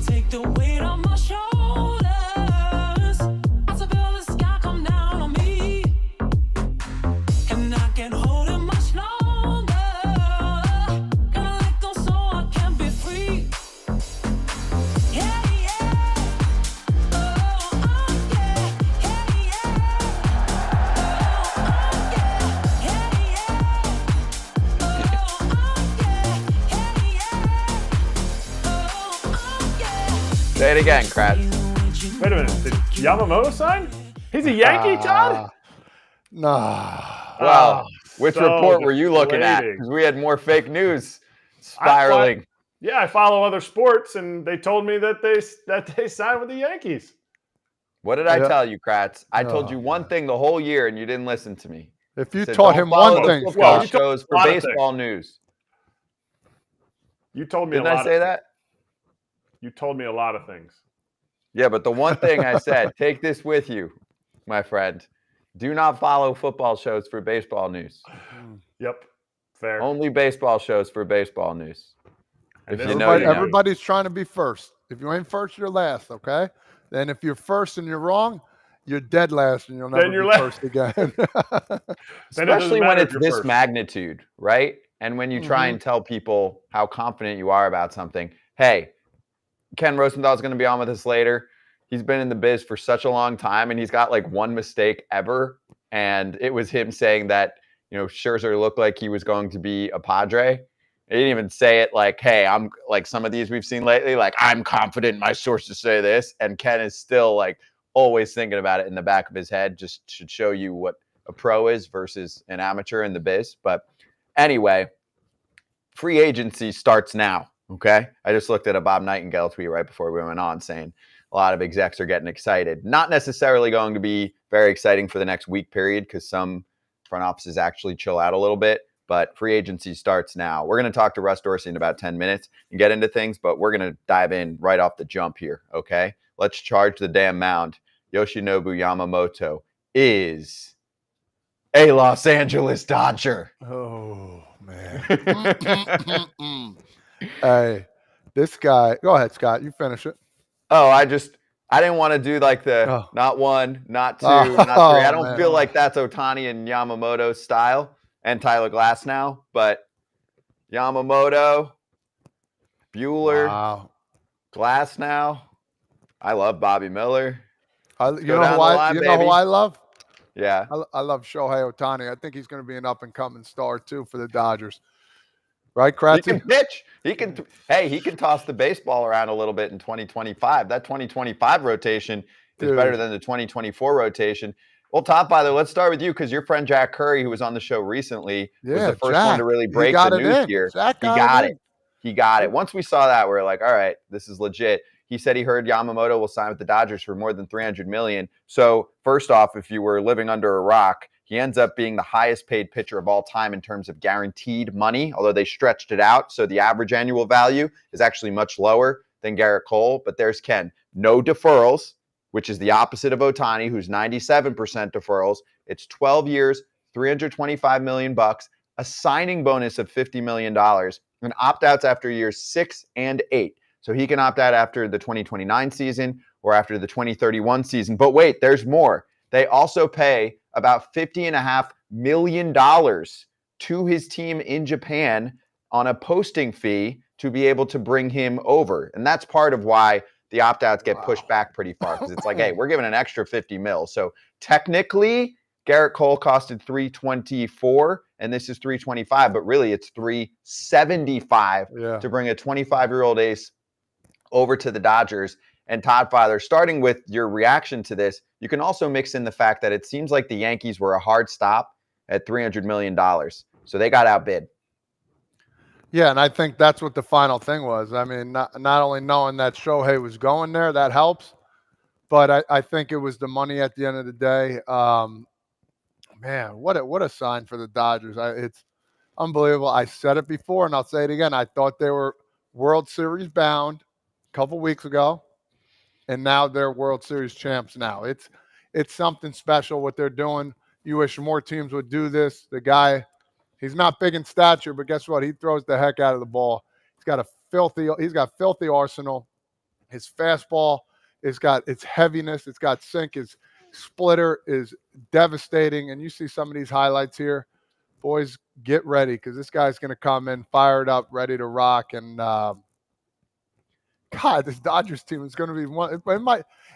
take the weight on my shoulders. I feel the sky come down on me, and I can't hold it much longer. Gotta let go so I can be free. Yeah, yeah. Oh, oh, yeah. Yeah, yeah. Oh, oh, yeah. Yeah, yeah. Oh, oh, yeah. Yeah, yeah. Oh, oh, yeah. Say it again, Kratz. Wait a minute. Did Yamamoto sign? He's a Yankee, Todd? Nah. Well, which so report were you looking at? deflating. Because we had more fake news spiraling. I follow other sports, and they told me that they signed with the Yankees. What did I Yeah. tell you, Kratz? I told Oh, you one thing the whole year, and you didn't listen to me. If you Said, taught "Don't him follow one the thing, football Scott. shows for A lot of baseball news." You told me Didn't a lot I say of that? You told me a lot of things. Yeah, but the one thing I said, take this with you, my friend. Do not follow football shows for baseball news. Yep. Fair. Only baseball shows for baseball news. And If then you know, you know. everybody's trying to be first. If you ain't first, you're last, okay? Then if you're first and you're wrong, you're dead last and you'll never Then you're be last. first again. Then it doesn't Especially when matter if it's you're this first. magnitude, right? And when you try and tell people how confident you are about something. Hey, Ken Rosenthal is going to be on with us later. He's been in the biz for such a long time, and he's got like one mistake ever. And it was him saying that, Scherzer looked like he was going to be a Padre. He didn't even say it like, hey, I'm like some of these we've seen lately, like I'm confident my sources say this. And Ken is still like always thinking about it in the back of his head. Just should show you what a pro is versus an amateur in the biz. But anyway, free agency starts now. Okay. I just looked at a Bob Nightingale tweet right before we went on saying a lot of execs are getting excited. Not necessarily going to be very exciting for the next week period because some front offices actually chill out a little bit. But free agency starts now. We're going to talk to Russ Dorsey in about 10 minutes and get into things, but we're going to dive in right off the jump here, okay? Let's charge the damn mound. Yoshinobu Yamamoto is a Los Angeles Dodger. Oh, man. Hey, this guy. Go ahead, Scott. You finish it. Oh, I didn't want to do like the not one, not two, not three. I don't feel like that's Otani and Yamamoto's style. And Tyler Glasnow, but Yamamoto, Bueller, Glasnow. I love Bobby Miller. You know who I love? Yeah. I love Shohei Otani. I think he's going to be an up-and-coming star, too, for the Dodgers. Right, Kratzy? He can pitch. He can toss the baseball around a little bit in 2025. That 2025 rotation is better than the 2024 rotation. Well, Todd, by the way, let's start with you because your friend Jack Curry, who was on the show recently, was the first one to really break the news here. He got it. Once we saw that, we were like, all right, this is legit. He said he heard Yamamoto will sign with the Dodgers for more than $300 million. So first off, if you were living under a rock, he ends up being the highest paid pitcher of all time in terms of guaranteed money, although they stretched it out. So the average annual value is actually much lower than Garrett Cole. But there's Ken. No deferrals, which is the opposite of Otani, who's 97% deferrals. It's 12 years, $325 million, a signing bonus of $50 million, and opt-outs after years 6 and 8. So he can opt out after the 2029 season or after the 2031 season. But wait, there's more. They also pay about $50.5 million to his team in Japan on a posting fee to be able to bring him over. And that's part of why the opt-outs get pushed back pretty far because it's like, hey, we're giving an extra 50 mil. So technically, Garrett Cole costed $324, and this is $325, but really it's $375 to bring a 25-year-old ace over to the Dodgers. And Todd Father, starting with your reaction to this, you can also mix in the fact that it seems like the Yankees were a hard stop at $300 million. So they got outbid. Yeah, and I think that's what the final thing was. I mean, not only knowing that Shohei was going there, that helps, but I think it was the money at the end of the day. Man, what a sign for the Dodgers. It's unbelievable. I said it before, and I'll say it again. I thought they were World Series bound a couple weeks ago, and now they're World Series champs now. It's something special what they're doing. You wish more teams would do this. The guy, he's not big in stature, but guess what? He throws the heck out of the ball. He's got filthy arsenal. His fastball has got its heaviness. It's got sink. His splitter is devastating. And you see some of these highlights here. Boys, get ready because this guy's going to come in fired up, ready to rock. And, God, this Dodgers team is going to be one.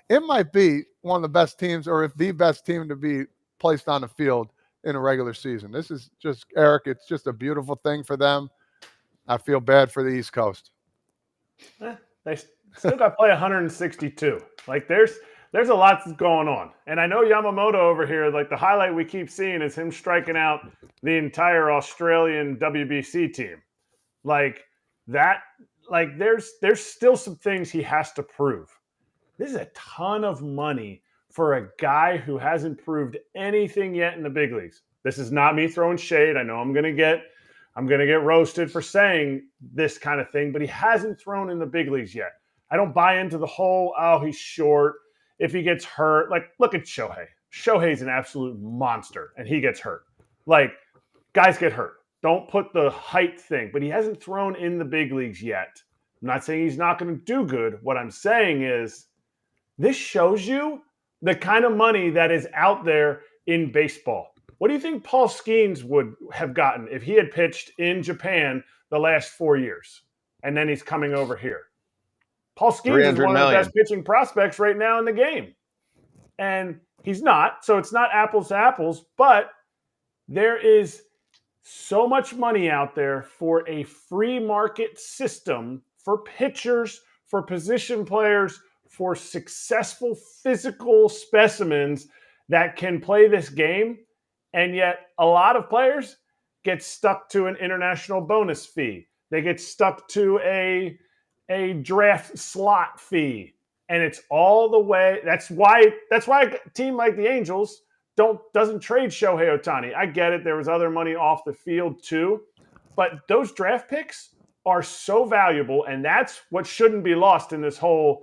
It might be one of the best teams, or if the best team to be placed on the field in a regular season. This is just, Eric, it's just a beautiful thing for them. I feel bad for the East Coast. They still got to play 162. Like there's a lot going on. And I know Yamamoto over here, like the highlight we keep seeing is him striking out the entire Australian WBC team. Like that, like there's still some things he has to prove. This is a ton of money for a guy who hasn't proved anything yet in the big leagues. This is not me throwing shade. I know I'm going to get roasted for saying this kind of thing, but he hasn't thrown in the big leagues yet. I don't buy into the whole, oh, he's short. If he gets hurt, like look at Shohei. Shohei's an absolute monster and he gets hurt. Like guys get hurt. Don't put the height thing, but he hasn't thrown in the big leagues yet. I'm not saying he's not going to do good. What I'm saying is this shows you the kind of money that is out there in baseball. What do you think Paul Skeens would have gotten if he had pitched in Japan the last 4 years and then he's coming over here? Paul Skeens is one of the best pitching prospects right now in the game. And he's not, so it's not apples to apples, but there is so much money out there for a free market system for pitchers, for position players, for successful physical specimens that can play this game. And yet a lot of players get stuck to an international bonus fee. They get stuck to a draft slot fee. And it's all the way. That's why a team like the Angels doesn't trade Shohei Otani. I get it. There was other money off the field too. But those draft picks are so valuable. And that's what shouldn't be lost in this whole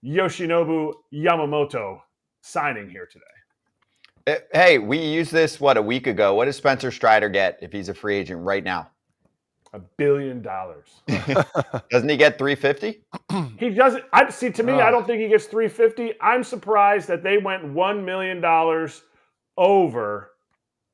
Yoshinobu Yamamoto signing here today. Hey, we used this, a week ago. What does Spencer Strider get if he's a free agent right now? $1 billion. Doesn't he get 350? He doesn't. To me, I don't think he gets 350. I'm surprised that they went $1 million over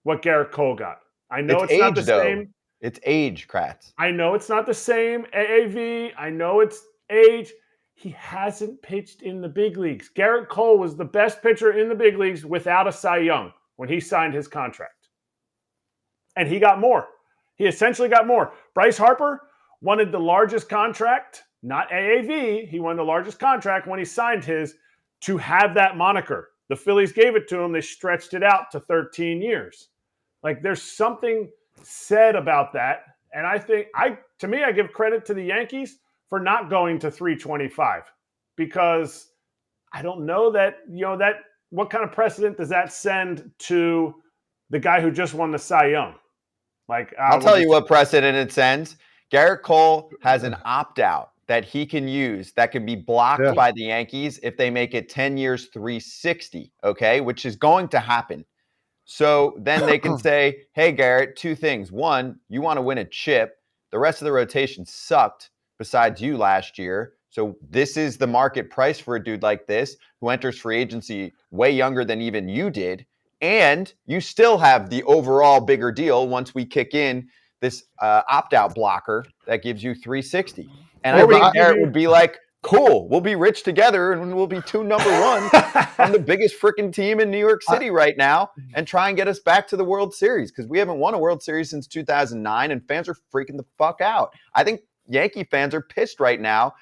what Garrett Cole got. I know it's not the same. It's age, Kratz. I know it's not the same AAV. I know it's age. He hasn't pitched in the big leagues. Garrett Cole was the best pitcher in the big leagues without a Cy Young when he signed his contract. And he got more. He essentially got more. Bryce Harper wanted the largest contract, not AAV. He wanted the largest contract when he signed his to have that moniker. The Phillies gave it to him. They stretched it out to 13 years. Like there's something said about that. And I think I give credit to the Yankees for not going to 325 because I don't know that what kind of precedent does that send to the guy who just won the Cy Young? Like I'll tell you what precedent it sends. Garrett Cole has an opt-out that he can use that can be blocked by the Yankees if they make it 10 years, 360, okay, which is going to happen. So then they can say, hey, Garrett, two things. One, you want to win a chip. The rest of the rotation sucked besides you last year. So this is the market price for a dude like this who enters free agency way younger than even you did. And you still have the overall bigger deal once we kick in this opt-out blocker that gives you 360. And I think Garrett would be like, cool, we'll be rich together and we'll be two number ones on the biggest freaking team in New York City right now and try and get us back to the World Series because we haven't won a World Series since 2009 and fans are freaking the fuck out. I think Yankee fans are pissed right now.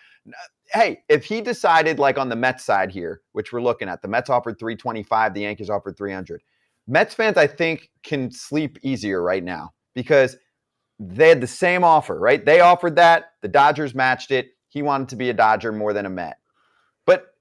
Hey, if he decided like on the Mets side here, which we're looking at, the Mets offered 325, the Yankees offered 300. Mets fans, I think, can sleep easier right now because they had the same offer, right? They offered that. The Dodgers matched it. He wanted to be a Dodger more than a Met. But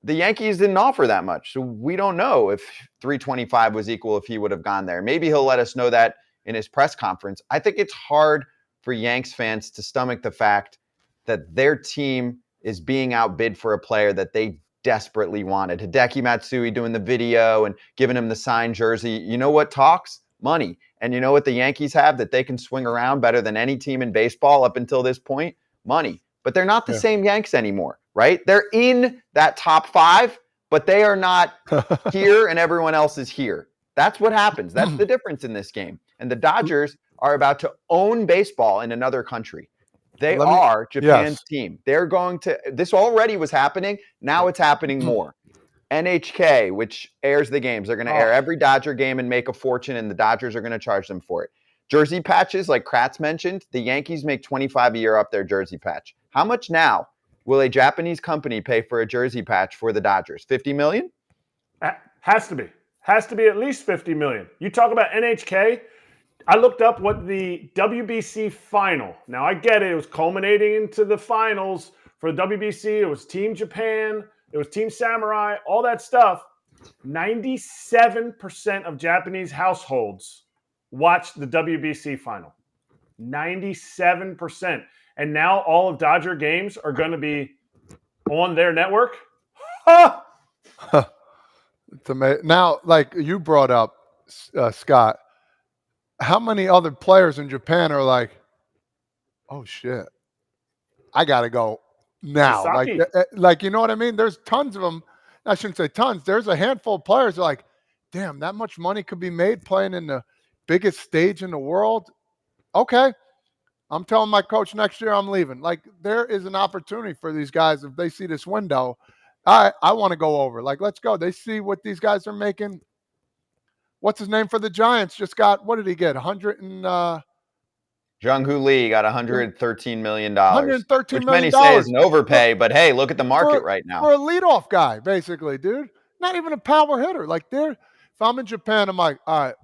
the Yankees didn't offer that much. So we don't know if 325 was equal if he would have gone there. Maybe he'll let us know that in his press conference. I think it's hard for Yanks fans to stomach the fact that their team is being outbid for a player that they desperately wanted. Hideki Matsui doing the video and giving him the signed jersey. You know what talks? Money. And you know what the Yankees have that they can swing around better than any team in baseball up until this point? Money. but they're not the same Yanks anymore, right? They're in that top 5, but they are not here and everyone else is here. That's what happens. That's the difference in this game. And the Dodgers are about to own baseball in another country. They are Japan's team. They're going to, this already was happening. Now it's happening more. NHK, which airs the games, they're going to air every Dodger game and make a fortune, and the Dodgers are going to charge them for it. Jersey patches, like Kratz mentioned, the Yankees make $25 a year up their jersey patch. How much now will a Japanese company pay for a jersey patch for the Dodgers? $50 million? Has to be. Has to be at least $50 million. You talk about NHK. I looked up what the WBC final. Now, I get it. It was culminating into the finals for the WBC. It was Team Japan. It was Team Samurai. All that stuff. 97% of Japanese households watched the WBC final. 97%. And now all of Dodger games are going to be on their network. It's amazing. Now, like you brought up, Scott, how many other players in Japan are like, oh shit, I gotta go now? Like you know what I mean? There's tons of them. I shouldn't say tons. There's a handful of players that are like, damn, that much money could be made playing in the biggest stage in the world. Okay, I'm telling my coach next year I'm leaving. Like there is an opportunity for these guys if they see this window. I want to go over. Like let's go. They see what these guys are making. What's his name for the Giants? Just got, what did he get? Jung-Hoo Lee got $113 million. $113 million. Which many say is an overpay, but hey, look at the market right now. For a leadoff guy, basically, dude. Not even a power hitter. Like if I'm in Japan, I'm like, all right,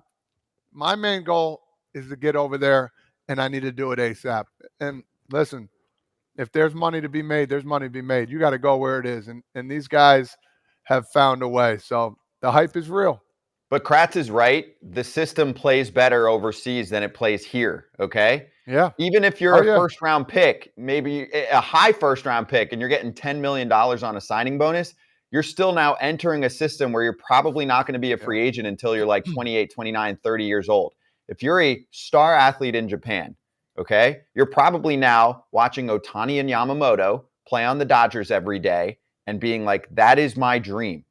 my main goal is to get over there, and I need to do it ASAP. And listen, if there's money to be made, there's money to be made. You got to go where it is. And these guys have found a way. So the hype is real. But Kratz is right. The system plays better overseas than it plays here, okay? Yeah. Even if you're a first-round pick, maybe a high first-round pick, and you're getting $10 million on a signing bonus, you're still now entering a system where you're probably not going to be a free agent until you're like 28, 29, 30 years old. If you're a star athlete in Japan, okay, you're probably now watching Otani and Yamamoto play on the Dodgers every day and being like, that is my dream.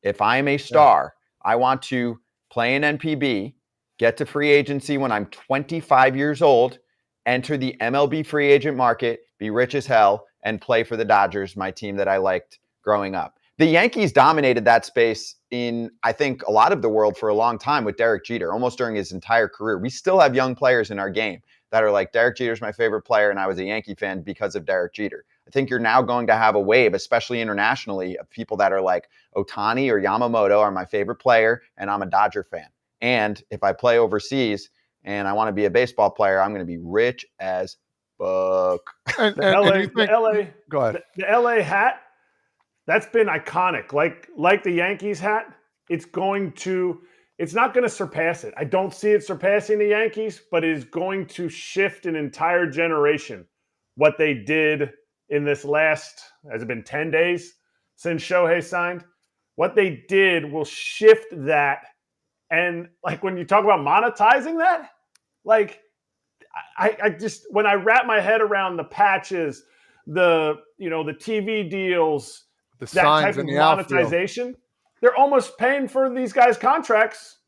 If I am a star, I want to play in NPB, get to free agency when I'm 25 years old, enter the MLB free agent market, be rich as hell, and play for the Dodgers, my team that I liked growing up. The Yankees dominated that space in, I think, a lot of the world for a long time with Derek Jeter, almost during his entire career. We still have young players in our game that are like, Derek Jeter's my favorite player, and I was a Yankee fan because of Derek Jeter. I think you're now going to have a wave, especially internationally, of people that are like, Otani or Yamamoto are my favorite player, and I'm a Dodger fan. And if I play overseas and I want to be a baseball player, I'm going to be rich as fuck. The LA hat, that's been iconic. Like the Yankees hat, it's not going to surpass it. I don't see it surpassing the Yankees, but it is going to shift an entire generation. What they did in this last, has it been 10 days since Shohei signed? What they did will shift that. And like when you talk about monetizing that, like I just, when I wrap my head around the patches, the TV deals, the that signs type of in the monetization, outfield. They're almost paying for these guys' contracts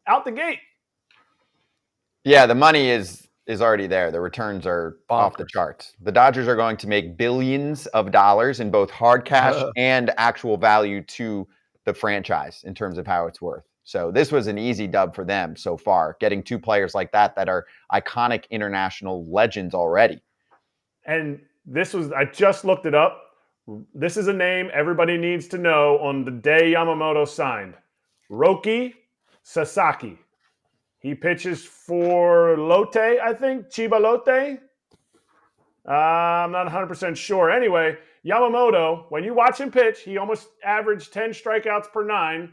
out the gate. Yeah, the money is already there. The returns are off the charts. The Dodgers are going to make billions of dollars in both hard cash and actual value to the franchise in terms of how it's worth. So this was an easy dub for them so far, getting two players like that are iconic international legends already. And I just looked it up. This is a name everybody needs to know on the day Yamamoto signed. Roki Sasaki. He pitches for Lotte, I think. Chiba Lotte. I'm not 100% sure. Anyway, Yamamoto, when you watch him pitch, he almost averaged 10 strikeouts per 9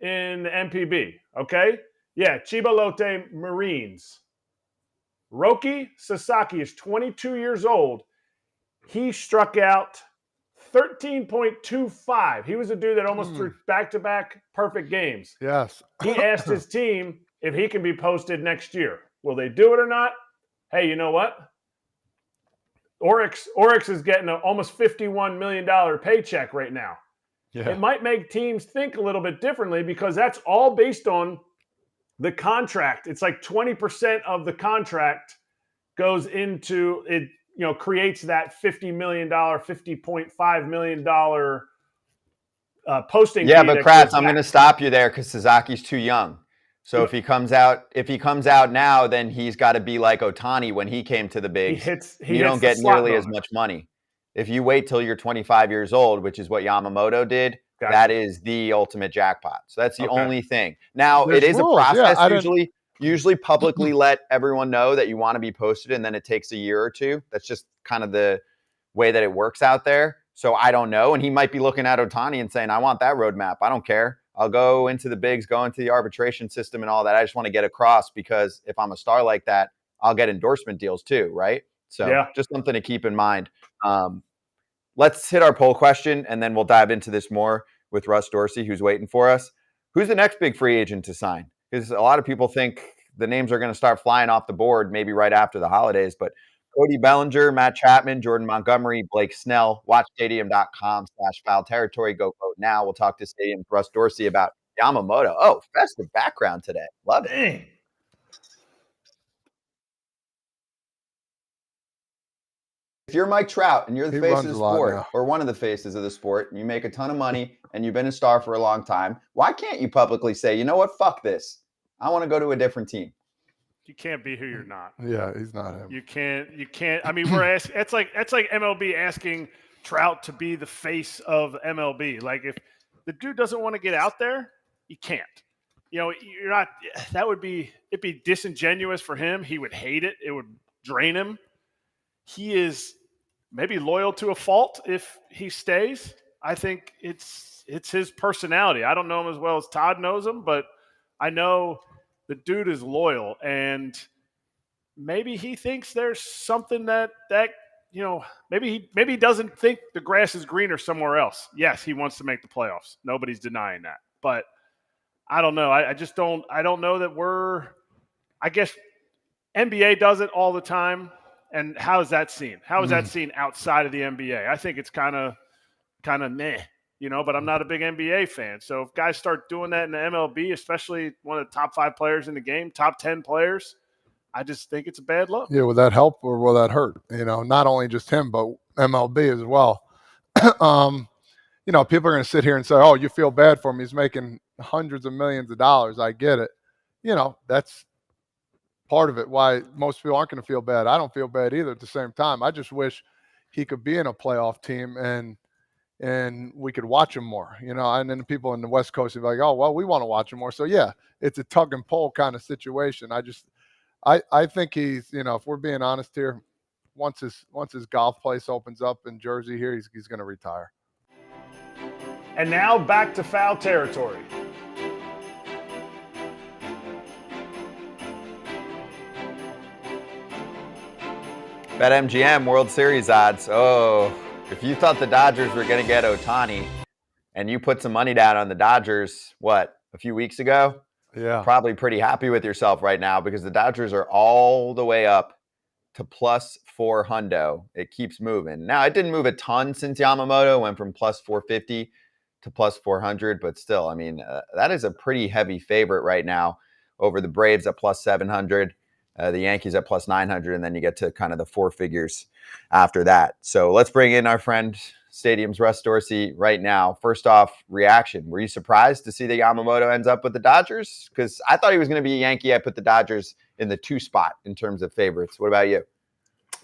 in the MPB. Okay? Yeah, Chiba Lotte Marines. Roki Sasaki is 22 years old. He struck out 13.25. He was a dude that almost threw back-to-back perfect games. Yes. He asked his team if he can be posted next year. Will they do it or not? Hey, you know what? Oryx is getting an almost $51 million paycheck right now. Yeah. It might make teams think a little bit differently because that's all based on the contract. It's like 20% of the contract goes into it, creates that $50 million, $50.5 million posting. Yeah, fee but that Kratz, goes I'm going to back. stop you there because Suzuki's too young. So if he comes out now, then he's got to be like Otani when he came to the bigs. He You don't hits the get slot nearly as bonus. much money. If you wait till you're 25 years old, which is what Yamamoto did, Gotcha. that is the ultimate jackpot. So that's the Okay. only thing. Now, There's it is rules. a Yeah, process usually publicly let everyone know that you want to be posted, and then it takes a year or two. That's just kind of the way that it works out there. So I don't know. And he might be looking at Otani and saying, I want that roadmap. I don't care. I'll go into the bigs, go into the arbitration system and all that. I just want to get across because if I'm a star like that, I'll get endorsement deals too, right? So Yeah. just something to keep in mind. Let's hit our poll question, and then we'll dive into this more with Russ Dorsey, who's waiting for us. Who's the next big free agent to sign? Because a lot of people think the names are going to start flying off the board maybe right after the holidays, but Cody Bellinger, Matt Chapman, Jordan Montgomery, Blake Snell. Watch stadium.com/foul territory. Go vote now. We'll talk to Stadium's Russ Dorsey about Yamamoto. Oh, festive background today. Love it. Dang. If you're Mike Trout and you're the He face runs of the a lot sport now. or one of the faces of the sport, and you make a ton of money and you've been a star for a long time, why can't you publicly say, you know what, fuck this. I want to go to a different team. You can't be who you're not. Yeah, he's not him. You can't. I mean, we're asking. It's like MLB asking Trout to be the face of MLB. Like if the dude doesn't want to get out there, he can't. You're not. It'd be disingenuous for him. He would hate it. It would drain him. He is maybe loyal to a fault if he stays. I think it's his personality. I don't know him as well as Todd knows him, but I know the dude is loyal, and maybe he thinks there's something that maybe he doesn't think the grass is greener somewhere else. Yes, he wants to make the playoffs. Nobody's denying that. But I don't know. I don't know that I guess NBA does it all the time. And how is that seen? How is that seen outside of the NBA? I think it's kind of meh, but I'm not a big NBA fan. So if guys start doing that in the MLB, especially one of the top 5 players in the game, top 10 players, I just think it's a bad look. Yeah, will that help or will that hurt? Not only just him, but MLB as well. People are going to sit here and say, oh, you feel bad for him. He's making hundreds of millions of dollars. I get it. That's part of it, why most people aren't going to feel bad. I don't feel bad either at the same time. I just wish he could be in a playoff team and we could watch him more, and then the people in the West Coast are like, oh, well, we want to watch him more. So, yeah, it's a tug and pull kind of situation. I think he's, if we're being honest here, once his golf place opens up in Jersey here, he's going to retire. And now back to foul territory. BetMGM World Series odds. Oh, if you thought the Dodgers were going to get Otani and you put some money down on the Dodgers, a few weeks ago? Yeah. Probably pretty happy with yourself right now because the Dodgers are all the way up to plus 400. It keeps moving. Now, it didn't move a ton since Yamamoto went from plus 450 to plus 400, but still, I mean, that is a pretty heavy favorite right now over the Braves at plus 700. The Yankees at plus 900, and then you get to kind of the 4 figures after that. So let's bring in our friend Stadium's Russ Dorsey right now. First off, reaction. Were you surprised to see that Yamamoto ends up with the Dodgers? Because I thought he was going to be a Yankee. I put the Dodgers in the 2 spot in terms of favorites. What about you?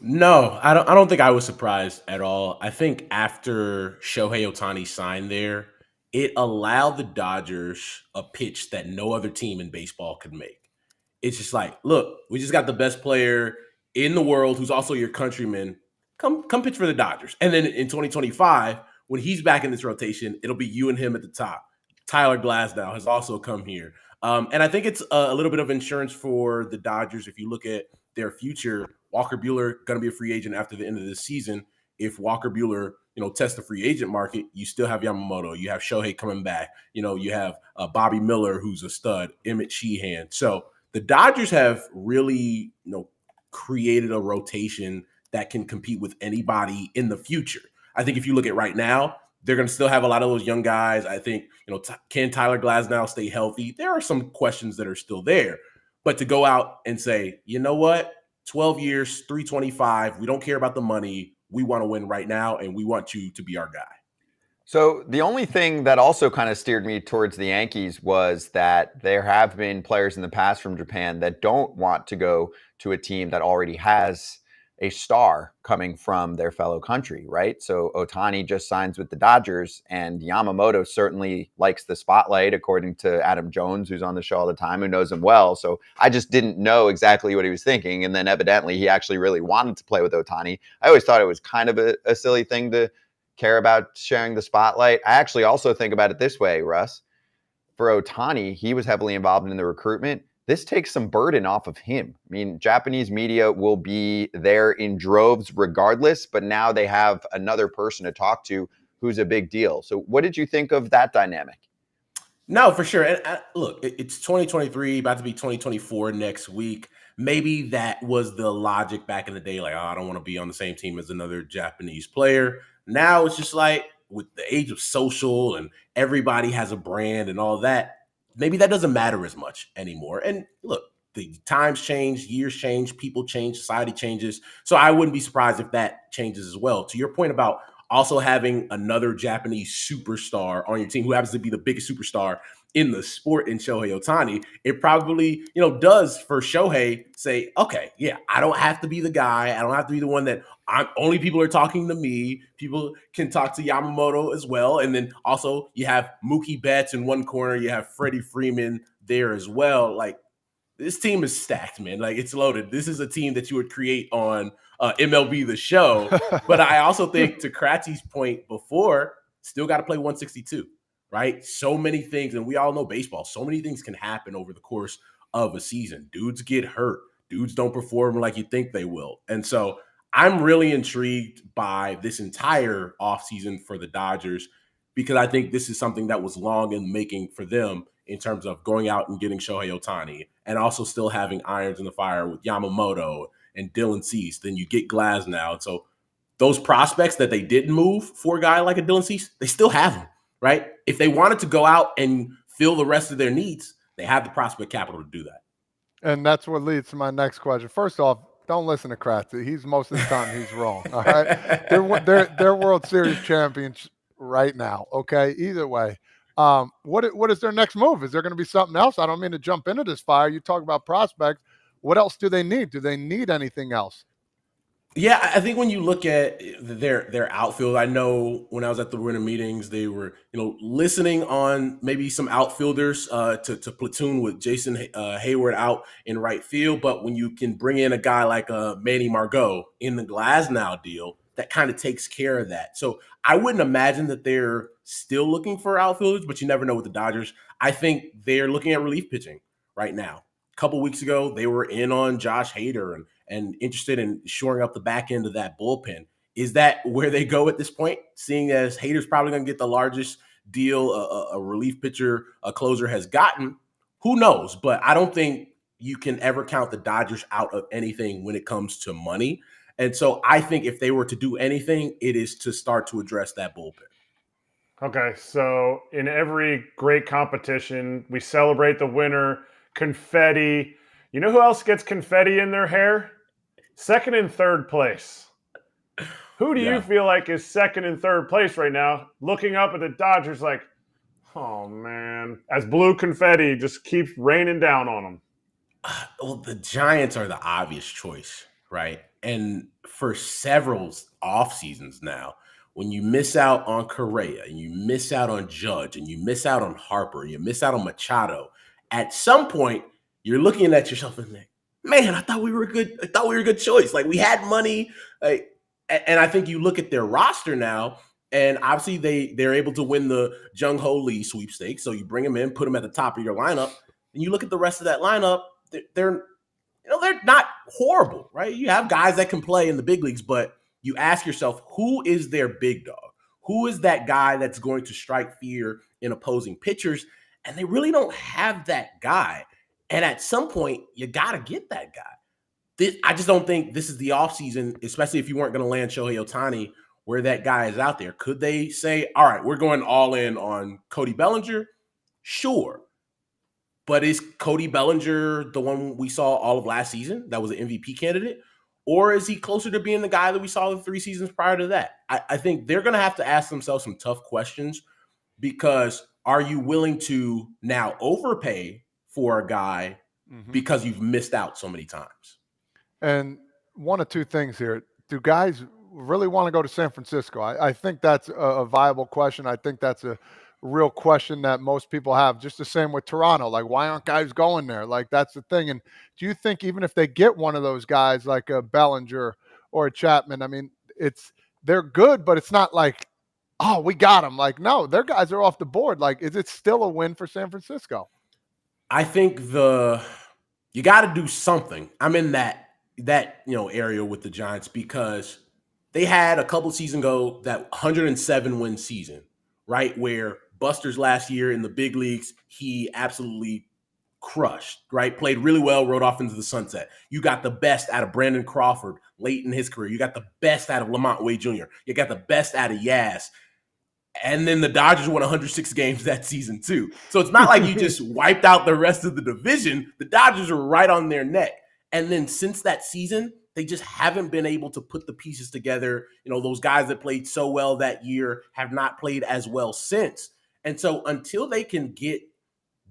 No, I don't think I was surprised at all. I think after Shohei Otani signed there, it allowed the Dodgers a pitch that no other team in baseball could make. It's just like, look, we just got the best player in the world who's also your countryman. Come pitch for the Dodgers. And then in 2025, when he's back in this rotation, it'll be you and him at the top. Tyler Glasnow has also come here. And I think it's a little bit of insurance for the Dodgers. If you look at their future, Walker Buehler going to be a free agent after the end of this season. If Walker Buehler, tests the free agent market, you still have Yamamoto. You have Shohei coming back. You have Bobby Miller, who's a stud, Emmett Sheehan. So the Dodgers have really, created a rotation that can compete with anybody in the future. I think if you look at right now, they're going to still have a lot of those young guys. I think, can Tyler Glasnow stay healthy? There are some questions that are still there. But to go out and say, you know what, 12 years, 325, we don't care about the money. We want to win right now, and we want you to be our guy. So the only thing that also kind of steered me towards the Yankees was that there have been players in the past from Japan that don't want to go to a team that already has a star coming from their fellow country, right? So Otani just signs with the Dodgers, and Yamamoto certainly likes the spotlight, according to Adam Jones, who's on the show all the time, who knows him well. So I just didn't know exactly what he was thinking. And then evidently he actually really wanted to play with Otani. I always thought it was kind of a silly thing to care about sharing the spotlight. I actually also think about it this way, Russ. For Otani, he was heavily involved in the recruitment. This takes some burden off of him. I mean, Japanese media will be there in droves regardless, but now they have another person to talk to who's a big deal. So what did you think of that dynamic? No, for sure. And look, it's 2023, about to be 2024 next week. Maybe that was the logic back in the day, like, I don't want to be on the same team as another Japanese player. Now it's just like, with the age of social and everybody has a brand and all that, maybe that doesn't matter as much anymore. And look, the times change, years change, people change, society changes. So I wouldn't be surprised if that changes as well. To your point about also having another Japanese superstar on your team who happens to be the biggest superstar in the sport in Shohei Otani, it probably, does for Shohei say, okay, yeah, I don't have to be the guy. I don't have to be the one that only people are talking to me. People can talk to Yamamoto as well. And then also you have Mookie Betts in one corner. You have Freddie Freeman there as well. Like, this team is stacked, man. Like, it's loaded. This is a team that you would create on MLB The Show. But I also think, to Kratzy's point before, still got to play 162, right? So many things, and we all know baseball, so many things can happen over the course of a season. Dudes get hurt. Dudes don't perform like you think they will. And so I'm really intrigued by this entire offseason for the Dodgers, because I think this is something that was long in making for them in terms of going out and getting Shohei Otani and also still having irons in the fire with Yamamoto and Dylan Cease. Then you get Glasnow. And so those prospects that they didn't move for a guy like a Dylan Cease, they still have them, right? If they wanted to go out and fill the rest of their needs, they have the prospect capital to do that. And that's what leads to my next question. First off, don't listen to Kratz. He's most of the time he's wrong. All right, they're World Series champions right now. Okay, either way, what is their next move? Is there going to be something else? I don't mean to jump into this fire. You talk about prospects. What else do they need? Do they need anything else? Yeah, I think when you look at their outfield, I know when I was at the winter meetings, they were listening on maybe some outfielders to platoon with Jason Hayward out in right field. But when you can bring in a guy like Manny Margot in the Glasnow deal, that kind of takes care of that. So I wouldn't imagine that they're still looking for outfielders, but you never know with the Dodgers. I think they're looking at relief pitching right now. A couple weeks ago, they were in on Josh Hader and interested in shoring up the back end of that bullpen. Is that where they go at this point? Seeing as Hader's probably going to get the largest deal a relief pitcher, a closer has gotten, who knows? But I don't think you can ever count the Dodgers out of anything when it comes to money. And so I think if they were to do anything, it is to start to address that bullpen. Okay, so in every great competition, we celebrate the winner, confetti. You know who else gets confetti in their hair? Second and third place. Who do you feel like is second and third place right now? Looking up at the Dodgers like, oh, man. As blue confetti just keeps raining down on them. Well, the Giants are the obvious choice, right? And for several off seasons now, when you miss out on Correa and you miss out on Judge and you miss out on Harper, you miss out on Machado, at some point you're looking at yourself and like, man, I thought we were a good choice. Like, we had money. And I think you look at their roster now, and obviously they're able to win the Jung Ho Lee sweepstakes. So you bring them in, put them at the top of your lineup, and you look at the rest of that lineup, they're not horrible, right? You have guys that can play in the big leagues, but you ask yourself, who is their big dog? Who is that guy that's going to strike fear in opposing pitchers? And they really don't have that guy. And at some point, you got to get that guy. I just don't think this is the offseason, especially if you weren't going to land Shohei Otani, where that guy is out there. Could they say, all right, we're going all in on Cody Bellinger? Sure. But is Cody Bellinger the one we saw all of last season that was an MVP candidate? Or is he closer to being the guy that we saw the 3 seasons prior to that? I think they're going to have to ask themselves some tough questions, because are you willing to now overpay for a guy because you've missed out so many times? And one of two things here. Do guys really want to go to San Francisco? I think that's a viable question. I think that's a real question that most people have. Just the same with Toronto. Like, why aren't guys going there? Like, that's the thing. And do you think even if they get one of those guys like a Bellinger or a Chapman, I mean, they're good, but it's not like, oh, we got them. Like, no, their guys are off the board. Like, is it still a win for San Francisco? I think you got to do something. I'm in that area with the Giants, because they had a couple seasons ago that 107 win season, right? Where Buster's last year in the big leagues, he absolutely crushed, right? Played really well, rode off into the sunset. You got the best out of Brandon Crawford late in his career. You got the best out of Lamont Wade Jr. You got the best out of Yaz. And then the Dodgers won 106 games that season too. So it's not like you just wiped out the rest of the division. The Dodgers are right on their neck. And then since that season, they just haven't been able to put the pieces together. Those guys that played so well that year have not played as well since. And so until they can get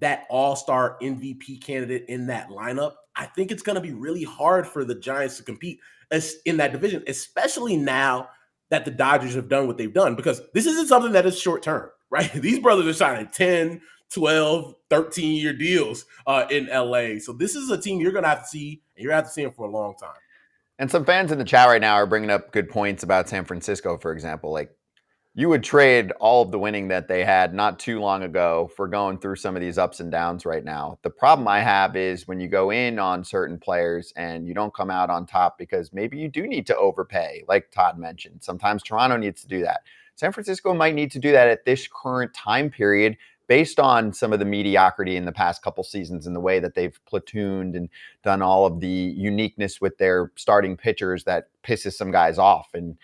that all-star MVP candidate in that lineup, I think it's going to be really hard for the Giants to compete in that division, especially now that the Dodgers have done what they've done, because this isn't something that is short-term, right? These brothers are signing 10, 12, 13-year deals in LA. So this is a team you're going to have to see, and you're going to have to see them for a long time. And some fans in the chat right now are bringing up good points about San Francisco, for example. Like, you would trade all of the winning that they had not too long ago for going through some of these ups and downs right now. The problem I have is when you go in on certain players and you don't come out on top because maybe you do need to overpay, like Todd mentioned. Sometimes Toronto needs to do that. San Francisco might need to do that at this current time period based on some of the mediocrity in the past couple seasons and the way that they've platooned and done all of the uniqueness with their starting pitchers that pisses some guys off. And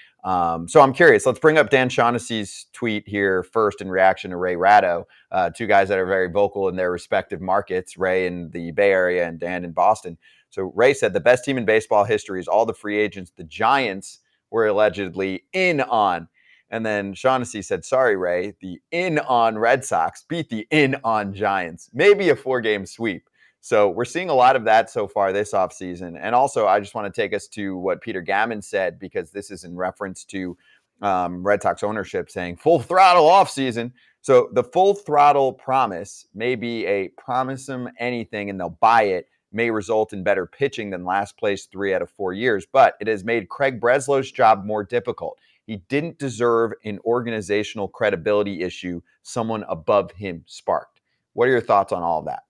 so I'm curious. Let's bring up Dan Shaughnessy's tweet here first in reaction to Ray Ratto, two guys that are very vocal in their respective markets, Ray in the Bay Area and Dan in Boston. So Ray said the best team in baseball history is all the free agents the Giants were allegedly in on. And then Shaughnessy said, sorry, Ray, the in on Red Sox beat the in on Giants. Maybe a 4-game sweep. So we're seeing a lot of that so far this offseason. And also, I just want to take us to what Peter Gammon said, because this is in reference to Red Sox ownership saying full throttle offseason. So the full throttle promise may be a promise them anything and they'll buy it, may result in better pitching than last place 3 out of 4 years. But it has made Craig Breslow's job more difficult. He didn't deserve an organizational credibility issue someone above him sparked. What are your thoughts on all of that?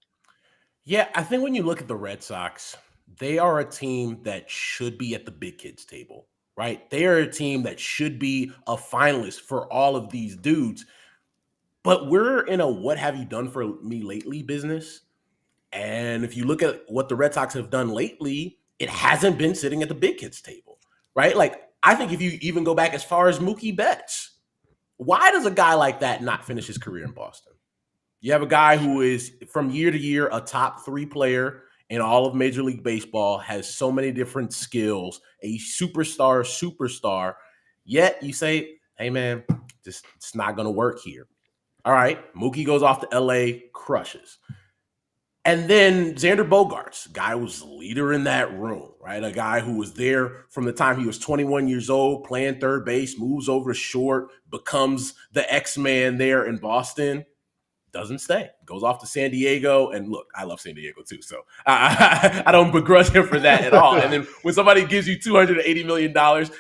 Yeah, I think when you look at the Red Sox, they are a team that should be at the big kids table, right? They are a team that should be a finalist for all of these dudes. But we're in a what have you done for me lately business. And if you look at what the Red Sox have done lately, it hasn't been sitting at the big kids table, right? Like, I think if you even go back as far as Mookie Betts, why does a guy like that not finish his career in Boston? You have a guy who is from year to year a top 3 player in all of Major League Baseball, has so many different skills, a superstar, yet you say, hey man, it's not going to work here. All right, Mookie goes off to LA, crushes. And then Xander Bogaerts, guy was the leader in that room, right? A guy who was there from the time he was 21 years old, playing third base, moves over to short, becomes the X-Man there in Boston, doesn't stay, goes off to San Diego. And look, I love San Diego too, so I don't begrudge him for that at all. And then when somebody gives you $280 million,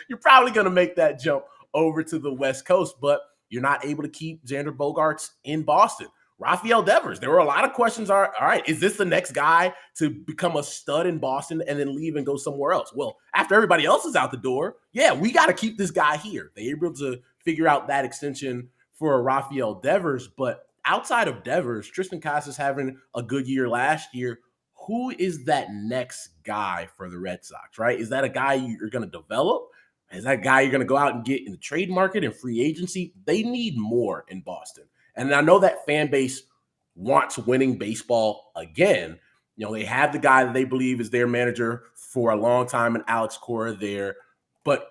you're probably going to make that jump over to the West Coast, but you're not able to keep Xander Bogaerts in Boston. Rafael Devers, there were a lot of questions. All right, is this the next guy to become a stud in Boston and then leave and go somewhere else? Well, after everybody else is out the door, yeah, we got to keep this guy here. They're able to figure out that extension for Rafael Devers. But outside of Devers, Tristan Casas having a good year last year. who is that next guy for the Red Sox, right? Is that a guy you're going to develop? Is that a guy you're going to go out and get in the trade market and free agency? They need more in Boston. And I know that fan base wants winning baseball again. They have the guy that they believe is their manager for a long time, and Alex Cora there, but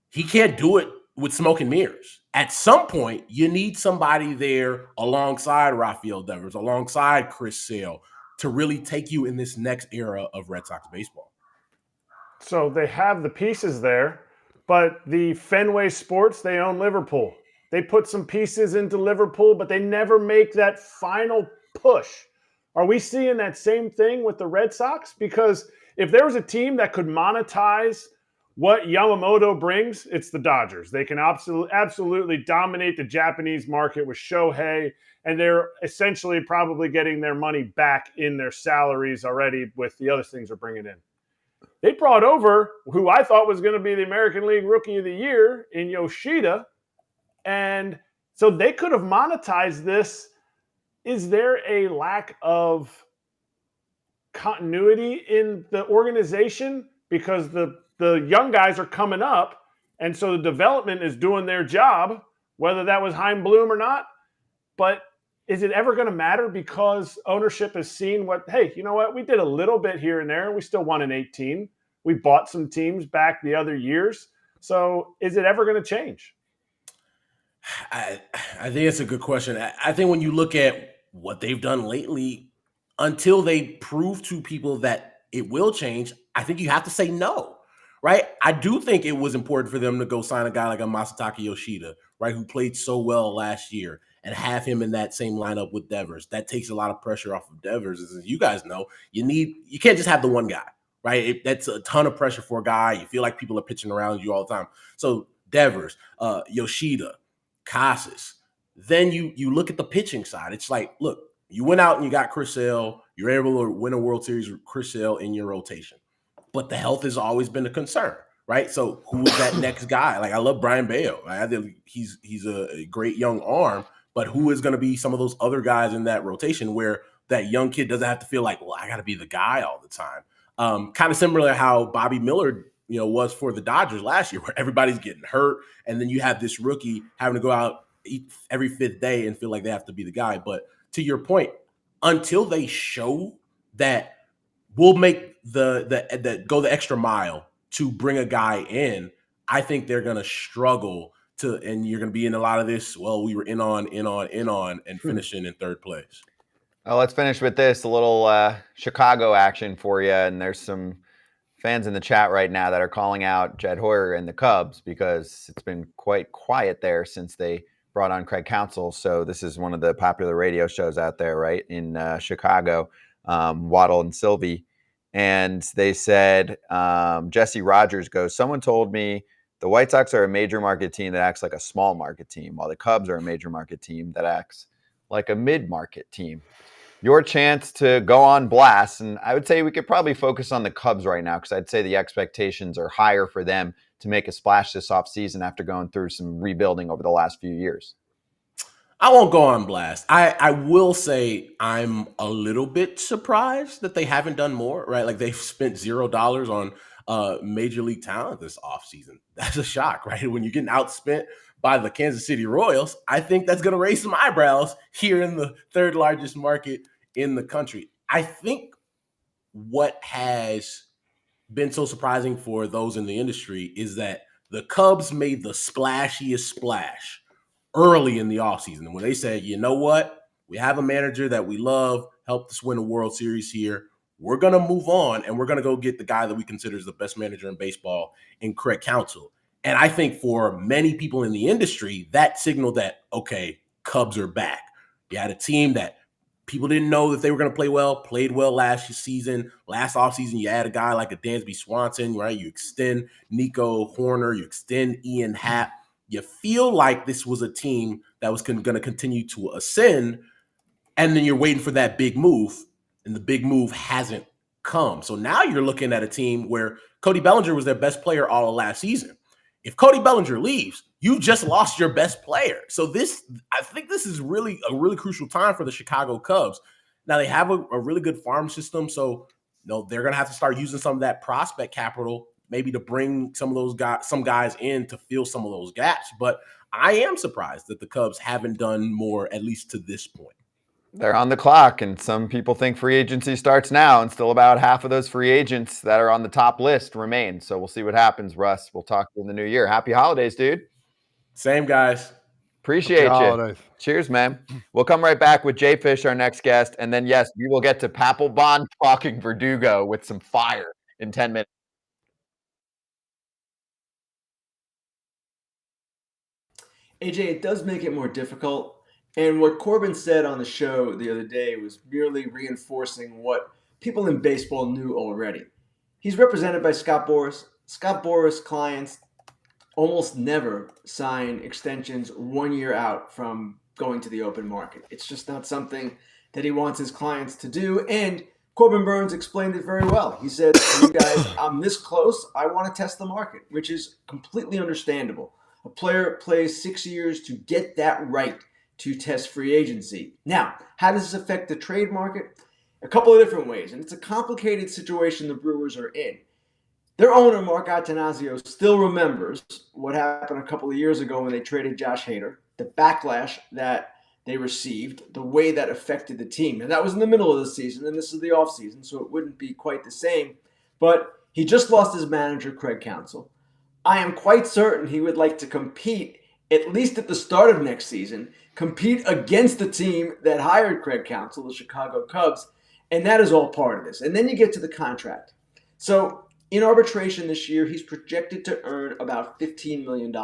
he can't do it with smoke and mirrors. At some point, you need somebody there alongside Rafael Devers, alongside Chris Sale, to really take you in this next era of Red Sox baseball. So they have the pieces there, but the Fenway Sports, they own Liverpool. They put some pieces into Liverpool, but they never make that final push. Are we seeing that same thing with the Red Sox? Because if there was a team that could monetize what Yamamoto brings, it's the Dodgers. They can absolutely dominate the Japanese market with Shohei, and they're essentially probably getting their money back in their salaries already with the other things they're bringing in. They brought over who I thought was going to be the American League Rookie of the Year in Yoshida, and so they could have monetized this. Is there a lack of continuity in the organization because the young guys are coming up, and so the development is doing their job, whether that was Heim Bloom or not? But is it ever going to matter because ownership has seen hey, you know what? We did a little bit here and there. We still won in 18. We bought some teams back the other years. So is it ever going to change? I think it's a good question. I think when you look at what they've done lately, until they prove to people that it will change, I think you have to say no, right? I do think it was important for them to go sign a guy like a Masataka Yoshida, right, who played so well last year, and have him in that same lineup with Devers. That takes a lot of pressure off of Devers. As you guys know, you can't just have the one guy, right? That's a ton of pressure for a guy. You feel like people are pitching around you all the time. So Devers, Yoshida, Casas. Then you look at the pitching side. It's like, look, you went out and you got Chris Sale. You're able to win a World Series with Chris Sale in your rotation. But the health has always been a concern, right? So who is that next guy? Like, I love Brian Bayo. I think he's a great young arm, but who is going to be some of those other guys in that rotation where that young kid doesn't have to feel like, well, I got to be the guy all the time. Kind of similar to how Bobby Miller, was for the Dodgers last year, where everybody's getting hurt, and then you have this rookie having to go out every fifth day and feel like they have to be the guy. But to your point, until they show that we'll make the go the extra mile to bring a guy in, I think they're going to struggle to, and you're going to be in a lot of this. Well, we were in on, and finishing in third place. Well, let's finish with this, a little Chicago action for you. And there's some fans in the chat right now that are calling out Jed Hoyer and the Cubs because it's been quite quiet there since they brought on Craig Counsell. So this is one of the popular radio shows out there, right, in Chicago, Waddle and Sylvie. And they said, Jesse Rogers goes, someone told me the White Sox are a major market team that acts like a small market team, while the Cubs are a major market team that acts like a mid-market team. Your chance to go on blast, and I would say we could probably focus on the Cubs right now because I'd say the expectations are higher for them to make a splash this offseason after going through some rebuilding over the last few years. I won't go on blast. I will say I'm a little bit surprised that they haven't done more, right? Like, they've spent $0 on major league talent this offseason. That's a shock, right? When you're getting outspent by the Kansas City Royals, I think that's going to raise some eyebrows here in the third largest market in the country. I think what has been so surprising for those in the industry is that the Cubs made the splashiest splash early in the offseason when they said, you know what, we have a manager that we love, helped us win a World Series here. We're going to move on, and we're going to go get the guy that we consider is the best manager in baseball in Craig Counsell. And I think for many people in the industry, that signaled that, okay, Cubs are back. You had a team that people didn't know that they were going to play well, played well last season. Last offseason, you add a guy like a Dansby Swanson, right? You extend Nico Horner, you extend Ian Happ. You feel like this was a team that was going to continue to ascend, and then you're waiting for that big move, and the big move hasn't come. So now you're looking at a team where Cody Bellinger was their best player all of last season. If Cody Bellinger leaves, you just lost your best player. So I think this is really a really crucial time for the Chicago Cubs. Now they have a really good farm system, so they're going to have to start using some of that prospect capital, maybe to bring some guys in to fill some of those gaps. But I am surprised that the Cubs haven't done more, at least to this point. They're on the clock, and some people think free agency starts now, and still about half of those free agents that are on the top list remain. So we'll see what happens, Russ. We'll talk to you in the new year. Happy holidays, dude. Same, guys. Appreciate you. Cheers, man. We'll come right back with JayFish, our next guest. And then, yes, we will get to Papelbon talking Verdugo with some fire in 10 minutes. AJ, it does make it more difficult. And what Corbin said on the show the other day was merely reinforcing what people in baseball knew already. He's represented by Scott Boras. Scott Boras clients almost never sign extensions 1 year out from going to the open market. It's just not something that he wants his clients to do. And Corbin Burnes explained it very well. He said, you guys, I'm this close. I want to test the market, which is completely understandable. A player plays 6 years to get that right to test free agency. Now, how does this affect the trade market? A couple of different ways, and it's a complicated situation the Brewers are in. Their owner, Mark Attanasio, still remembers what happened a couple of years ago when they traded Josh Hader, the backlash that they received, the way that affected the team. And that was in the middle of the season, and this is the offseason, so it wouldn't be quite the same. But he just lost his manager, Craig Counsell. I am quite certain he would like to compete, at least at the start of next season, compete against the team that hired Craig Counsell, the Chicago Cubs, and that is all part of this. And then you get to the contract. So in arbitration this year, he's projected to earn about $15 million.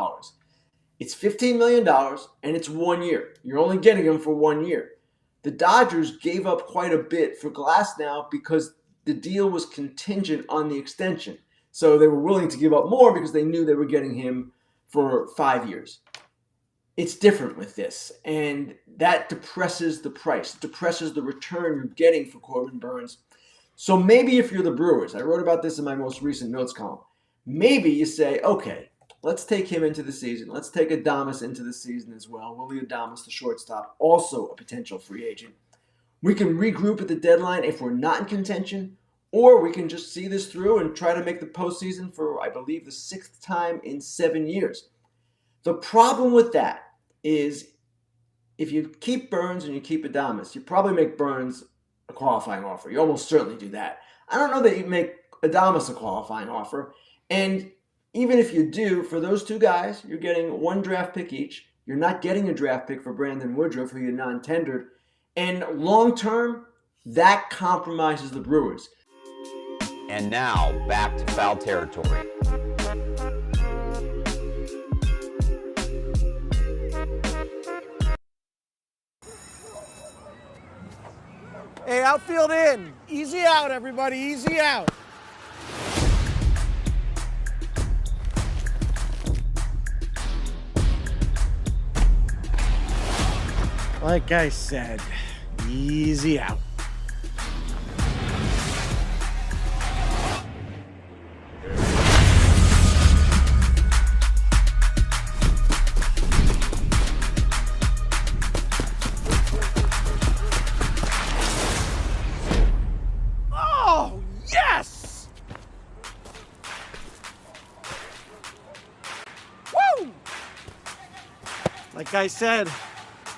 It's $15 million, and it's 1 year. You're only getting him for 1 year. The Dodgers gave up quite a bit for Glasnow because the deal was contingent on the extension. So they were willing to give up more because they knew they were getting him for 5 years. It's different with this, and that depresses the price, depresses the return you're getting for Corbin Burnes. So maybe if you're the Brewers, I wrote about this in my most recent notes column, maybe you say, okay, let's take him into the season. Let's take Adames into the season as well. Willie Adames, the shortstop, also a potential free agent. We can regroup at the deadline if we're not in contention, or we can just see this through and try to make the postseason for, I believe, the 6th time in 7 years. The problem with that is if you keep Burnes and you keep Adames, you probably make Burnes a qualifying offer. You almost certainly do that. I don't know that you make Adames a qualifying offer. And even if you do, for those two guys, you're getting 1 draft pick each. You're not getting a draft pick for Brandon Woodruff, who you non-tendered. And long-term, that compromises the Brewers. And now, back to foul territory. Hey, outfield in. Easy out, everybody. Easy out. Like I said, easy out. Oh, yes! Woo! Like I said,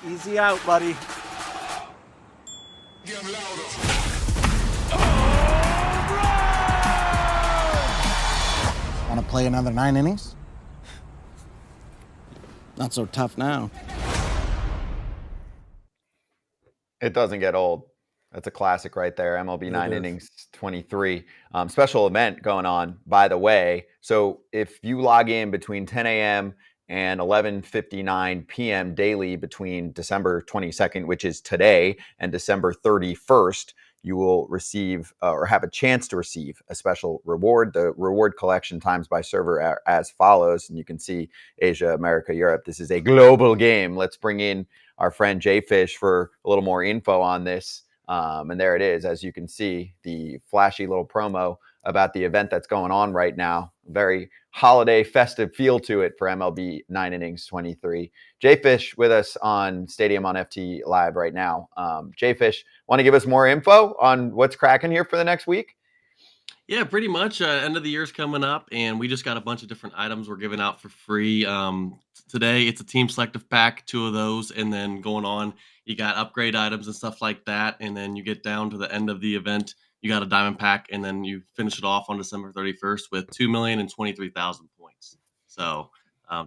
easy out, buddy. Want to play another 9 innings? Not so tough now. It doesn't get old. That's a classic right there. MLB 9 innings, 23. Special event going on, by the way. So if you log in between 10 a.m. and 11:59 p.m. daily between December 22nd, which is today, and December 31st, you will receive or have a chance to receive a special reward. The reward collection times by server are as follows. And you can see Asia, America, Europe. This is a global game. Let's bring in our friend JayFish for a little more info on this. And there it is. As you can see, the flashy little promo about the event that's going on right now. Very holiday festive feel to it for MLB 9 Innings 23. JayFish with us on Stadium on FT Live right now. JayFish, want to give us more info on what's cracking here for the next week? Yeah, pretty much. End of the year's coming up, and we just got a bunch of different items we're giving out for free. Today, it's a team selective pack, 2 of those, and then going on, you got upgrade items and stuff like that. And then you get down to the end of the event, you got a diamond pack, and then you finish it off on December 31st with 2,023,000 points. So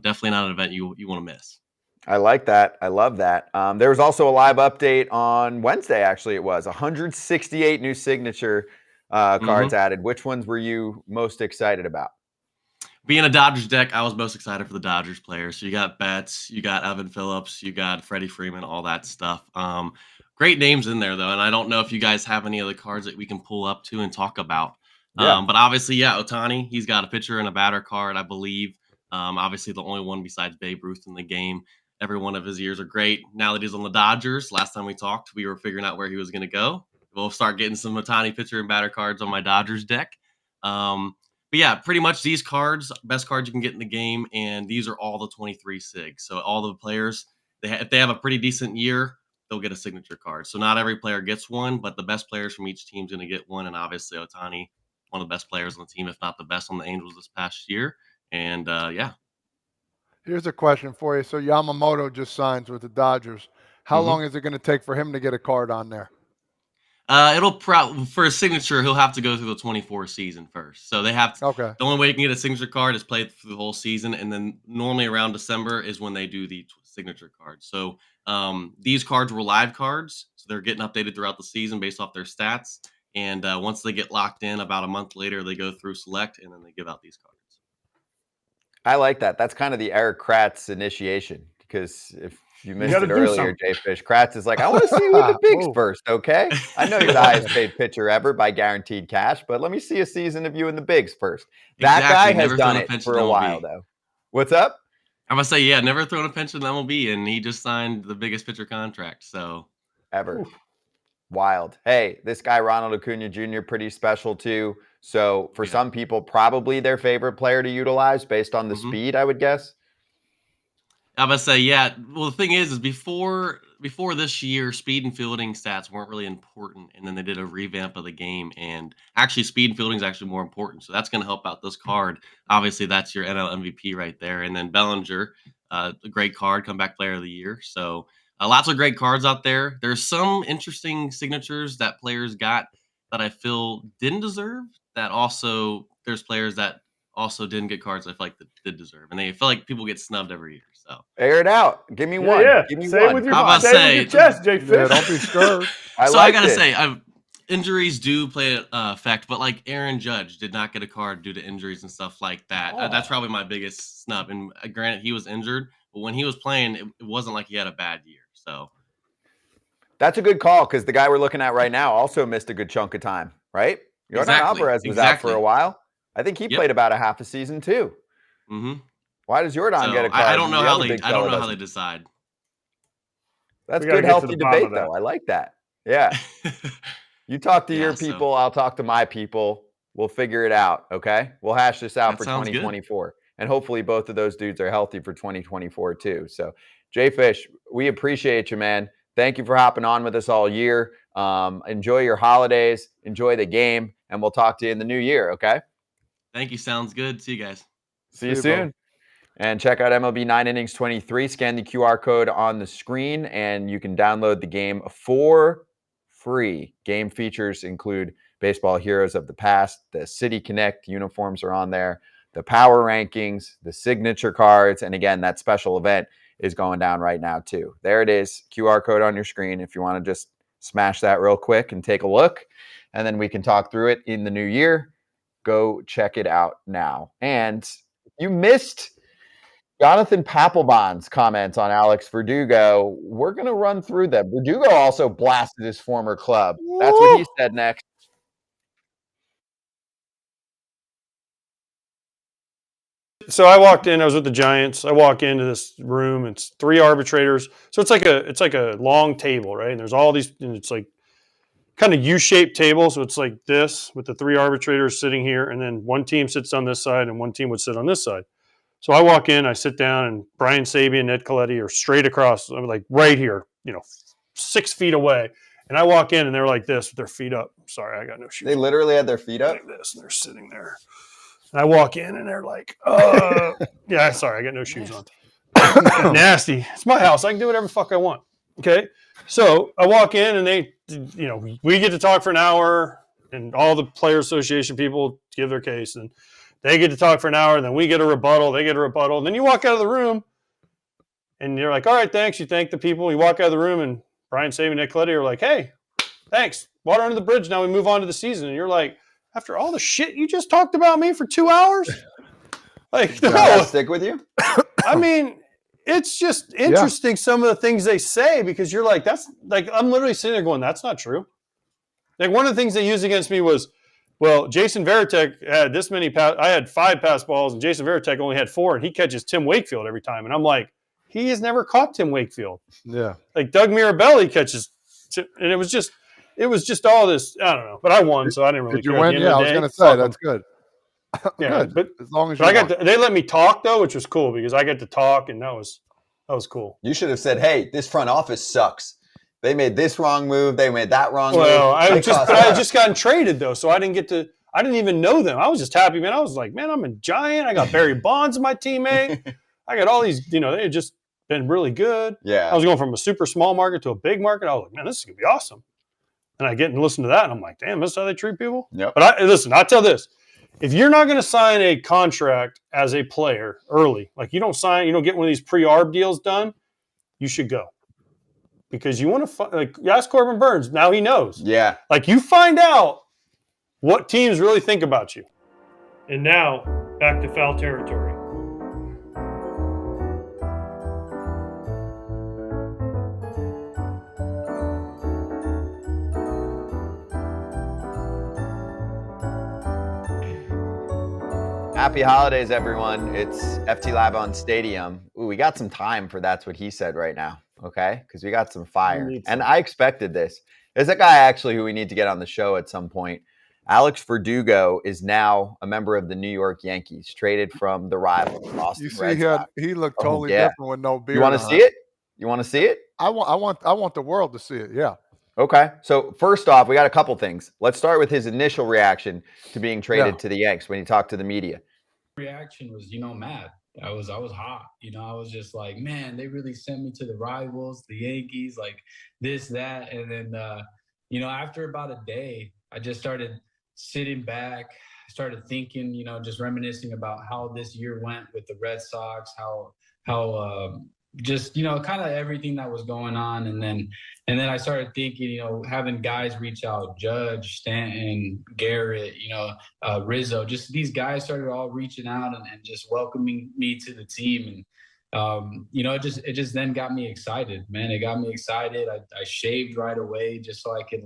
definitely not an event you want to miss. I like that. I love that. There was also a live update on Wednesday, actually. It was 168 new signature cards added. Which ones were you most excited about? Being a Dodgers deck, I was most excited for the Dodgers players. So you got Betts, you got Evan Phillips, you got Freddie Freeman, all that stuff. Great names in there, though. And I don't know if you guys have any other cards that we can pull up to and talk about. Yeah. But obviously, Otani, he's got a pitcher and a batter card, I believe. Obviously, the only one besides Babe Ruth in the game. Every one of his years are great. Now that he's on the Dodgers, last time we talked, we were figuring out where he was going to go. We'll start getting some Otani pitcher and batter cards on my Dodgers deck. But yeah, pretty much these cards, best cards you can get in the game, and these are all the 23 SIGs. So all the players, if they have a pretty decent year, they'll get a signature card. So not every player gets one, but the best players from each team's going to get one. And obviously Otani, one of the best players on the team, if not the best on the Angels this past year. And yeah. Here's a question for you. So Yamamoto just signs with the Dodgers. How long is it going to take for him to get a card on there? It'll probably, for a signature, he'll have to go through the 24 season first. So they have to, Okay. The only way you can get a signature card is play through the whole season. And then normally around December is when they do the signature cards. So these cards were live cards. So they're getting updated throughout the season based off their stats. And once they get locked in, about a month later, they go through select and then they give out these cards. I like that. That's kind of the Erik Kratz initiation, because if you missed it earlier, JayFish, Kratz is like, I want to see who the bigs first, okay? I know you're the highest paid pitcher ever by guaranteed cash, but let me see a season of you in the bigs first. That guy has done it for a while, though. What's up? I'm going to say, never thrown a pension in MLB, and he just signed the biggest pitcher contract, so. Ever. Oof. Wild. Hey, this guy, Ronald Acuna Jr., pretty special, too. So for some people, probably their favorite player to utilize based on the speed, I would guess. I'm going to say, well, the thing is before this year, speed and fielding stats weren't really important. And then they did a revamp of the game. And actually, speed and fielding is actually more important. So that's going to help out this card. Obviously, that's your NL MVP right there. And then Bellinger, a great card, comeback player of the year. So lots of great cards out there. There's some interesting signatures that players got that I feel didn't deserve. That also, there's players that also didn't get cards I feel like that did deserve. And they feel like people get snubbed every year. So air it out. Give me one. Yeah. Give me say one. With your, say with your chest, JayFish. Yeah, don't be scared. I gotta say, injuries do play an effect, but like Aaron Judge did not get a card due to injuries and stuff like that. That's probably my biggest snub. And granted, he was injured, but when he was playing, it wasn't like he had a bad year. So that's a good call, because the guy we're looking at right now also missed a good chunk of time, right? Yordan Alvarez was out for a while. I think he played about a half a season too. Why does Yordan get a card? I don't know how they decide. That's good, healthy debate, though. I like that. Yeah. You talk to your people, I'll talk to my people. We'll figure it out. Okay. We'll hash this out for 2024. Good. And hopefully both of those dudes are healthy for 2024 too. So JayFish, we appreciate you, man. Thank you for hopping on with us all year. Enjoy your holidays, enjoy the game, and we'll talk to you in the new year, okay? Thank you. Sounds good. See you guys. See you soon. And check out MLB 9 Innings 23. Scan the QR code on the screen, and you can download the game for free. Game features include Baseball Heroes of the Past, the City Connect uniforms are on there, the power rankings, the signature cards, and again, that special event is going down right now too. There it is, QR code on your screen if you want to just smash that real quick and take a look, and then we can talk through it in the new year. Go check it out now. And you missed Jonathan Papelbon's comments on Alex Verdugo. We're going to run through them. Verdugo also blasted his former club. That's what he said next. So I walked in, I was with the Giants. I walk into this room, it's 3 arbitrators. So it's like a long table, right? And there's all these, and it's like kind of U-shaped table. So it's like this with the 3 arbitrators sitting here, and then one team sits on this side and one team would sit on this side. So I walk in, I sit down, and Brian Sabian and Ned Coletti are straight across, I'm like right here, 6 feet away. And I walk in, and they're like this with their feet up. Sorry, I got no shoes. They literally had their feet up? Like this, and they're sitting there. And I walk in, and they're like, yeah, sorry, I got no shoes on. Nasty. It's my house. I can do whatever the fuck I want. Okay? So I walk in, and they, we get to talk for an hour, and all the Player Association people give their case, and they get to talk for an hour, and then we get a rebuttal. They get a rebuttal. And then you walk out of the room, and you're like, all right, thanks. You thank the people. You walk out of the room, and Brian Sabian and Nick Coletti are like, hey, thanks. Water under the bridge. Now we move on to the season. And you're like, after all the shit you just talked about me for 2 hours? Like, Does that stick with you? I mean, it's just interesting some of the things they say, because you're like, that's like, I'm literally sitting there going, that's not true. Like, one of the things they used against me was, well, Jason Varitek had this many I had 5 pass balls, and Jason Varitek only had 4, and he catches Tim Wakefield every time. And I'm like, he has never caught Tim Wakefield. Yeah. Like Doug Mirabelli catches, and it was just all this. I don't know, but I won, so I didn't really. Did you care. win? Yeah, I was going to say that's good. Yeah, good. but as long as you they let me talk though, which was cool because I get to talk, and that was cool. You should have said, "Hey, this front office sucks. They made this wrong move. They made that wrong move." Well, I had just gotten traded though, so I didn't even know them. I was just happy, man. I was like, man, I'm a Giant. I got Barry Bonds, my teammate. I got all these. They had just been really good. Yeah. I was going from a super small market to a big market. I was like, man, this is going to be awesome. And I get and listen to that, and I'm like, damn, this is how they treat people? Yep. But I'll tell this. If you're not going to sign a contract as a player early, like you don't get one of these pre-arb deals done, you should go. Because you want to, you ask Corbin Burnes, now he knows. Yeah. Like, you find out what teams really think about you. And now, back to foul territory. Happy holidays, everyone. It's FT Live on Stadium. Ooh, we got some time for That's What He Said right now, okay? Because we got some fire. And I expected this. There's a guy actually who we need to get on the show at some point. Alex Verdugo is now a member of the New York Yankees, traded from the rival, Boston Red Sox. He looked totally different with no beard. You want to see it? You want to see it? I want the world to see it, yeah. Okay. So first off, we got a couple things. Let's start with his initial reaction to being traded to the Yanks when he talked to the media. Reaction was, mad. I was hot. I was just like, man, they really sent me to the rivals, the Yankees, like this, that. And then, after about a day, I just started sitting back, started thinking, just reminiscing about how this year went with the Red Sox, how just, kind of everything that was going on. And then I started thinking, having guys reach out, Judge, Stanton, Garrett, Rizzo, just these guys started all reaching out and just welcoming me to the team. And, it just then got me excited, man. It got me excited. I shaved right away just so I could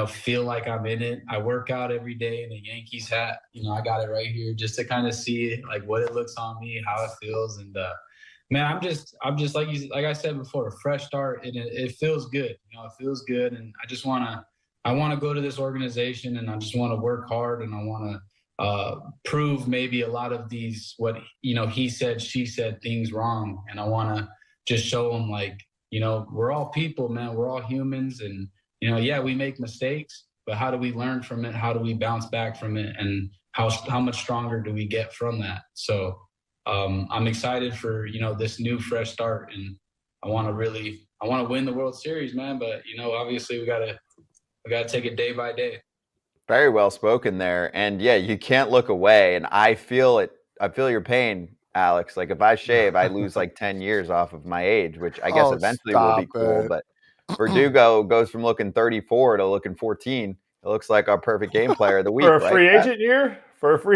feel like I'm in it. I work out every day in a Yankees hat. I got it right here just to kind of see it, like what it looks on me, how it feels. And, man, I'm just like I said before, a fresh start, and it feels good. It feels good, and I want to go to this organization, and I just want to work hard, and I want to prove maybe a lot of these he said, she said things wrong, and I want to just show them we're all people, man. We're all humans, and we make mistakes, but how do we learn from it? How do we bounce back from it, and how much stronger do we get from that? So. I'm excited for, this new fresh start, and I want to win the World Series, man. But, obviously we gotta take it day by day. Very well spoken there. And yeah, you can't look away. And I feel it. I feel your pain, Alex. Like if I shave, I lose like 10 years off of my age, which I guess eventually will be cool. But Verdugo goes from looking 34 to looking 14. It looks like our perfect game player of the week. For a free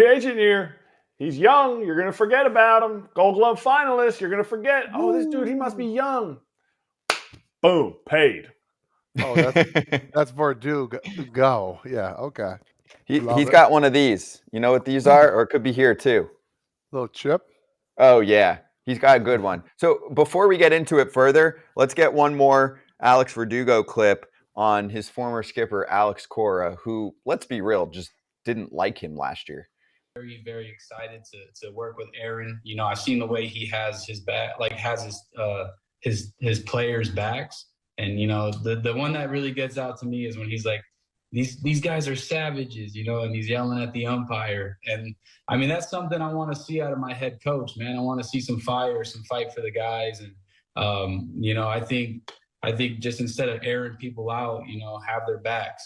agent year. He's young. You're going to forget about him. Gold Glove finalist. You're going to forget. Oh, this dude, he must be young. Boom. Paid. Oh, that's Verdugo. Yeah, okay. He's got one of these. You know what these are? Or it could be here too. Little chip? Oh, yeah. He's got a good one. So before we get into it further, let's get one more Alex Verdugo clip on his former skipper, Alex Cora, who, let's be real, just didn't like him last year. Very, very excited to work with Aaron. You know, I've seen the way he has his back, like has his players' backs. And, you know, the one that really gets out to me is when he's like, these guys are savages, you know, and he's yelling at the umpire. And I mean, that's something I want to see out of my head coach, man. I want to see some fire, some fight for the guys. And, you know, I think just instead of airing people out, you know, have their backs.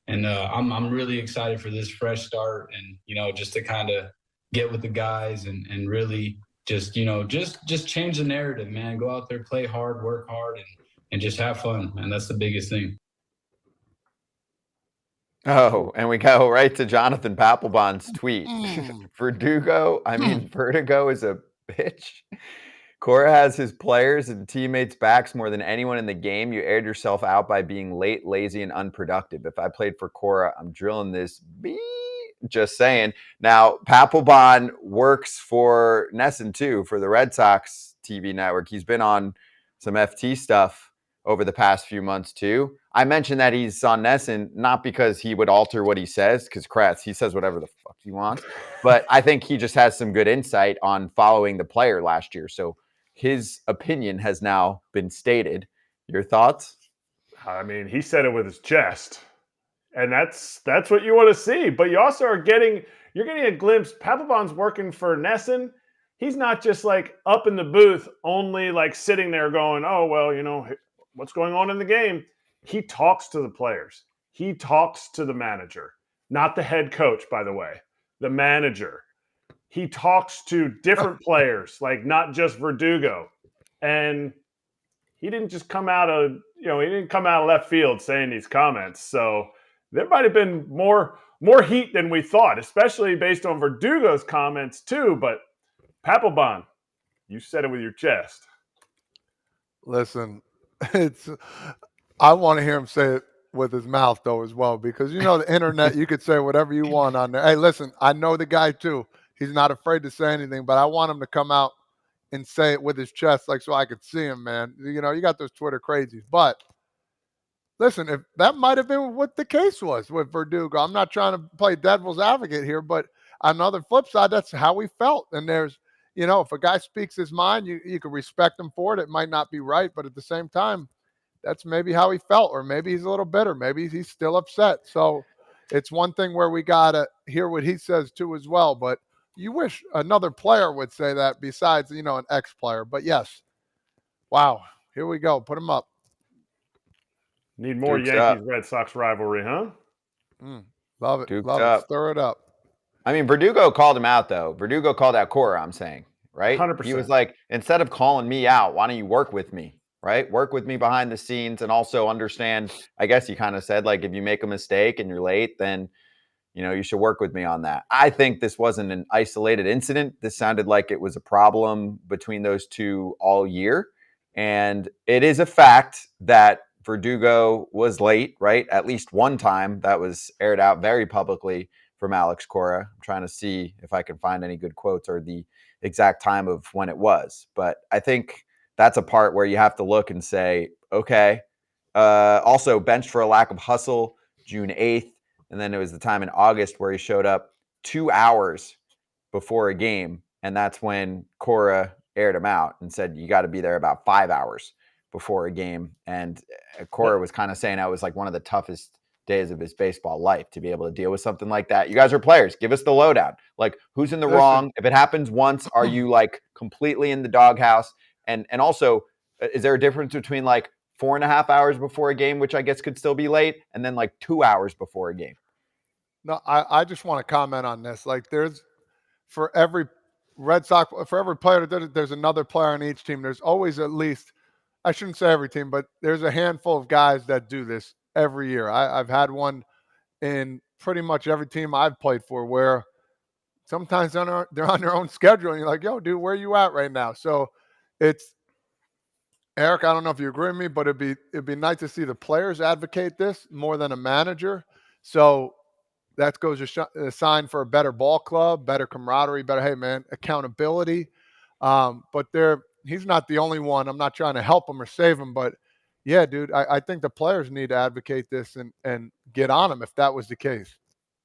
And I'm really excited for this fresh start and, you know, just to kind of get with the guys and really just, you know, just change the narrative, man. Go out there, play hard, work hard, and just have fun, man. That's the biggest thing. Oh, and we go right to Jonathan Papelbon's tweet. Verdugo is a bitch. Cora has his players and teammates' backs more than anyone in the game. You aired yourself out by being late, lazy, and unproductive. If I played for Cora, I'm drilling this. Just saying. Now, Papelbon works for NESN too, for the Red Sox TV network. He's been on some FT stuff over the past few months too. I mentioned that he's on NESN not because he would alter what he says, because Kratz, he says whatever the fuck he wants. But I think he just has some good insight on following the player last year. So his opinion has now been stated. Your thoughts? I mean, he said it with his chest. And that's what you want to see. But you also are getting a glimpse. Papelbon's working for NESN. He's not just like up in the booth, only like sitting there going, oh, well, you know, what's going on in the game. He talks to the players. He talks to the manager, not the head coach, by the way, the manager. He talks to different players, like not just Verdugo. And he didn't just come out of, he didn't come out of left field saying these comments. So there might have been more heat than we thought, especially based on Verdugo's comments too. But Papelbon, you said it with your chest. Listen, I want to hear him say it with his mouth though as well, because the internet, you could say whatever you want on there. Hey, listen, I know the guy too. He's not afraid to say anything, but I want him to come out and say it with his chest, like so I could see him, man. You got those Twitter crazies. But listen, if that might have been what the case was with Verdugo. I'm not trying to play devil's advocate here, but on the other flip side, that's how we felt. And there's, if a guy speaks his mind, you can respect him for it. It might not be right, but at the same time, that's maybe how he felt, or maybe he's a little bitter. Maybe he's still upset. So it's one thing where we got to hear what he says too as well. But you wish another player would say that besides, an ex-player. But yes, wow, here we go. Put him up. Need more Duke's Yankees-Red Sox rivalry, huh? Love it. Duke's Love up. it. Stir it up. I mean, Verdugo called him out, though. Verdugo called out Cora, I'm saying, right? 100%. He was like, instead of calling me out, why don't you work with me, right? Work with me behind the scenes and also understand, I guess he kind of said, like, if you make a mistake and you're late, then, you should work with me on that. I think this wasn't an isolated incident. This sounded like it was a problem between those two all year. And it is a fact that Verdugo was late, right? At least one time that was aired out very publicly from Alex Cora. I'm trying to see if I can find any good quotes or the exact time of when it was. But I think that's a part where you have to look and say, okay, also benched for a lack of hustle, June 8th. And then it was the time in August where he showed up 2 hours before a game. And that's when Cora aired him out and said, you got to be there about 5 hours before a game. And Cora was kind of saying that was like one of the toughest days of his baseball life to be able to deal with something like that. You guys are players. Give us the lowdown. Like, who's in the wrong? If it happens once, are you like completely in the doghouse? And also, is there a difference between like 4.5 hours before a game, which I guess could still be late, and then like 2 hours before a game? No, I just want to comment on this. Like, there's for every Red Sox, for every player that does it, there's another player on each team. There's always at least, I shouldn't say every team, but there's a handful of guys that do this every year. I've had one in pretty much every team I've played for where sometimes they're on their own schedule, and you're like, yo, dude, where are you at right now? So it's, Eric, I don't know if you agree with me, but it'd be nice to see the players advocate this more than a manager. So that goes a sign for a better ball club, better camaraderie, better, hey, man, accountability. But he's not the only one. I'm not trying to help him or save him, but, Yeah, dude, I think the players need to advocate this and get on him if that was the case.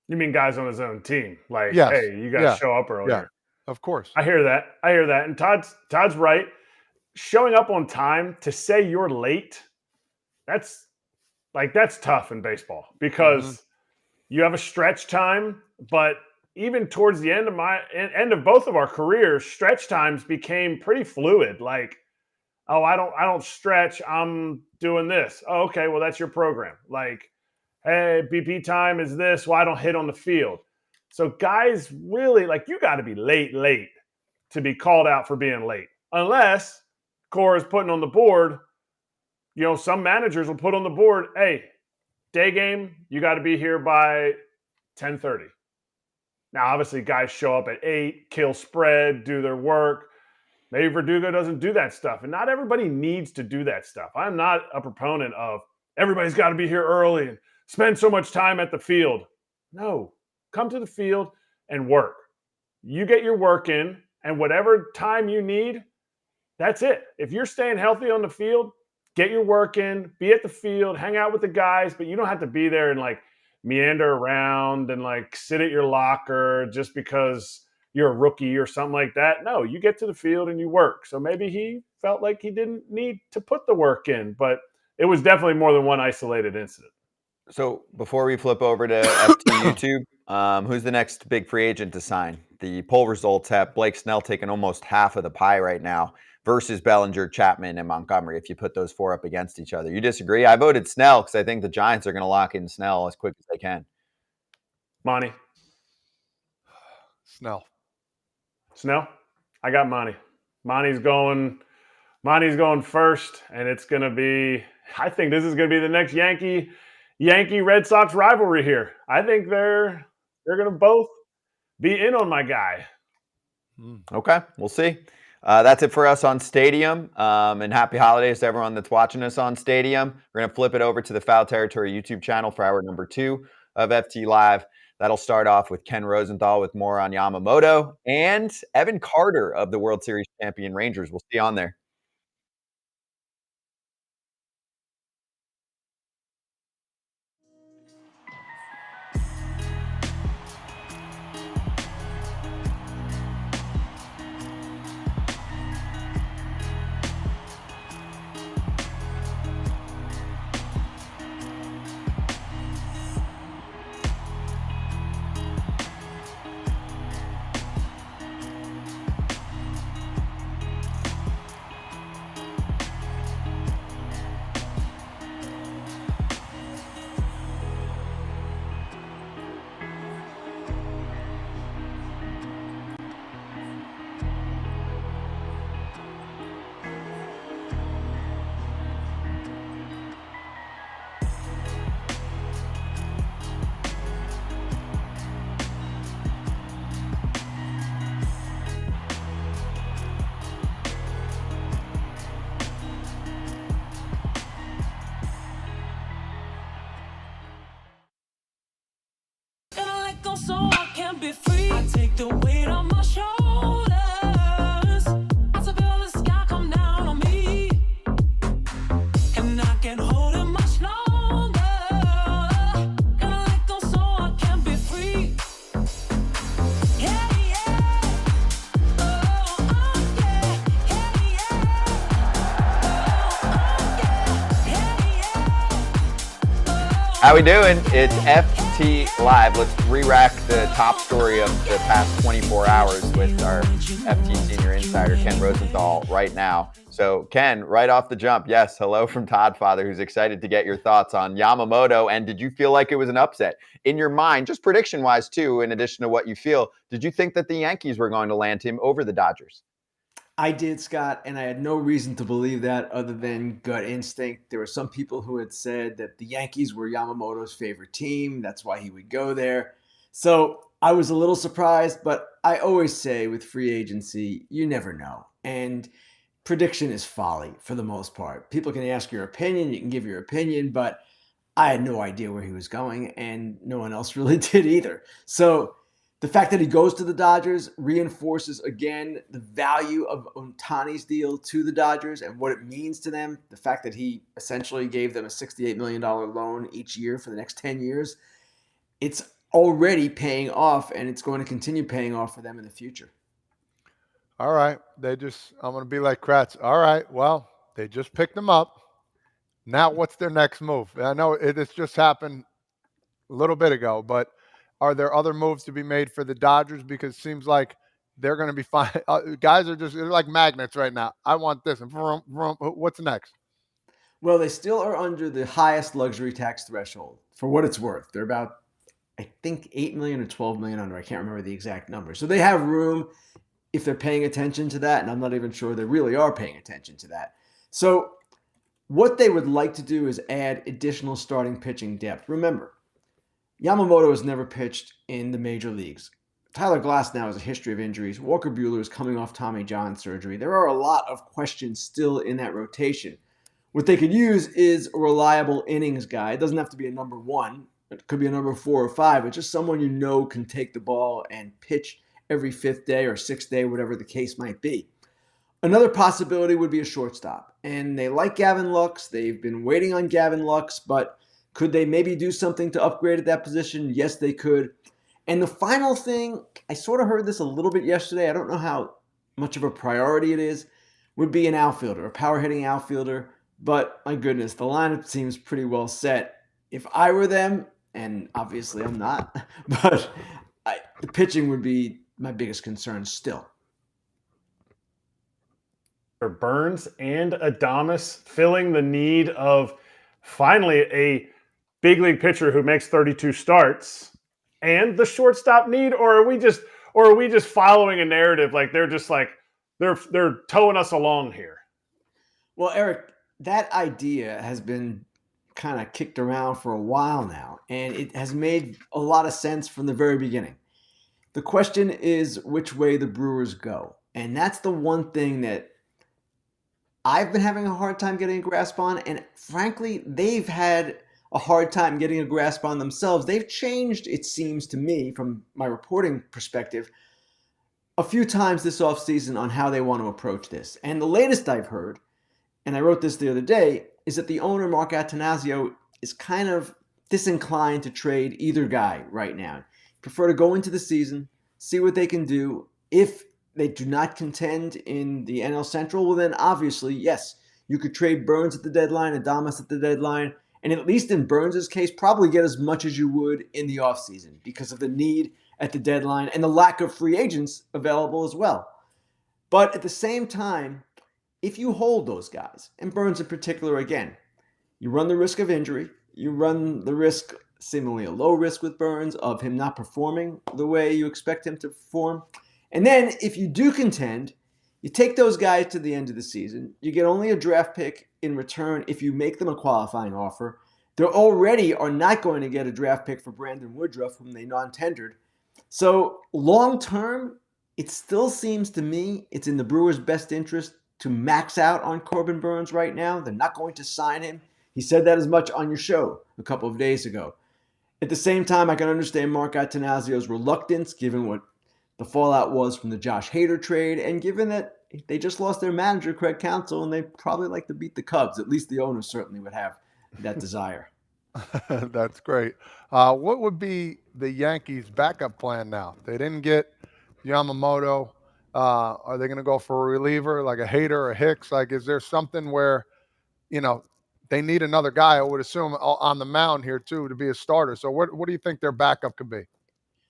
You mean guys on his own team? Like, Yes. hey, you got to Yeah. show up earlier. Yeah, of course. I hear that. And Todd's right. Showing up on time to say you're late, that's tough in baseball because you have a stretch time, but even towards the end of both of our careers, stretch times became pretty fluid. Like, oh, I don't stretch, I'm doing this. Oh, okay, well, that's your program. Like, hey, BP time is this, well, I don't hit on the field. So guys really, like, you got to be late to be called out for being late. Unless Cora's putting on the board, some managers will put on the board, hey, day game, you got to be here by 10:30. Now, obviously, guys show up at 8, kill spread, do their work. Maybe Verdugo doesn't do that stuff, and not everybody needs to do that stuff. I'm not a proponent of everybody's got to be here early and spend so much time at the field. No, come to the field and work. You get your work in, and whatever time you need, that's it. If you're staying healthy on the field, get your work in, be at the field, hang out with the guys, but you don't have to be there and like meander around and like sit at your locker just because you're a rookie or something like that. No, you get to the field and you work. So maybe he felt like he didn't need to put the work in, but it was definitely more than one isolated incident. So before we flip over to FT YouTube, who's the next big free agent to sign? The poll results have Blake Snell taking almost half of the pie right now versus Bellinger, Chapman, and Montgomery if you put those four up against each other. You disagree? I voted Snell because I think the Giants are going to lock in Snell as quick as they can. Monty? Snell? I got Monty. Monty's going first, and it's going to be, I think this is going to be the next Yankee Red Sox rivalry here. I think they're going to both be in on my guy. Okay, we'll see. That's it for us on Stadium. And happy holidays to everyone that's watching us on Stadium. We're going to flip it over to the Foul Territory YouTube channel for hour number 2 of FT Live. That'll start off with Ken Rosenthal with more on Yamamoto and Evan Carter of the World Series champion Rangers. We'll see you on there. Gotta let go so I can be free. I take the weight on my shoulders. I feel the sky come down on me, and I can't hold it much longer. Gotta let go so I can be free. Yeah, yeah. Oh, yeah. Yeah, yeah. Oh, yeah. How we doing? It's FT Live. Let's re-rack the top story of the past 24 hours with our FT senior insider, Ken Rosenthal, right now. So, Ken, right off the jump, yes, hello from Todd Father, who's excited to get your thoughts on Yamamoto. And did you feel like it was an upset? In your mind, just prediction-wise, too, in addition to what you feel, did you think that the Yankees were going to land him over the Dodgers? I did, Scott, and I had no reason to believe that other than gut instinct. There were some people who had said that the Yankees were Yamamoto's favorite team. That's why he would go there. So I was a little surprised, but I always say with free agency, you never know. And prediction is folly for the most part. People can ask your opinion. You can give your opinion, but I had no idea where he was going, and no one else really did either. So The fact that he goes to the Dodgers reinforces, again, the value of Otani's deal to the Dodgers and what it means to them. The fact that he essentially gave them a $68 million loan each year for the next 10 years. It's already paying off, and it's going to continue paying off for them in the future. All right. I'm going to be like Kratz. All right. Well, they just picked him up. Now what's their next move? I know it's just happened a little bit ago, but are there other moves to be made for the Dodgers? Because it seems like they're going to be fine. Guys they're like magnets right now. I want this. And vroom, vroom. What's next? Well, they still are under the highest luxury tax threshold for what it's worth. They're about, I think, 8 million or 12 million under. I can't remember the exact number. So they have room if they're paying attention to that. And I'm not even sure they really are paying attention to that. So what they would like to do is add additional starting pitching depth. Remember, Yamamoto has never pitched in the major leagues. Tyler Glasnow has a history of injuries. Walker Buehler is coming off Tommy John surgery. There are a lot of questions still in that rotation. What they could use is a reliable innings guy. It doesn't have to be a number 1. It could be a number 4 or 5. It's just someone you know can take the ball and pitch every 5th day or 6th day, whatever the case might be. Another possibility would be a shortstop. And they like Gavin Lux. They've been waiting on Gavin Lux, but could they maybe do something to upgrade at that position? Yes, they could. And the final thing, I sort of heard this a little bit yesterday. I don't know how much of a priority it is, would be an outfielder, a power-hitting outfielder. But my goodness, the lineup seems pretty well set. If I were them, and obviously I'm not, but the pitching would be my biggest concern still. For Burnes and Adames filling the need of finally a big league pitcher who makes 32 starts and the shortstop need, or are we just following a narrative like they're towing us along here? Well, Eric, that idea has been kind of kicked around for a while now, and it has made a lot of sense from the very beginning. The question is which way the Brewers go. And that's the one thing that I've been having a hard time getting a grasp on. And frankly, they've had a hard time getting a grasp on themselves. They've changed, it seems to me, from my reporting perspective, a few times this offseason on how they want to approach this. And the latest I've heard, and I wrote this the other day, is that the owner, Mark Attanasio, is kind of disinclined to trade either guy right now. Prefer to go into the season, see what they can do. If they do not contend in the NL Central, well then obviously, yes, you could trade Burnes at the deadline, Adames at the deadline, and at least in Burnes' case, probably get as much as you would in the offseason because of the need at the deadline and the lack of free agents available as well. But at the same time, if you hold those guys, and Burnes in particular again, you run the risk of injury, you run the risk, seemingly a low risk with Burnes, of him not performing the way you expect him to perform. And then if you do contend, you take those guys to the end of the season. You get only a draft pick in return if you make them a qualifying offer. They already are not going to get a draft pick for Brandon Woodruff, whom they non-tendered. So long term, it still seems to me it's in the Brewers' best interest to max out on Corbin Burnes right now. They're not going to sign him. He said that as much on your show a couple of days ago. At the same time, I can understand Mark Attanasio's reluctance, given what the fallout was from the Josh Hader trade, and given that they just lost their manager, Craig Counsell, and they probably like to beat the Cubs. At least the owner certainly would have that desire. That's great. What would be the Yankees' backup plan now? They didn't get Yamamoto. Are they going to go for a reliever like a Hader or a Hicks? Like, is there something where, they need another guy, I would assume, on the mound here too to be a starter. So what do you think their backup could be?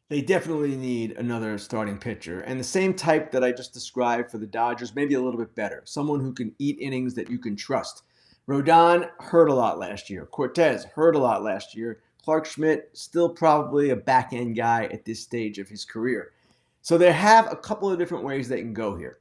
They definitely need another starting pitcher, and the same type that I just described for the Dodgers, maybe a little bit better. Someone who can eat innings that you can trust. Rodon hurt a lot last year. Cortez hurt a lot last year. Clark Schmidt, still probably a back-end guy at this stage of his career. So they have a couple of different ways they can go here.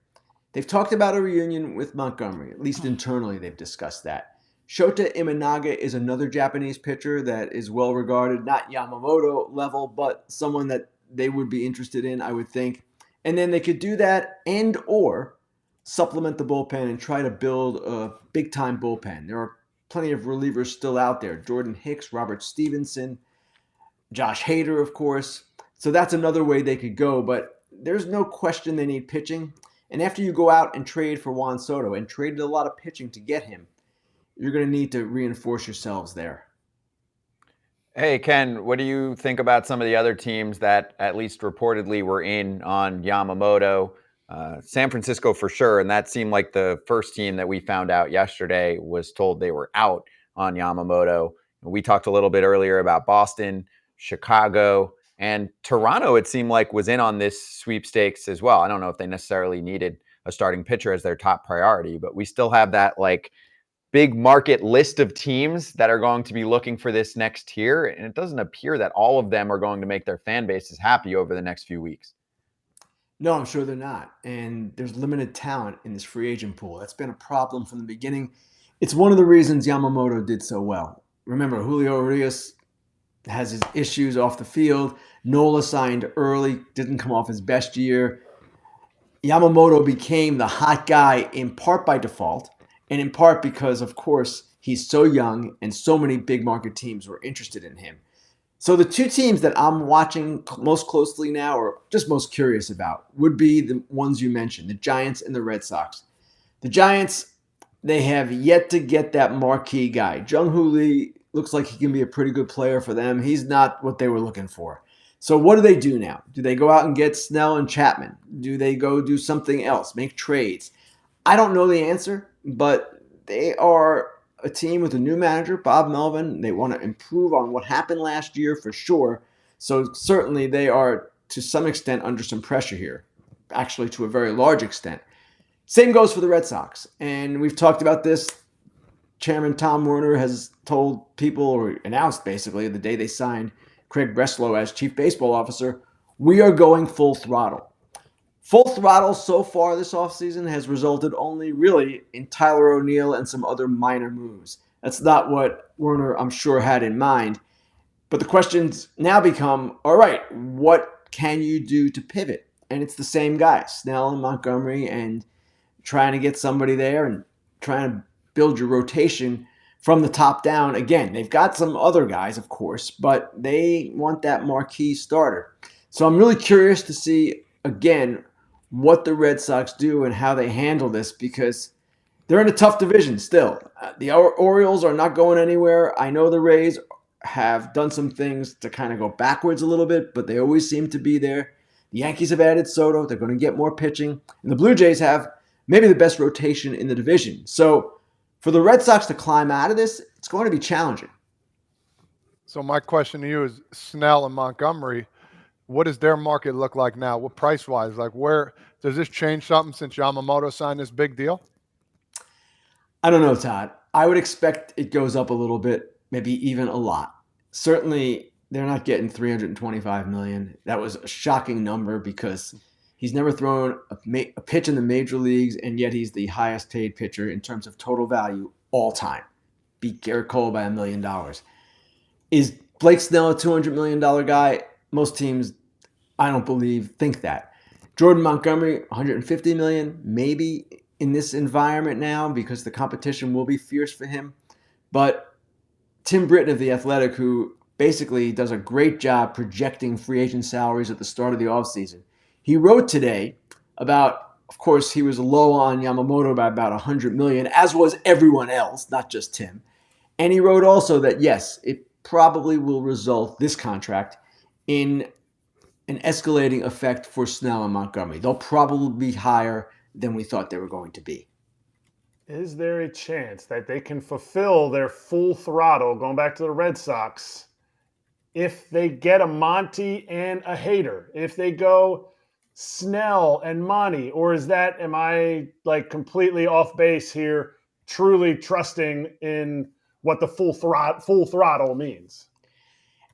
They've talked about a reunion with Montgomery. At least internally they've discussed that. Shota Imanaga is another Japanese pitcher that is well regarded, not Yamamoto level, but someone that they would be interested in, I would think. And then they could do that and or supplement the bullpen and try to build a big-time bullpen. There are plenty of relievers still out there. Jordan Hicks, Robert Stevenson, Josh Hader, of course. So that's another way they could go, but there's no question they need pitching. And after you go out and trade for Juan Soto and traded a lot of pitching to get him, you're going to need to reinforce yourselves there. Hey, Ken, what do you think about some of the other teams that at least reportedly were in on Yamamoto? San Francisco for sure, and that seemed like the first team that we found out yesterday was told they were out on Yamamoto. We talked a little bit earlier about Boston, Chicago, and Toronto, it seemed like, was in on this sweepstakes as well. I don't know if they necessarily needed a starting pitcher as their top priority, but we still have that like big market list of teams that are going to be looking for this next tier. And it doesn't appear that all of them are going to make their fan bases happy over the next few weeks. No, I'm sure they're not. And there's limited talent in this free agent pool. That's been a problem from the beginning. It's one of the reasons Yamamoto did so well. Remember, Julio Urias has his issues off the field. Nola signed early, didn't come off his best year. Yamamoto became the hot guy in part by default, and in part because, of course, he's so young and so many big market teams were interested in him. So the two teams that I'm watching most closely now, or just most curious about, would be the ones you mentioned, the Giants and the Red Sox. The Giants, they have yet to get that marquee guy. Jung-Hoo Lee looks like he can be a pretty good player for them. He's not what they were looking for. So what do they do now? Do they go out and get Snell and Chapman? Do they go do something else, make trades? I don't know the answer, but they are a team with a new manager, Bob Melvin. They want to improve on what happened last year for sure. So certainly they are to some extent under some pressure here, actually to a very large extent. Same goes for the Red Sox. And we've talked about this. Chairman Tom Werner has told people, or announced basically the day they signed Craig Breslow as chief baseball officer, we are going full throttle. Full throttle so far this offseason has resulted only really in Tyler O'Neill and some other minor moves. That's not what Werner, I'm sure, had in mind. But the questions now become, all right, what can you do to pivot? And it's the same guys, Snell and Montgomery, and trying to get somebody there and trying to build your rotation from the top down. Again, they've got some other guys, of course, but they want that marquee starter. So I'm really curious to see, again, what the Red Sox do and how they handle this, because they're in a tough division still. The Orioles are not going anywhere. I know the Rays have done some things to kind of go backwards a little bit, but they always seem to be there. The Yankees have added Soto. They're going to get more pitching. And the Blue Jays have maybe the best rotation in the division. So for the Red Sox to climb out of this, it's going to be challenging. So my question to you is, Snell and Montgomery, what does their market look like now? What price-wise? Like, where does this change something since Yamamoto signed this big deal? I don't know, Todd. I would expect it goes up a little bit, maybe even a lot. Certainly, they're not getting $325 million. That was a shocking number because he's never thrown a pitch in the major leagues, and yet he's the highest paid pitcher in terms of total value all time. Beat Garrett Cole by $1 million. Is Blake Snell a $200 million guy? Most teams, I don't believe, think that. Jordan Montgomery, $150 million, maybe in this environment now because the competition will be fierce for him. But Tim Britton of The Athletic, who basically does a great job projecting free agent salaries at the start of the offseason, he wrote today about, of course, he was low on Yamamoto by about $100 million, as was everyone else, not just Tim. And he wrote also that, yes, it probably will result, this contract, in an escalating effect for Snell and Montgomery. They'll probably be higher than we thought they were going to be. Is there a chance that they can fulfill their full throttle, going back to the Red Sox, if they get a Monty and a Hader? If they go Snell and Monty? Or am I like completely off base here, truly trusting in what the full throttle means?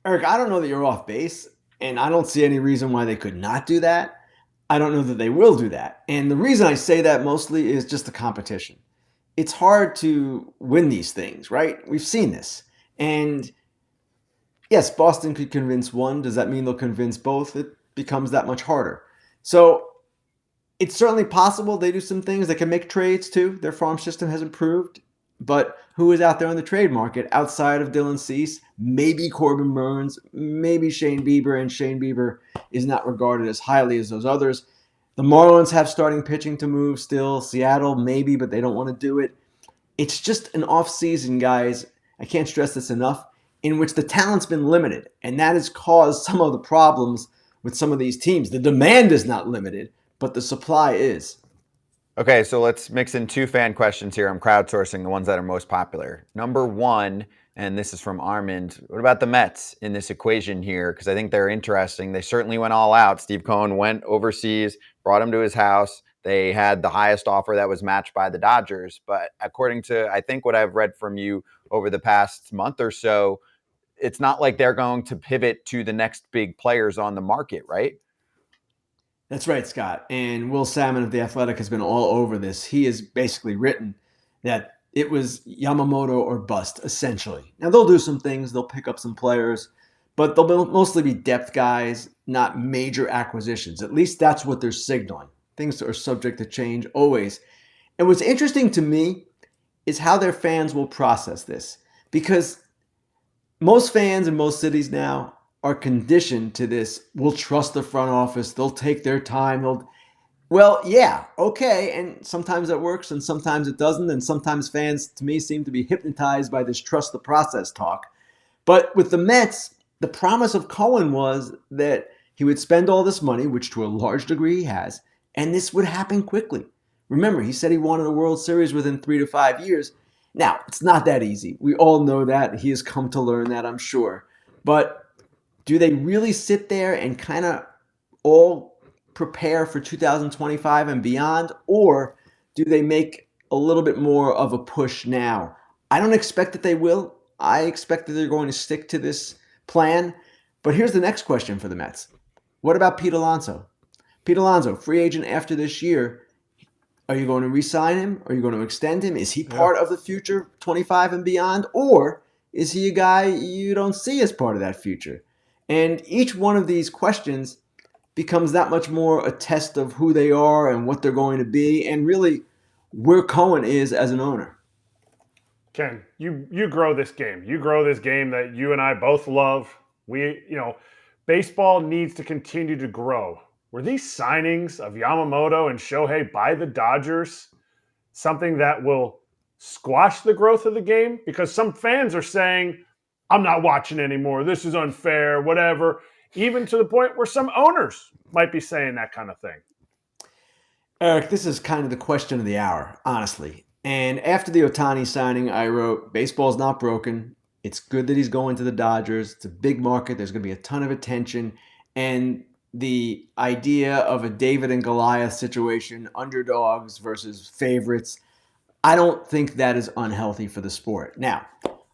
Eric, I don't know that you're off base, and I don't see any reason why they could not do that. I don't know that they will do that. And the reason I say that mostly is just the competition. It's hard to win these things, right? We've seen this. And yes, Boston could convince one. Does that mean they'll convince both? It becomes that much harder. So it's certainly possible they do some things. They can make trades too. Their farm system has improved. But who is out there on the trade market outside of Dylan Cease? Maybe Corbin Burnes, maybe Shane Bieber, and Shane Bieber is not regarded as highly as those others. The Marlins have starting pitching to move still. Seattle, maybe, but they don't want to do it. It's just an offseason, guys. I can't stress this enough, in which the talent's been limited, and that has caused some of the problems with some of these teams. The demand is not limited, but the supply is. Okay, so let's mix in 2 fan questions here. I'm crowdsourcing the ones that are most popular. Number 1, and this is from Armand. What about the Mets in this equation here? Because I think they're interesting. They certainly went all out. Steve Cohen went overseas, brought him to his house. They had the highest offer that was matched by the Dodgers. But according to, I think, what I've read from you over the past month or so, it's not like they're going to pivot to the next big players on the market, right? That's right, Scott. And Will Salmon of The Athletic has been all over this. He has basically written that it was Yamamoto or bust, essentially. Now, they'll do some things. They'll pick up some players, but they'll mostly be depth guys, not major acquisitions. At least that's what they're signaling. Things are subject to change always. And what's interesting to me is how their fans will process this. Because most fans in most cities now are conditioned to this. We'll trust the front office. They'll take their time. Well, yeah, okay. And sometimes that works and sometimes it doesn't. And sometimes fans, to me, seem to be hypnotized by this trust the process talk. But with the Mets, the promise of Cohen was that he would spend all this money, which to a large degree he has, and this would happen quickly. Remember, he said he wanted a World Series within 3 to 5 years. Now, it's not that easy. We all know that. He has come to learn that, I'm sure. But do they really sit there and kind of all prepare for 2025 and beyond? Or do they make a little bit more of a push now? I don't expect that they will. I expect that they're going to stick to this plan. But here's the next question for the Mets. What about Pete Alonso? Pete Alonso, free agent after this year. Are you going to re-sign him? Are you going to extend him? Is he part of the future, 25 and beyond? Or is he a guy you don't see as part of that future? And each one of these questions becomes that much more a test of who they are and what they're going to be and really where Cohen is as an owner. Ken, you grow this game. You grow this game that you and I both love. Baseball needs to continue to grow. Were these signings of Yamamoto and Shohei by the Dodgers something that will squash the growth of the game? Because some fans are saying, I'm not watching anymore. This is unfair, whatever. Even to the point where some owners might be saying that kind of thing. Eric, this is kind of the question of the hour, honestly. And after the Otani signing, I wrote, baseball's not broken. It's good that he's going to the Dodgers. It's a big market. There's going to be a ton of attention. And the idea of a David and Goliath situation, underdogs versus favorites, I don't think that is unhealthy for the sport. Now,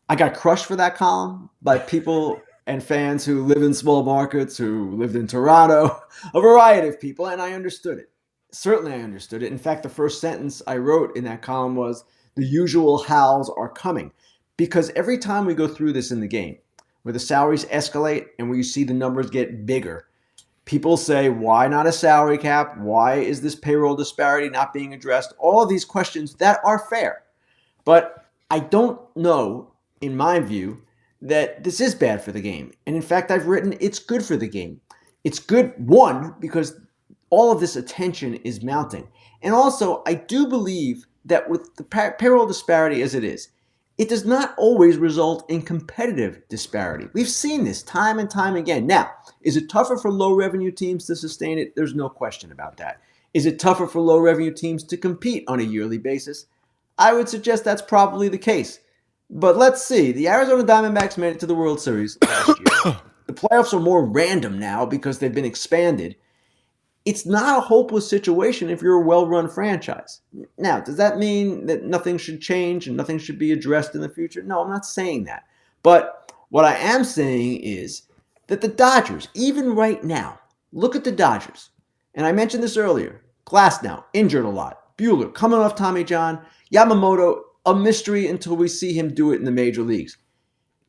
I got crushed for that column by people and fans who live in small markets, who lived in Toronto, a variety of people, and I understood it. Certainly I understood it. In fact, the first sentence I wrote in that column was, the usual howls are coming. Because every time we go through this in the game, where the salaries escalate and where you see the numbers get bigger, people say, why not a salary cap? Why is this payroll disparity not being addressed? All of these questions that are fair. But I don't know, in my view, that this is bad for the game. And in fact, I've written it's good for the game. It's good, one, because all of this attention is mounting. And also, I do believe that with the payroll disparity as it is, it does not always result in competitive disparity. We've seen this time and time again. Now, is it tougher for low revenue teams to sustain it? There's no question about that. Is it tougher for low revenue teams to compete on a yearly basis? I would suggest that's probably the case. But let's see. The Arizona Diamondbacks made it to the World Series last year. The playoffs are more random now because they've been expanded. It's not a hopeless situation if you're a well-run franchise. Now, does that mean that nothing should change and nothing should be addressed in the future? No, I'm not saying that. But what I am saying is that the Dodgers, even right now, look at the Dodgers. And I mentioned this earlier. Glasnow, injured a lot. Buehler, coming off Tommy John. Yamamoto, a mystery until we see him do it in the major leagues.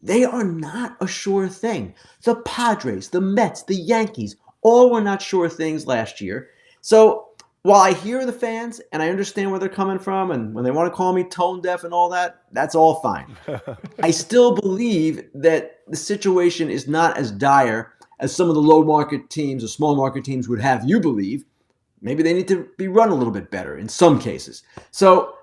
They are not a sure thing. The Padres, the Mets, the Yankees, all were not sure things last year. So while I hear the fans and I understand where they're coming from, and when they want to call me tone deaf and all that, that's all fine. I still believe that the situation is not as dire as some of the low market teams or small market teams would have you believe. Maybe they need to be run a little bit better in some cases. So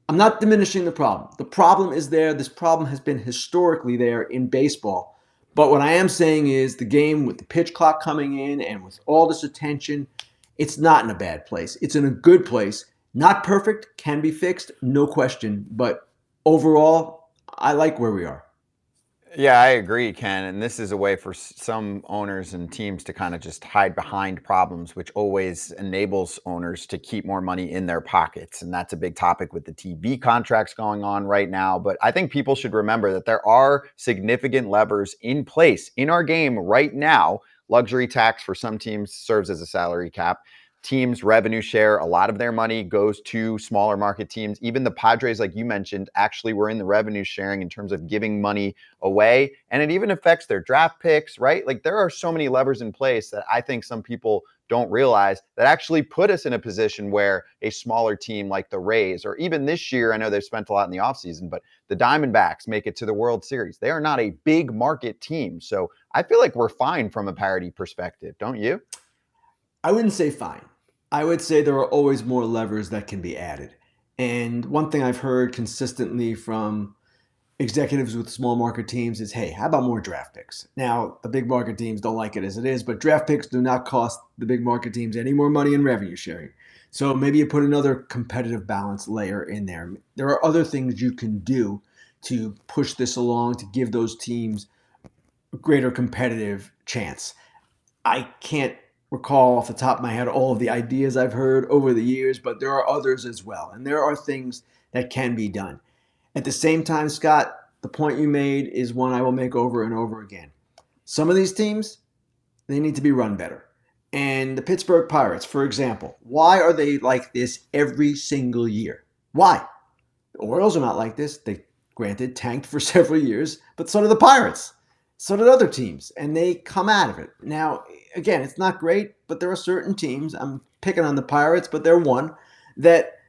I'm not diminishing the problem. The problem is there. This problem has been historically there in baseball. But what I am saying is the game with the pitch clock coming in and with all this attention, it's not in a bad place. It's in a good place. Not perfect, can be fixed, no question. But overall, I like where we are. Yeah, I agree, Ken. And this is a way for some owners and teams to kind of just hide behind problems, which always enables owners to keep more money in their pockets. And that's a big topic with the TV contracts going on right now. But I think people should remember that there are significant levers in place in our game right now. Luxury tax for some teams serves as a salary cap. Teams revenue share, a lot of their money goes to smaller market teams. Even the Padres, like you mentioned, actually were in the revenue sharing in terms of giving money away. And it even affects their draft picks, right? Like there are so many levers in place that I think some people don't realize that actually put us in a position where a smaller team like the Rays, or even this year, I know they've spent a lot in the offseason, but the Diamondbacks make it to the World Series. They are not a big market team. So I feel like we're fine from a parity perspective, don't you? I wouldn't say fine. I would say there are always more levers that can be added. And one thing I've heard consistently from executives with small market teams is, hey, how about more draft picks? Now, the big market teams don't like it as it is, but draft picks do not cost the big market teams any more money in revenue sharing. So maybe you put another competitive balance layer in there. There are other things you can do to push this along to give those teams a greater competitive chance. I can't recall off the top of my head all of the ideas I've heard over the years, but there are others as well. And there are things that can be done. At the same time, Scott, the point you made is one I will make over and over again. Some of these teams, they need to be run better. And the Pittsburgh Pirates, for example, why are they like this every single year? Why? The Orioles are not like this. They, granted, tanked for several years, but so did the Pirates. So did other teams, and they come out of it. Now, again, it's not great, but there are certain teams, I'm picking on the Pirates, but they're one, that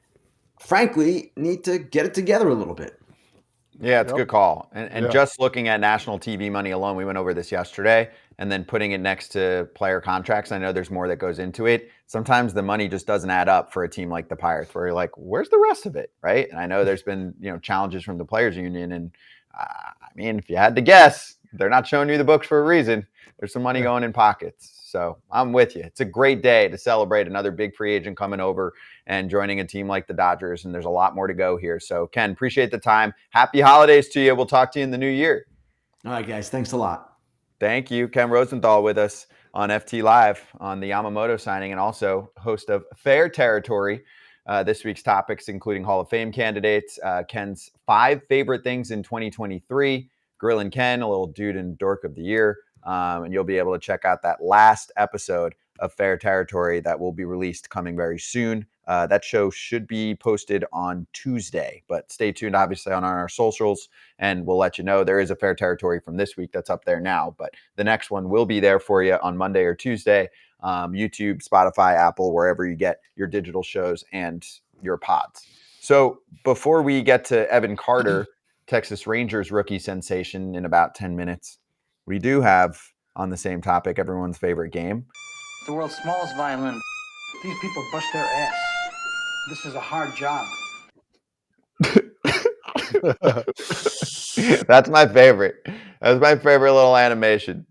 frankly need to get it together a little bit. Yeah, it's a good call. And just looking at national TV money alone, we went over this yesterday, and then putting it next to player contracts. I know there's more that goes into it. Sometimes the money just doesn't add up for a team like the Pirates, where you're like, where's the rest of it, right? And I know there's been challenges from the players union, and I mean, if you had to guess, they're not showing you the books for a reason. There's some money going in pockets. So I'm with you. It's a great day to celebrate another big free agent coming over and joining a team like the Dodgers. And there's a lot more to go here. So Ken, appreciate the time. Happy holidays to you. We'll talk to you in the new year. All right, guys. Thanks a lot. Thank you. Ken Rosenthal with us on FT Live on the Yamamoto signing, and also host of Fair Territory. This week's topics, including Hall of Fame candidates, Ken's 5 favorite things in 2023, Grilling Ken, a little dude and dork of the year. And you'll be able to check out that last episode of Fair Territory that will be released coming very soon. That show should be posted on Tuesday, but stay tuned, obviously, on our socials, and we'll let you know. There is a Fair Territory from this week that's up there now, but the next one will be there for you on Monday or Tuesday. YouTube, Spotify, Apple, wherever you get your digital shows and your pods. So before we get to Evan Carter, Texas Rangers rookie sensation, in about 10 minutes, we do have on the same topic everyone's favorite game. The world's smallest violin. These people bust their ass. This is a hard job. That's my favorite. That's my favorite little animation.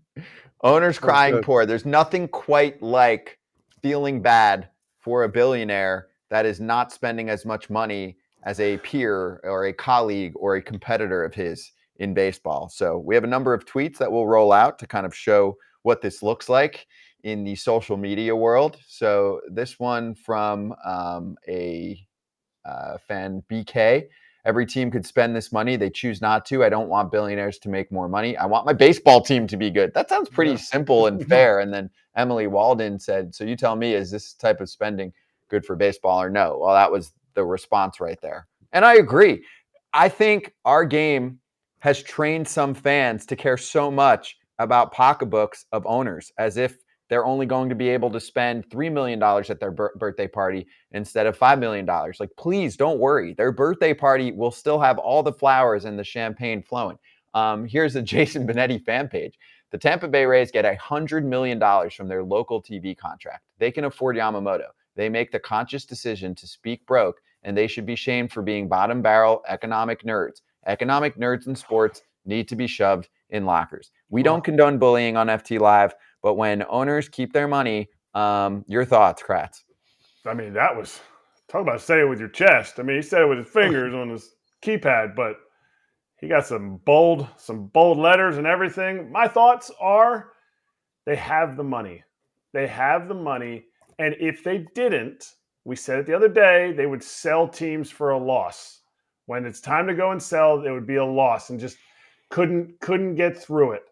Owners crying poor. There's nothing quite like feeling bad for a billionaire that is not spending as much money as a peer or a colleague or a competitor of his in baseball. So we have a number of tweets that we'll roll out to kind of show what this looks like in the social media world. So this one from a fan, BK. Every team could spend this money. They choose not to. I don't want billionaires to make more money. I want my baseball team to be good. That sounds pretty simple and fair. And then Emily Walden said, so you tell me, is this type of spending good for baseball or no? Well, that was the response right there. And I agree. I think our game has trained some fans to care so much about pocketbooks of owners, as if they're only going to be able to spend $3 million at their birthday party instead of $5 million. Like, please don't worry. Their birthday party will still have all the flowers and the champagne flowing. Here's a Jason Benetti fan page. The Tampa Bay Rays get $100 million from their local TV contract. They can afford Yamamoto. They make the conscious decision to speak broke, and they should be shamed for being bottom barrel economic nerds. Economic nerds in sports need to be shoved in lockers. We don't condone bullying on FT Live, but when owners keep their money, your thoughts, Kratz? I mean, that was, talk about say it with your chest. I mean, he said it with his fingers on his keypad, but he got some bold letters and everything. My thoughts are they have the money. They have the money. And if they didn't, we said it the other day, they would sell teams for a loss. When it's time to go and sell, it would be a loss and just couldn't get through it.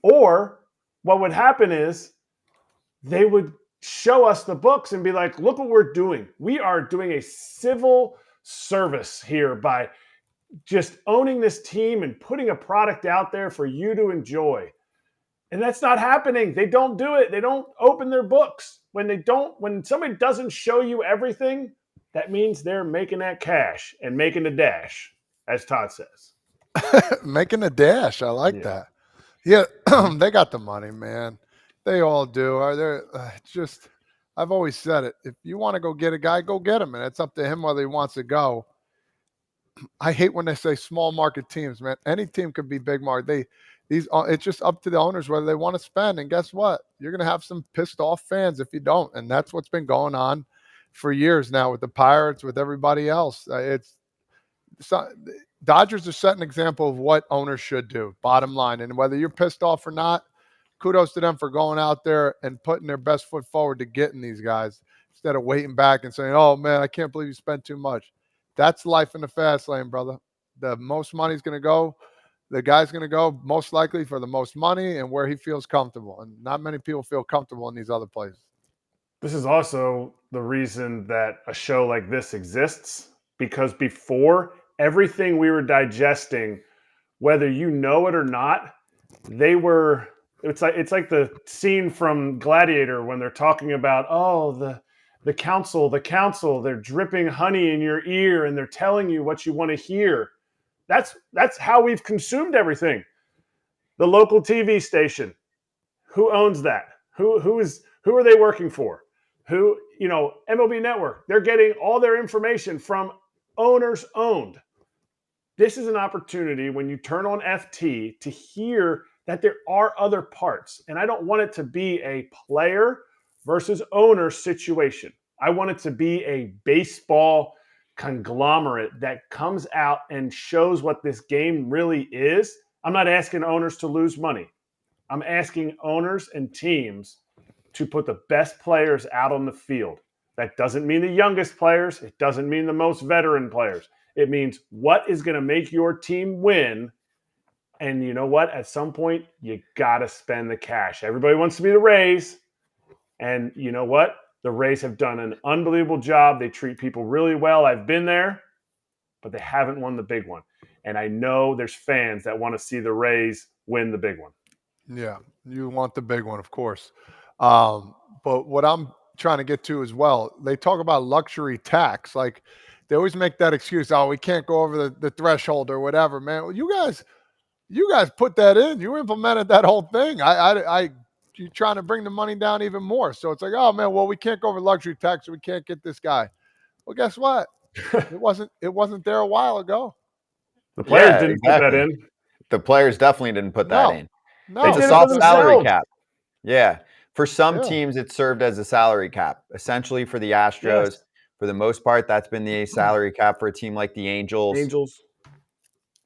Or what would happen is they would show us the books and be like, look what we're doing. We are doing a civil service here by just owning this team and putting a product out there for you to enjoy. And that's not happening. They don't do it. They don't open their books. When somebody doesn't show you everything, that means they're making that cash and making the dash, as Todd says. Making a dash. I like that. Yeah, they got the money, man. They all do. I've always said it. If you want to go get a guy, go get him. And it's up to him whether he wants to go. I hate when they say small market teams, man. Any team could be big market. It's just up to the owners whether they want to spend. And guess what? You're going to have some pissed off fans if you don't. And that's what's been going on for years now with the Pirates, with everybody else. Dodgers are setting an example of what owners should do, bottom line. And whether you're pissed off or not, kudos to them for going out there and putting their best foot forward to getting these guys instead of waiting back and saying, oh, man, I can't believe you spent too much. That's life in the fast lane, brother. The most money is going to go. The guy's going to go most likely for the most money and where he feels comfortable. And not many people feel comfortable in these other places. This is also the reason that a show like this exists, because before, everything we were digesting, whether you know it or not, it's like the scene from Gladiator when they're talking about, the council, they're dripping honey in your ear and they're telling you what you want to hear. That's how we've consumed everything. The local TV station, who owns that? Who are they working for? MLB Network, they're getting all their information from owners owned. This is an opportunity when you turn on FT to hear that there are other parts. And I don't want it to be a player versus owner situation. I want it to be a baseball conglomerate that comes out and shows what this game really is. I'm not asking owners to lose money. I'm asking owners and teams to put the best players out on the field. That doesn't mean the youngest players. It doesn't mean the most veteran players. It means what is going to make your team win. And you know what? At some point, you got to spend the cash. Everybody wants to be the Rays. And you know what? The Rays have done an unbelievable job. They treat people really well. I've been there, but they haven't won the big one. And I know there's fans that want to see the Rays win the big one. Yeah, you want the big one, of course. But what I'm trying to get to as well, they talk about luxury tax. Like, they always make that excuse, we can't go over the threshold or whatever, man. Well, you guys put that in. You implemented that whole thing. You're trying to bring the money down even more. So it's like, oh man, well, we can't go over luxury tax, so we can't get this guy. Well, guess what? It wasn't there a while ago. The players didn't put that in. The players definitely didn't put that in. No, it's a soft salary cap. Yeah. For some teams, it served as a salary cap. Essentially for the Astros, for the most part, that's been the salary cap for a team like the Angels.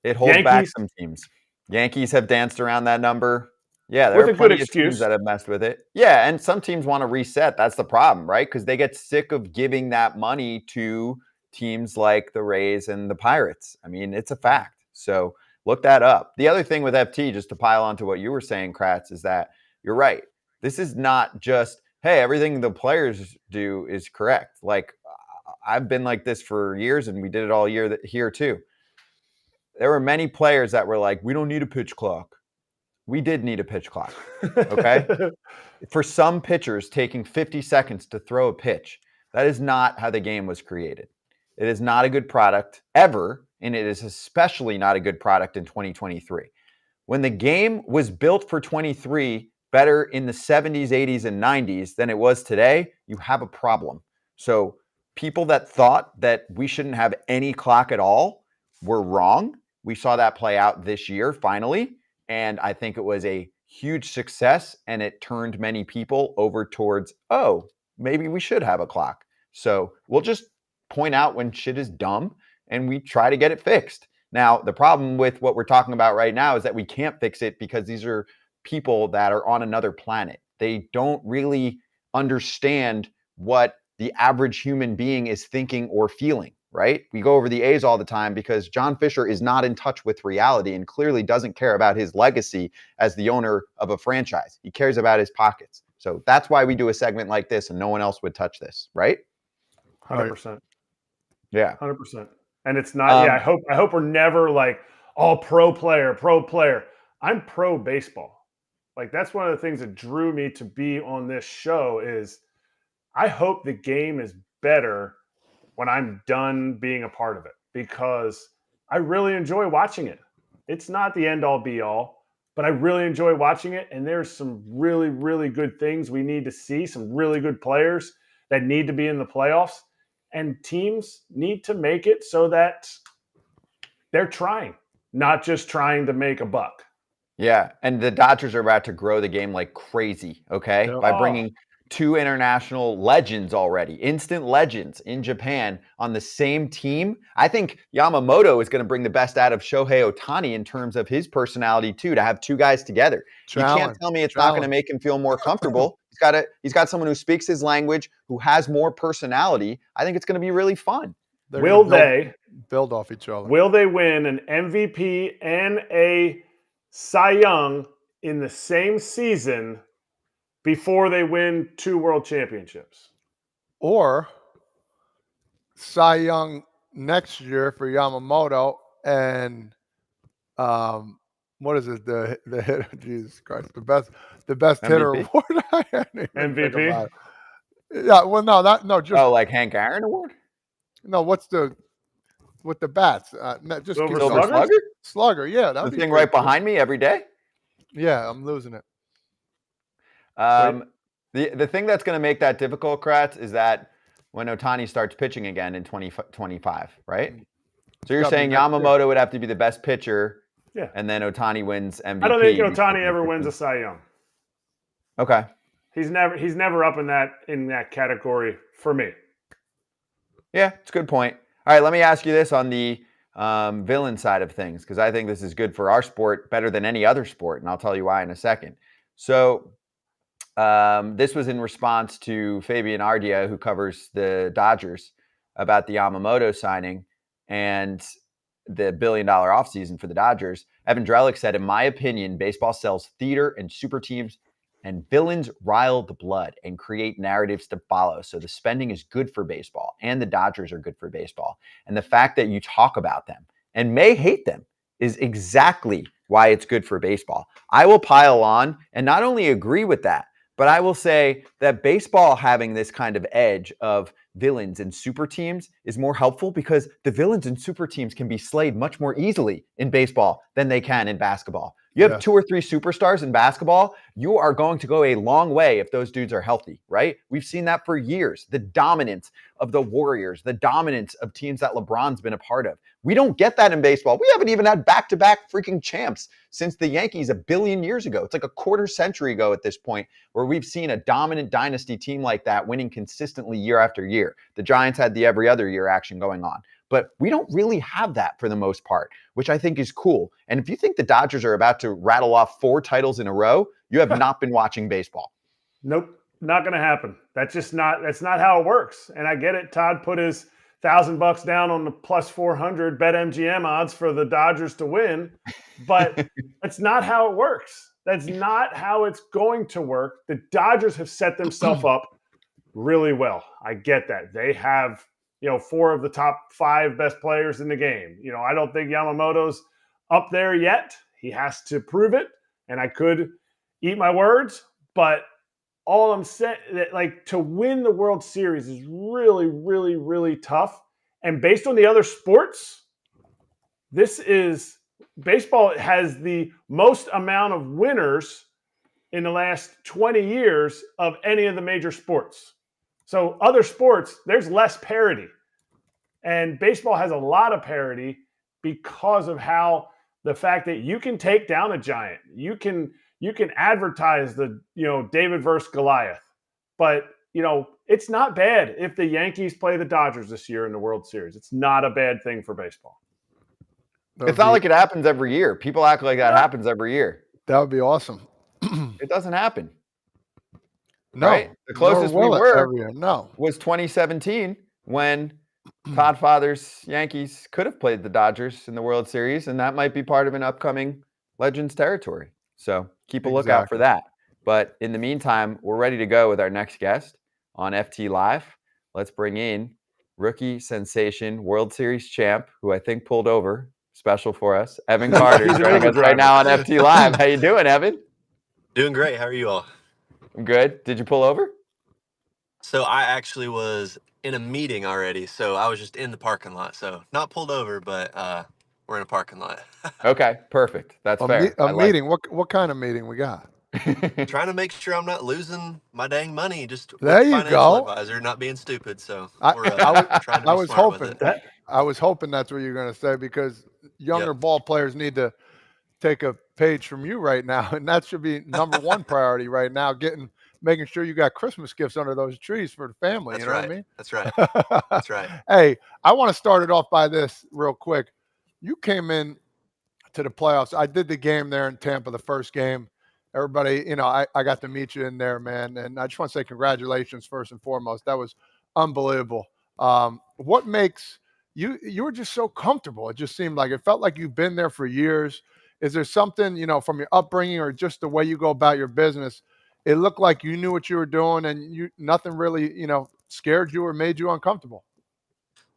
It holds back some teams. Yankees have danced around that number. Yeah, there are plenty of teams that have messed with it. Yeah, and some teams want to reset. That's the problem, right? Because they get sick of giving that money to teams like the Rays and the Pirates. I mean, it's a fact. So look that up. The other thing with FT, just to pile on to what you were saying, Kratz, is that you're right. This is not just, hey, everything the players do is correct. Like, I've been like this for years, and we did it all year here too. There were many players that were like, we don't need a pitch clock. we did need a pitch clock. Okay. For some pitchers, taking 50 seconds to throw a pitch, that is not how the game was created. It is not a good product ever, and it is especially not a good product in 2023. When the game was built for 23 better in the 70s, 80s, and 90s than it was today, you have a problem. So people that thought that we shouldn't have any clock at all were wrong. We saw that play out this year finally, and I think it was a huge success, and it turned many people over towards, oh, maybe we should have a clock. So we'll just point out when shit is dumb, and we try to get it fixed. Now, the problem with what we're talking about right now is that we can't fix it because these are people that are on another planet. They don't really understand what the average human being is thinking or feeling, right? We go over the A's all the time because John Fisher is not in touch with reality and clearly doesn't care about his legacy as the owner of a franchise. He cares about his pockets. So that's why we do a segment like this and no one else would touch this, right? 100%. Yeah. 100%. And it's not, I hope we're never like, oh, pro player. I'm pro baseball. Like, that's one of the things that drew me to be on this show is I hope the game is better when I'm done being a part of it because I really enjoy watching it. It's not the end all be all, but I really enjoy watching it. And there's some really, really good things we need to see, some really good players that need to be in the playoffs. And teams need to make it so that they're trying, not just trying to make a buck. Yeah, and the Dodgers are about to grow the game like crazy, okay? Yep. By bringing two international legends already, instant legends in Japan on the same team. I think Yamamoto is going to bring the best out of Shohei Otani in terms of his personality too, to have two guys together. You can't tell me it's not going to make him feel more comfortable. He's got someone who speaks his language, who has more personality. I think it's going to be really fun. Will they build off each other? Will they win an MVP and a Cy Young in the same season before they win 2 world championships? Or Cy Young next year for Yamamoto and what is it? The hitter, Jesus Christ, the best MVP? hitter award. MVP? Yeah, well, no, just like Hank Aaron award? No, with the bats? Just Silver Slugger? Slugger, yeah, The thing right behind me every day. Yeah, I'm losing it. The thing that's going to make that difficult, Kratz, is that when Otani starts pitching again in 2025, right? So you're saying Yamamoto would have to be the best pitcher, and then Otani wins MVP. I don't think Otani ever wins a Cy Young. Okay. He's never up in that category for me. Yeah, it's a good point. All right, let me ask you this on the villain side of things, because I think this is good for our sport better than any other sport, and I'll tell you why in a second. So this was in response to Fabian Ardia, who covers the Dodgers, about the Yamamoto signing and the $1 billion offseason for the Dodgers. Evan Drellick said, in my opinion, baseball sells theater and super teams, and villains rile the blood and create narratives to follow. So the spending is good for baseball, and the Dodgers are good for baseball. And the fact that you talk about them and may hate them is exactly why it's good for baseball. I will pile on and not only agree with that, but I will say that baseball having this kind of edge of villains and super teams is more helpful because the villains and super teams can be slayed much more easily in baseball than they can in basketball. You have 2 or 3 superstars in basketball, you are going to go a long way if those dudes are healthy, right? We've seen that for years. The dominance of the Warriors, the dominance of teams that LeBron's been a part of. We don't get that in baseball. We haven't even had back-to-back freaking champs since the Yankees 1 billion years ago. It's like a quarter century ago at this point where we've seen a dominant dynasty team like that winning consistently year after year. The Giants had the every other year action going on. But we don't really have that for the most part, which I think is cool. And if you think the Dodgers are about to rattle off 4 titles in a row, you have not been watching baseball. Nope, not going to happen. That's not how it works. And I get it. Todd put his $1,000 down on the plus 400 BetMGM odds for the Dodgers to win, but that's not how it works. That's not how it's going to work. The Dodgers have set themselves up really well. I get that. They have 4 of the top 5 best players in the game. I don't think Yamamoto's up there yet. He has to prove it. and I could eat my words, but all I'm saying that like to win the World Series is really, really, really tough. And based on the other sports, baseball has the most amount of winners in the last 20 years of any of the major sports. So other sports, there's less parity. And baseball has a lot of parity because of how the fact that you can take down a giant. You can advertise the, David versus Goliath. But, it's not bad if the Yankees play the Dodgers this year in the World Series. It's not a bad thing for baseball. It's not like it happens every year. People act like that happens every year. That would be awesome. It doesn't happen. No. Right? The closest we were No. was 2017 when Todd Father's Yankees could have played the Dodgers in the World Series, and that might be part of an upcoming Legends territory. So keep a lookout for that. But in the meantime, we're ready to go with our next guest on FT Live. Let's bring in rookie sensation, World Series champ, who I think pulled over, special for us, Evan Carter, joining us right now on FT Live. How you doing, Evan? Doing great. How are you all? I'm good. Did you pull over? So I actually was in a meeting already, so I was just in the parking lot. So not pulled over, but we're in a parking lot. Okay, perfect. That's fair. A meeting. What kind of meeting we got? Trying to make sure I'm not losing my dang money just there with you financial go. advisor, not being stupid. So we're trying to be smart with it. I was hoping that's what you're going to say, because younger ball players need to take a page from you right now, and that should be number one priority right now, making sure you got Christmas gifts under those trees for the family. That's you know right. what I mean? That's right. That's right. Hey, I want to start it off by this real quick. You came in to the playoffs. I did the game there in Tampa, the first game. Everybody, I got to meet you in there, man. And I just want to say congratulations first and foremost. That was unbelievable. What makes you were just so comfortable? It just seemed like it felt like you've been there for years. Is there something, from your upbringing or just the way you go about your business? It looked like you knew what you were doing, and nothing really, scared you or made you uncomfortable.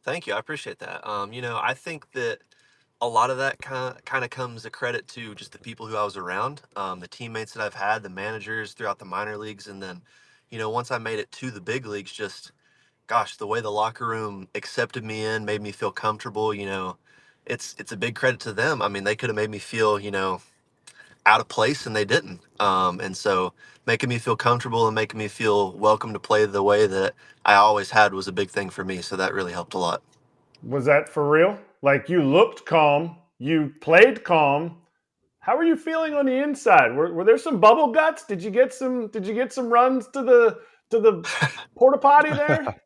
Thank you. I appreciate that. I think that a lot of that kind of comes a credit to just the people who I was around, the teammates that I've had, the managers throughout the minor leagues, and then, once I made it to the big leagues, just gosh, the way the locker room accepted me in, made me feel comfortable. It's a big credit to them. I mean, they could have made me feel, out of place, and they didn't. And so making me feel comfortable and making me feel welcome to play the way that I always had was a big thing for me. So that really helped a lot. Was that for real? Like, you looked calm, you played calm. How were you feeling on the inside? Were there some bubble guts? Did you get some runs to the porta potty there?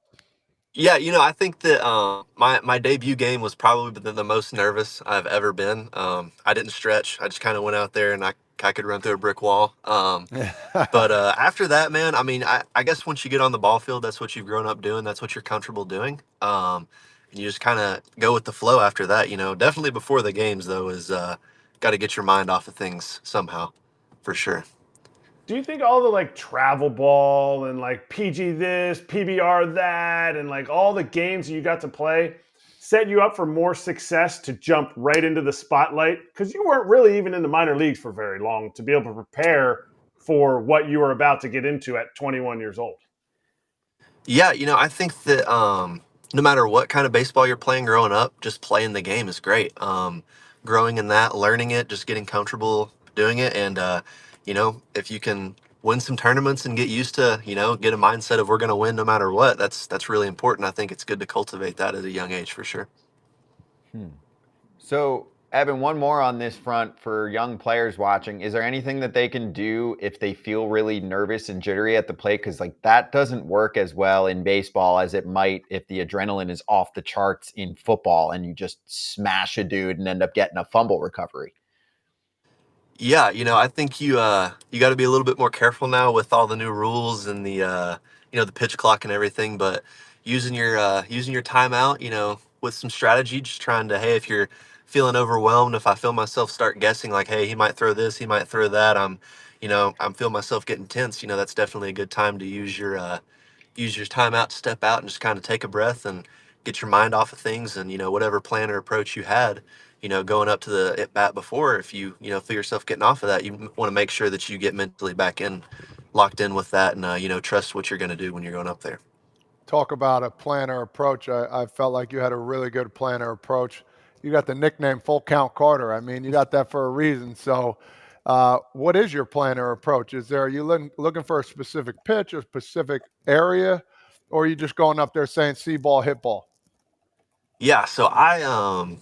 Yeah, I think that my debut game was probably the most nervous I've ever been. I didn't stretch. I just kind of went out there and I could run through a brick wall. But after that, man, I mean, I guess once you get on the ball field, that's what you've grown up doing. That's what you're comfortable doing. And you just kind of go with the flow after that. Definitely before the games, though, is got to get your mind off of things somehow, for sure. Do you think all the travel ball and PG this, PBR that, and all the games you got to play set you up for more success to jump right into the spotlight? Because you weren't really even in the minor leagues for very long to be able to prepare for what you were about to get into at 21 years old. Yeah, I think that no matter what kind of baseball you're playing growing up, just playing the game is great. Growing in that, learning it, just getting comfortable doing it. And, if you can win some tournaments and get used to, get a mindset of we're going to win no matter what, that's really important. I think it's good to cultivate that at a young age for sure. So, Evan, one more on this front for young players watching. Is there anything that they can do if they feel really nervous and jittery at the plate? Because that doesn't work as well in baseball as it might if the adrenaline is off the charts in football and you just smash a dude and end up getting a fumble recovery. Yeah, I think you got to be a little bit more careful now with all the new rules and the the pitch clock and everything. But using your timeout, with some strategy, just trying to, hey, if you're feeling overwhelmed, if I feel myself start guessing like, hey, he might throw this, he might throw that, I'm feeling myself getting tense. That's definitely a good time to use your timeout to step out and just kind of take a breath and get your mind off of things, and whatever plan or approach you had, going up to the at bat before, if you feel yourself getting off of that, you want to make sure that you get mentally back in, locked in with that, and trust what you're going to do when you're going up there. Talk about a planner approach. I felt like you had a really good planner approach. You got the nickname Full Count Carter. I mean, you got that for a reason. So, what is your planner approach? Are you looking for a specific pitch, a specific area, or are you just going up there saying see ball, hit ball? Yeah, so I've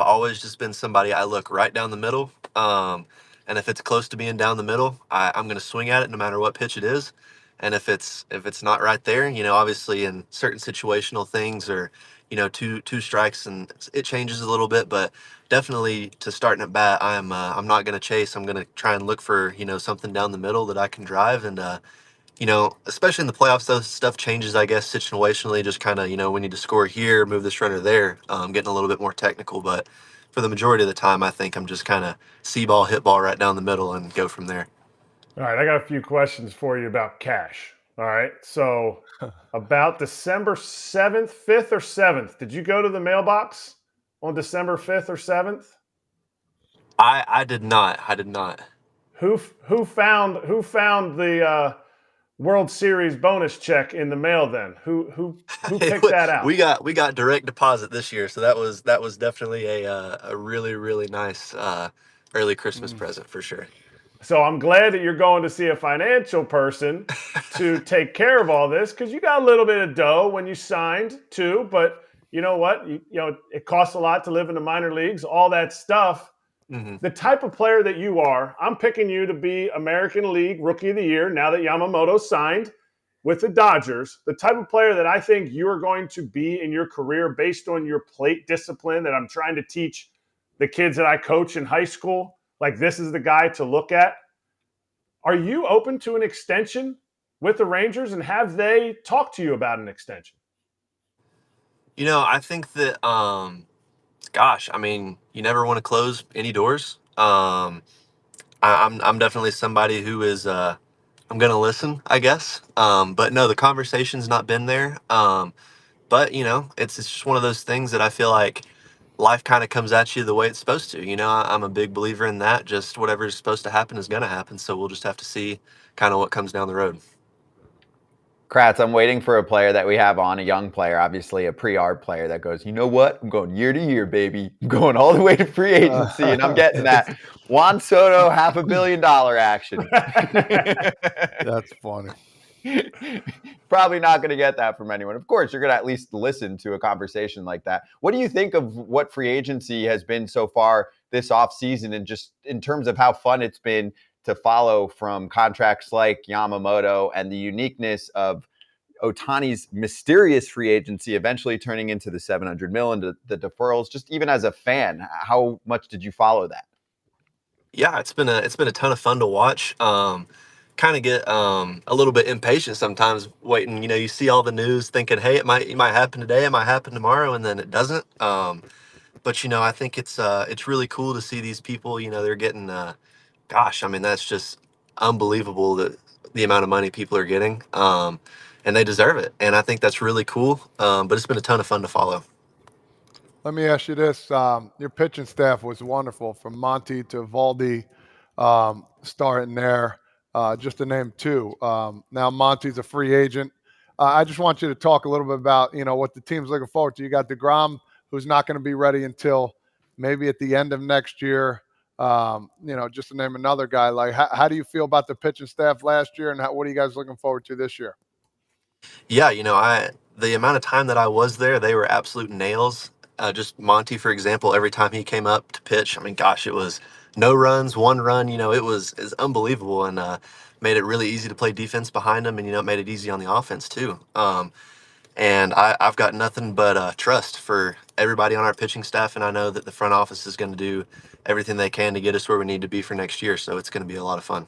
always just been somebody, I look right down the middle. And if it's close to being down the middle, I'm gonna swing at it no matter what pitch it is. And if it's not right there, obviously in certain situational things, or two strikes and it changes a little bit, but definitely to starting at bat, I'm not gonna chase. I'm gonna try and look for something down the middle that I can drive. And especially in the playoffs, though, stuff changes, I guess, situationally. Just kind of, we need to score here, move this runner there, getting a little bit more technical. But for the majority of the time, I think I'm just kind of see ball, hit ball right down the middle and go from there. All right, I got a few questions for you about cash. All right, so about December 7th, 5th, or 7th, did you go to the mailbox on December 5th or 7th? I did not. I did not. Who found the World Series bonus check in the mail then? Who picked that out? We got direct deposit this year, so that was definitely a really, really nice early Christmas present for sure. So I'm glad that you're going to see a financial person to take care of all this, because you got a little bit of dough when you signed too. But you know what? It costs a lot to live in the minor leagues, all that stuff. Mm-hmm. The type of player that you are, I'm picking you to be American League Rookie of the Year now that Yamamoto signed with the Dodgers. The type of player that I think you are going to be in your career based on your plate discipline that I'm trying to teach the kids that I coach in high school. Like, this is the guy to look at. Are you open to an extension with the Rangers, and have they talked to you about an extension? I think that, gosh, I mean, you never want to close any doors. I'm definitely somebody who is, I'm gonna listen, I guess. But no, the conversation's not been there. But it's just one of those things that I feel like life kind of comes at you the way it's supposed to. I'm a big believer in that. Just whatever's supposed to happen is gonna happen. So we'll just have to see kind of what comes down the road. Kratz, I'm waiting for a player that we have on, a young player, obviously a pre-arb player that goes, you know what? I'm going year to year, baby. I'm going all the way to free agency, and I'm getting that Juan Soto $500 million action. That's funny. Probably not going to get that from anyone. Of course, you're going to at least listen to a conversation like that. What do you think of what free agency has been so far this offseason, and just in terms of how fun it's been to follow from contracts like Yamamoto and the uniqueness of Otani's mysterious free agency eventually turning into the $700 million, the deferrals? Just even as a fan, how much did you follow that? Yeah, it's been a ton of fun to watch. Kind of get a little bit impatient sometimes waiting. You see all the news thinking, hey, it might happen today, it might happen tomorrow, and then it doesn't. But I think it's really cool to see these people. They're getting gosh, I mean, that's just unbelievable, that the amount of money people are getting, and they deserve it. And I think that's really cool. But it's been a ton of fun to follow. Let me ask you this. Your pitching staff was wonderful, from Monty to Valdi, starting there, just to name two. Now Monty's a free agent. I just want you to talk a little bit about, what the team's looking forward to. You got DeGrom, who's not going to be ready until maybe at the end of next year. Just to name another guy. Like, how do you feel about the pitching staff last year, and what are you guys looking forward to this year? Yeah, the amount of time that I was there, they were absolute nails. Just Monty, for example, every time he came up to pitch, I mean, gosh, it was no runs, one run. It was unbelievable, and made it really easy to play defense behind him, and it made it easy on the offense too. And I've got nothing but trust for everybody on our pitching staff, and I know that the front office is going to do everything they can to get us where we need to be for next year. So it's going to be a lot of fun.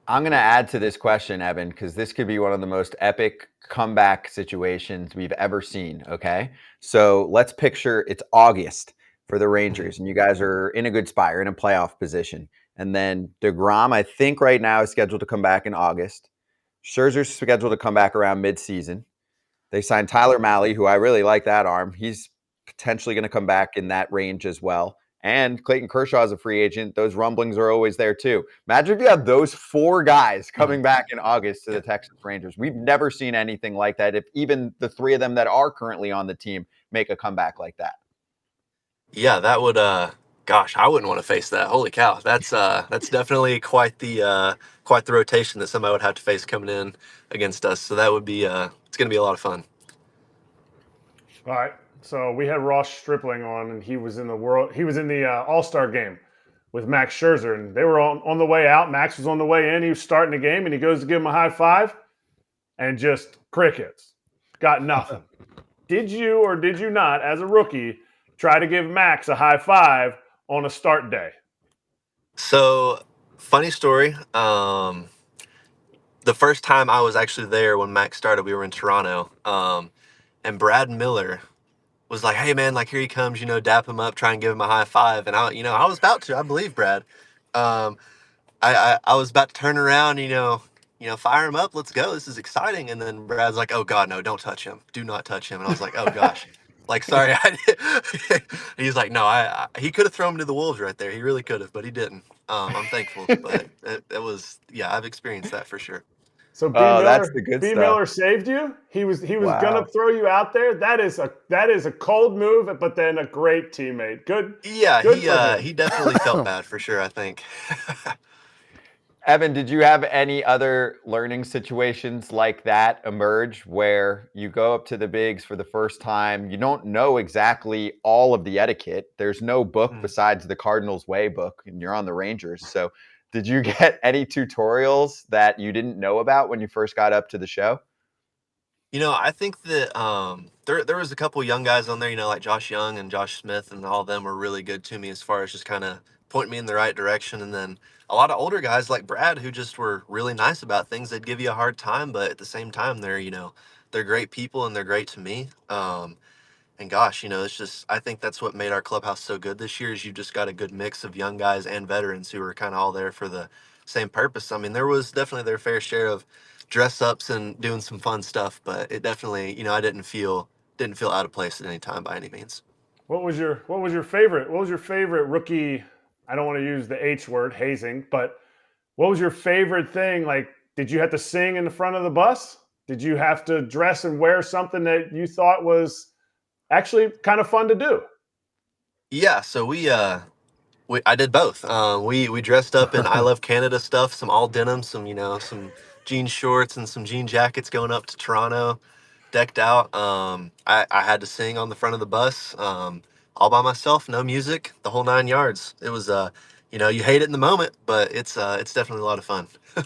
I'm going to add to this question, Evan, because this could be one of the most epic comeback situations we've ever seen, okay? So let's picture it's August for the Rangers, and you guys are in a good spot. You're in a playoff position. And then DeGrom, I think right now, is scheduled to come back in August. Scherzer's scheduled to come back around midseason. They signed Tyler Mahle, who I really like that arm. He's potentially going to come back in that range as well. And Clayton Kershaw is a free agent. Those rumblings are always there too. Imagine if you have those 4 guys coming back in August to the Texas Rangers. We've never seen anything like that. If even the 3 of them that are currently on the team make a comeback like that. Yeah, that would gosh, I wouldn't want to face that. Holy cow. That's definitely quite the rotation that somebody would have to face coming in against us. So that would be it's going to be a lot of fun. All right. So we had Ross Stripling on, and he was in the All-Star game with Max Scherzer, and they were on the way out. Max was on the way in. He was starting the game, and he goes to give him a high five, and just crickets. Got nothing. Did you or did you not, as a rookie, try to give Max a high five on a start day? So, funny story. The first time I was actually there when Max started, we were in Toronto, and Brad Miller was like, "Hey man, like here he comes, dap him up, try and give him a high five." And I was about to, I believe Brad. I was about to turn around, fire him up, let's go, this is exciting. And then Brad's like, "Oh God, no, don't touch him, do not touch him." And I was like, "Oh gosh." Like, sorry. He's like, "No, he could have thrown him to the wolves right there. He really could have, but he didn't." I'm thankful, but it was, yeah, I've experienced that for sure. So that's the good stuff. Miller saved you. He was Wow. gonna throw you out there. That is a cold move, but then a great teammate. Good. Yeah, Good he definitely felt bad for sure, I think. Evan, did you have any other learning situations like that emerge where you go up to the bigs for the first time? You don't know exactly all of the etiquette. There's no book besides the Cardinals Way book, and you're on the Rangers. So did you get any tutorials that you didn't know about when you first got up to the show? I think that there was a couple young guys on there, like Josh Young and Josh Smith, and all of them were really good to me as far as just kind of pointing me in the right direction. And then a lot of older guys like Brad who just were really nice about things. They'd give you a hard time, but at the same time, they're great people and they're great to me. And gosh, it's just, I think that's what made our clubhouse so good this year is you just got a good mix of young guys and veterans who were kind of all there for the same purpose. I mean, there was definitely their fair share of dress ups and doing some fun stuff, but it definitely, I didn't feel out of place at any time by any means. What was your favorite rookie? I don't want to use the H word, hazing, but what was your favorite thing? Like, did you have to sing in the front of the bus? Did you have to dress and wear something that you thought was actually kind of fun to do? Yeah, so I did both. We dressed up in I Love Canada stuff, some all denim, some jean shorts and some jean jackets going up to Toronto, decked out. I had to sing on the front of the bus, all by myself, no music, the whole 9 yards. It was, you hate it in the moment, but it's definitely a lot of fun. All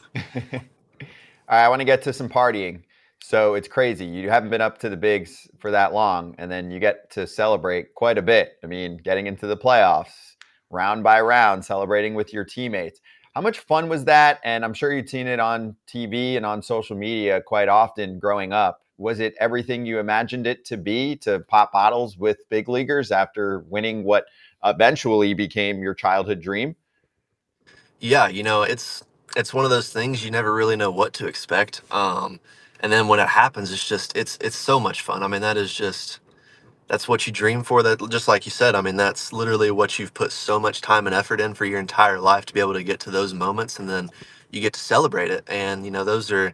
right, I want to get to some partying. So it's crazy. You haven't been up to the bigs for that long, and then you get to celebrate quite a bit. I mean, getting into the playoffs, round by round, celebrating with your teammates. How much fun was that? And I'm sure you've seen it on TV and on social media quite often growing up. Was it everything you imagined it to be, to pop bottles with big leaguers after winning what eventually became your childhood dream? Yeah, it's one of those things you never really know what to expect. And then when it happens, it's so much fun. I mean, that's what you dream for. That, just like you said, I mean, that's literally what you've put so much time and effort in for your entire life to be able to get to those moments, and then you get to celebrate it. And those are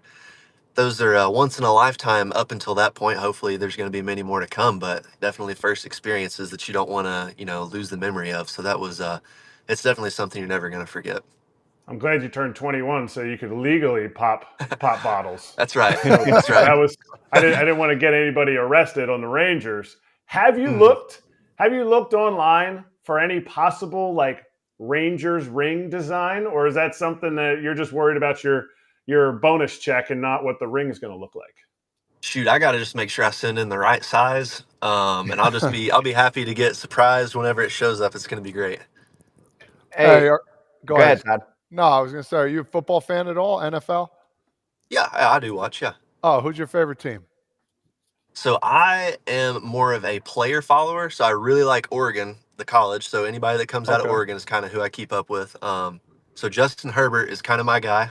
once in a lifetime up until that point. Hopefully there's going to be many more to come, but definitely first experiences that you don't want to, lose the memory of. So that was, it's definitely something you're never going to forget. I'm glad you turned 21 so you could legally pop bottles. That's right. So That's right. I didn't want to get anybody arrested on the Rangers. Have you looked online for any possible like Rangers ring design, or is that something that you're just worried about your bonus check and not what the ring is going to look like? Shoot, I got to just make sure I send in the right size. And I'll be happy to get surprised whenever it shows up. It's going to be great. Hey, go ahead. Todd. No, I was going to say, are you a football fan at all, NFL? Yeah, I do watch. Yeah. Oh, who's your favorite team? So I am more of a player follower. So I really like Oregon, the college. So anybody that comes out of Oregon is kind of who I keep up with. So Justin Herbert is kind of my guy.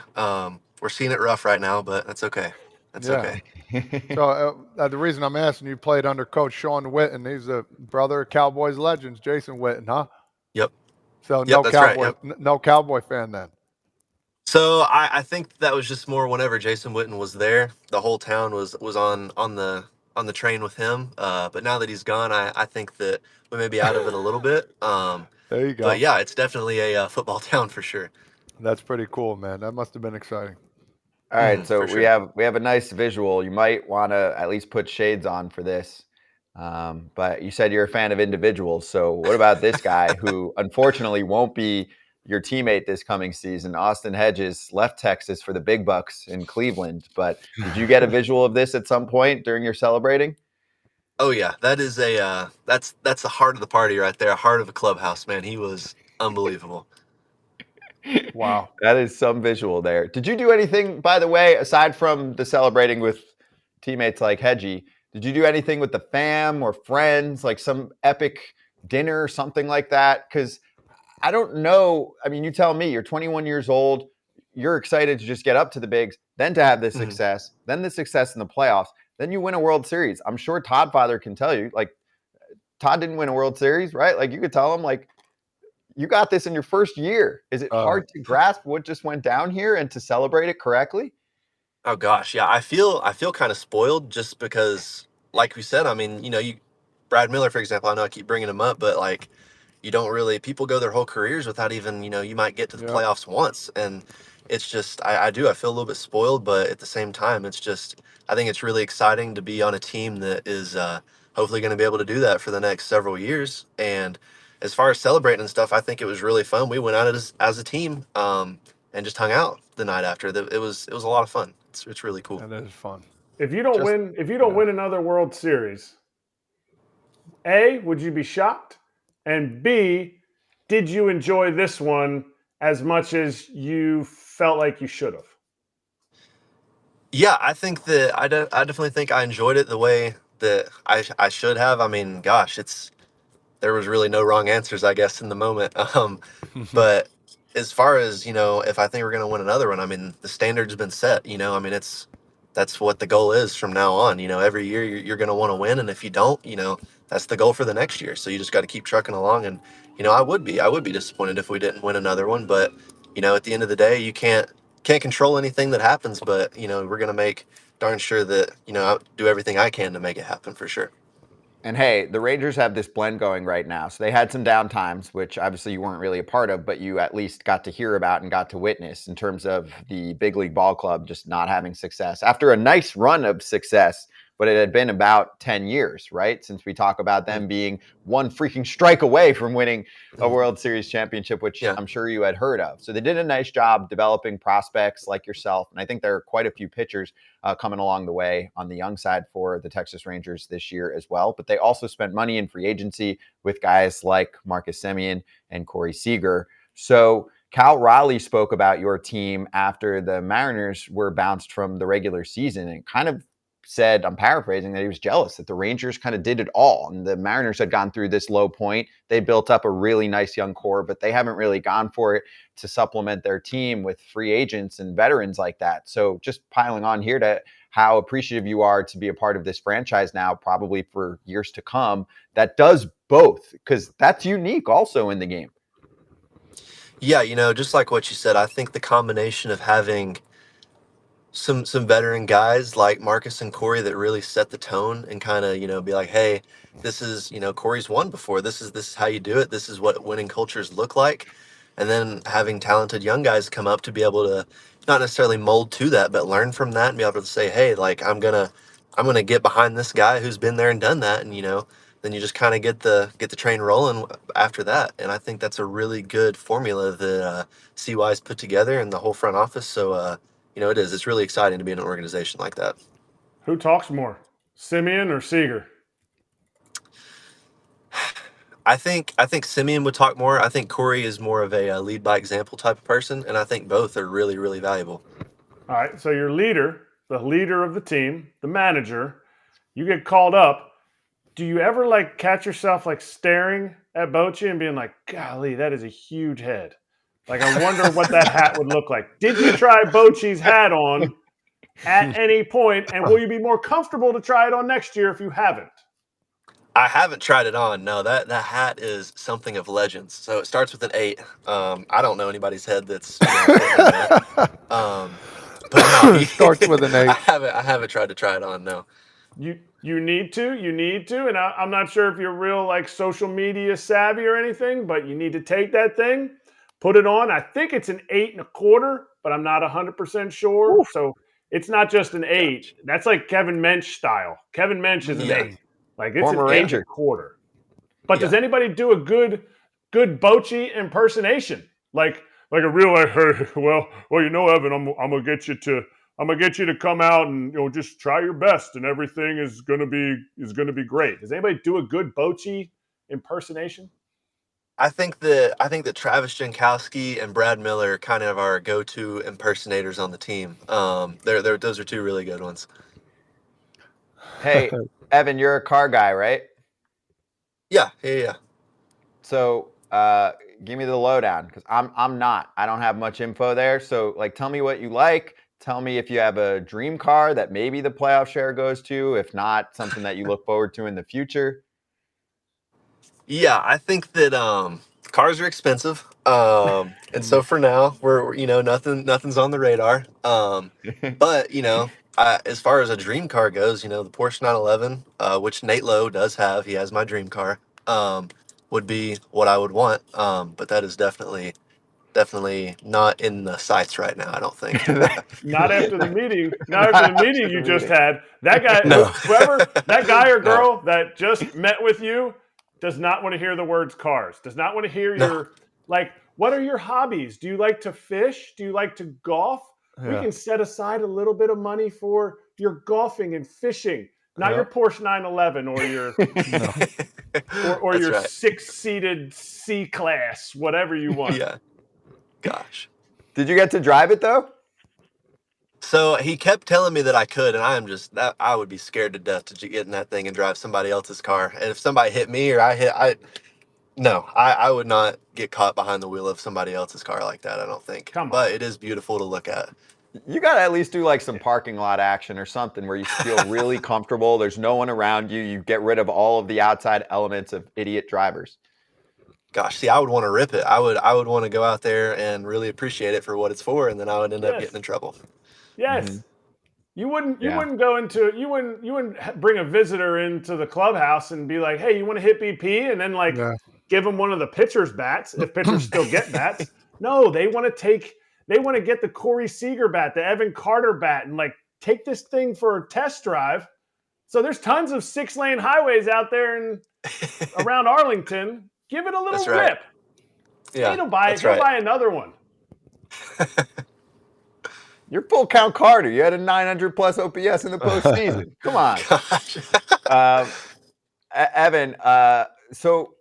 We're seeing it rough right now, but that's okay. That's Yeah. okay. So the reason I'm asking, you played under Coach Sean Witten. He's a brother of Cowboys legends, Jason Witten, huh? Yep. So Yep, that's right. Yep. no Cowboy fan then. So I think that was just more whenever Jason Witten was there, the whole town was on the train with him. But now that he's gone, I think that we may be out of it a little bit. There you But go. yeah, it's definitely a football town for sure. That's pretty cool, man. That must have been exciting. All right, so For sure. we have a nice visual. You might want to at least put shades on for this. But you said you're a fan of individuals. So what about this guy who unfortunately won't be your teammate this coming season? Austin Hedges left Texas for the big bucks in Cleveland. But did you get a visual of this at some point during your celebrating? Oh yeah, that is that's the heart of the party right there, heart of a clubhouse, man. He was unbelievable. Wow. That is some visual there. Did you do anything, by the way, aside from the celebrating with teammates like Hedgie? Did you do anything with the fam or friends, like some epic dinner or something like that? Because I don't know. I mean, you tell me, you're 21 years old. You're excited to just get up to the bigs, then to have this success, then the success in the playoffs, then you win a World Series. I'm sure Todd Father can tell you, like, Todd didn't win a World Series, right? Like, you could tell him, like, you got this in your first year. Is it hard to grasp what just went down here and to celebrate it correctly? Oh gosh, yeah. I feel kind of spoiled just because, like we said, I mean, Brad Miller, for example. I know I keep bringing him up, but like, you don't really people go their whole careers without even you might get to the Yep. playoffs once, and it's just I feel a little bit spoiled, but at the same time, it's just I think it's really exciting to be on a team that is hopefully going to be able to do that for the next several years. And as far as celebrating and stuff, I think it was really fun. We went out as a team. And just hung out the night after. It was a lot of fun. It's really cool. That is fun. If you don't win another World Series, A, would you be shocked? And B, did you enjoy this one as much as you felt like you should have? Yeah, I think that I definitely think I enjoyed it the way that I should have. I mean, gosh, there was really no wrong answers, I guess, in the moment. But as far as, if I think we're going to win another one, I mean, the standard's been set, I mean, that's what the goal is from now on. Every year you're going to want to win. And if you don't, that's the goal for the next year. So you just got to keep trucking along. And, I would be disappointed if we didn't win another one. But, at the end of the day, you can't control anything that happens. But, we're going to make darn sure that, I'll do everything I can to make it happen for sure. And hey, the Rangers have this blend going right now. So they had some down times, which obviously you weren't really a part of, but you at least got to hear about and got to witness in terms of the big league ball club just not having success after a nice run of success. But it had been about 10 years, right? Since we talk about them being one freaking strike away from winning a World Series championship, which I'm sure you had heard of. So they did a nice job developing prospects like yourself. And I think there are quite a few pitchers coming along the way on the young side for the Texas Rangers this year as well. But they also spent money in free agency with guys like Marcus Semien and Corey Seager. So Cal Raleigh spoke about your team after the Mariners were bounced from the regular season and kind of said, I'm paraphrasing, that he was jealous that the Rangers kind of did it all. And the Mariners had gone through this low point. They built up a really nice young core, but they haven't really gone for it to supplement their team with free agents and veterans like that. So just piling on here to how appreciative you are to be a part of this franchise now, probably for years to come, that does both, because that's unique also in the game. Yeah, just like what you said, I think the combination of having some veteran guys like Marcus and Corey that really set the tone and kind of, be like, hey, this is, Corey's won before. This is how you do it. This is what winning cultures look like. And then having talented young guys come up to be able to not necessarily mold to that, but learn from that and be able to say, hey, like I'm gonna get behind this guy who's been there and done that. And, then you just kind of get the train rolling after that. And I think that's a really good formula that CY's put together and the whole front office. So, it is. It's really exciting to be in an organization like that. Who talks more, Semien or Seager? I think Semien would talk more. I think Corey is more of a lead by example type of person, and I think both are really, really valuable. All right, so your leader, the leader of the team, the manager, you get called up. Do you ever catch yourself staring at Bochy and being like, golly, that is a huge head? I wonder what that hat would look like. Did you try Bochy's hat on at any point? And will you be more comfortable to try it on next year if you haven't? I haven't tried it on. No, that hat is something of legends. So it starts with an 8. I don't know anybody's head that's fitting that. But no, Starts with an 8. I haven't tried to try it on. No. You need to, and I'm not sure if you're real like social media savvy or anything, but you need to take that thing, put it on. I think it's an 8.25, but I'm not 100% sure. So it's not just an 8. That's like Kevin Mensch style. Kevin Mensch is an 8. Like it's Former an Ranger. 8.25. But does anybody do a good Bochy impersonation? Like a real like, hey, well, Evan, I'm gonna get you to come out and just try your best, and everything is gonna be great. Does anybody do a good Bochy impersonation? I think that Travis Jankowski and Brad Miller are kind of our go-to impersonators on the team. Those are 2 really good ones. Hey, Evan, you're a car guy, right? Yeah. So give me the lowdown, because I'm not. I don't have much info there. So like, tell me what you like. Tell me if you have a dream car that maybe the playoff share goes to. If not, something that you look forward to in the future. Yeah, I think that cars are expensive. And so for now, we're nothing's on the radar. But as far as a dream car goes, the Porsche 911, which Nate Lowe does have, he has my dream car. Would be what I would want. But that is definitely not in the sights right now, I don't think. Not after the meeting. Not after the meeting you just had. That guy, No. whoever that guy or girl that just met with you, does not want to hear the words cars. Does not want to hear your what are your hobbies? Do you like to fish? Do you like to golf? We can set aside a little bit of money for your golfing and fishing, not your Porsche 911 or your or your 6-seated C-Class, whatever you want. Yeah. Gosh. Did you get to drive it though? So he kept telling me that I could, and I would be scared to death to get in that thing and drive somebody else's car. And if somebody hit me or I would not get caught behind the wheel of somebody else's car like that, I don't think. But it is beautiful to look at. You got to at least do like some parking lot action or something where you feel really comfortable. There's no one around you. You get rid of all of the outside elements of idiot drivers. Gosh, see, I would want to rip it. I would want to go out there and really appreciate it for what it's for, and then I would end up getting in trouble. Yes. Mm-hmm. You wouldn't bring a visitor into the clubhouse and be like, hey, you want to hit BP? And then give them one of the pitcher's bats, if pitchers still get bats. No, they want to get the Corey Seager bat, the Evan Carter bat, and take this thing for a test drive. So there's tons of 6-lane highways out there and around Arlington. Give it a little rip. Yeah, he'll buy another one. You're full count Carter. You had a 900 plus OPS in the postseason. Come on. Evan, so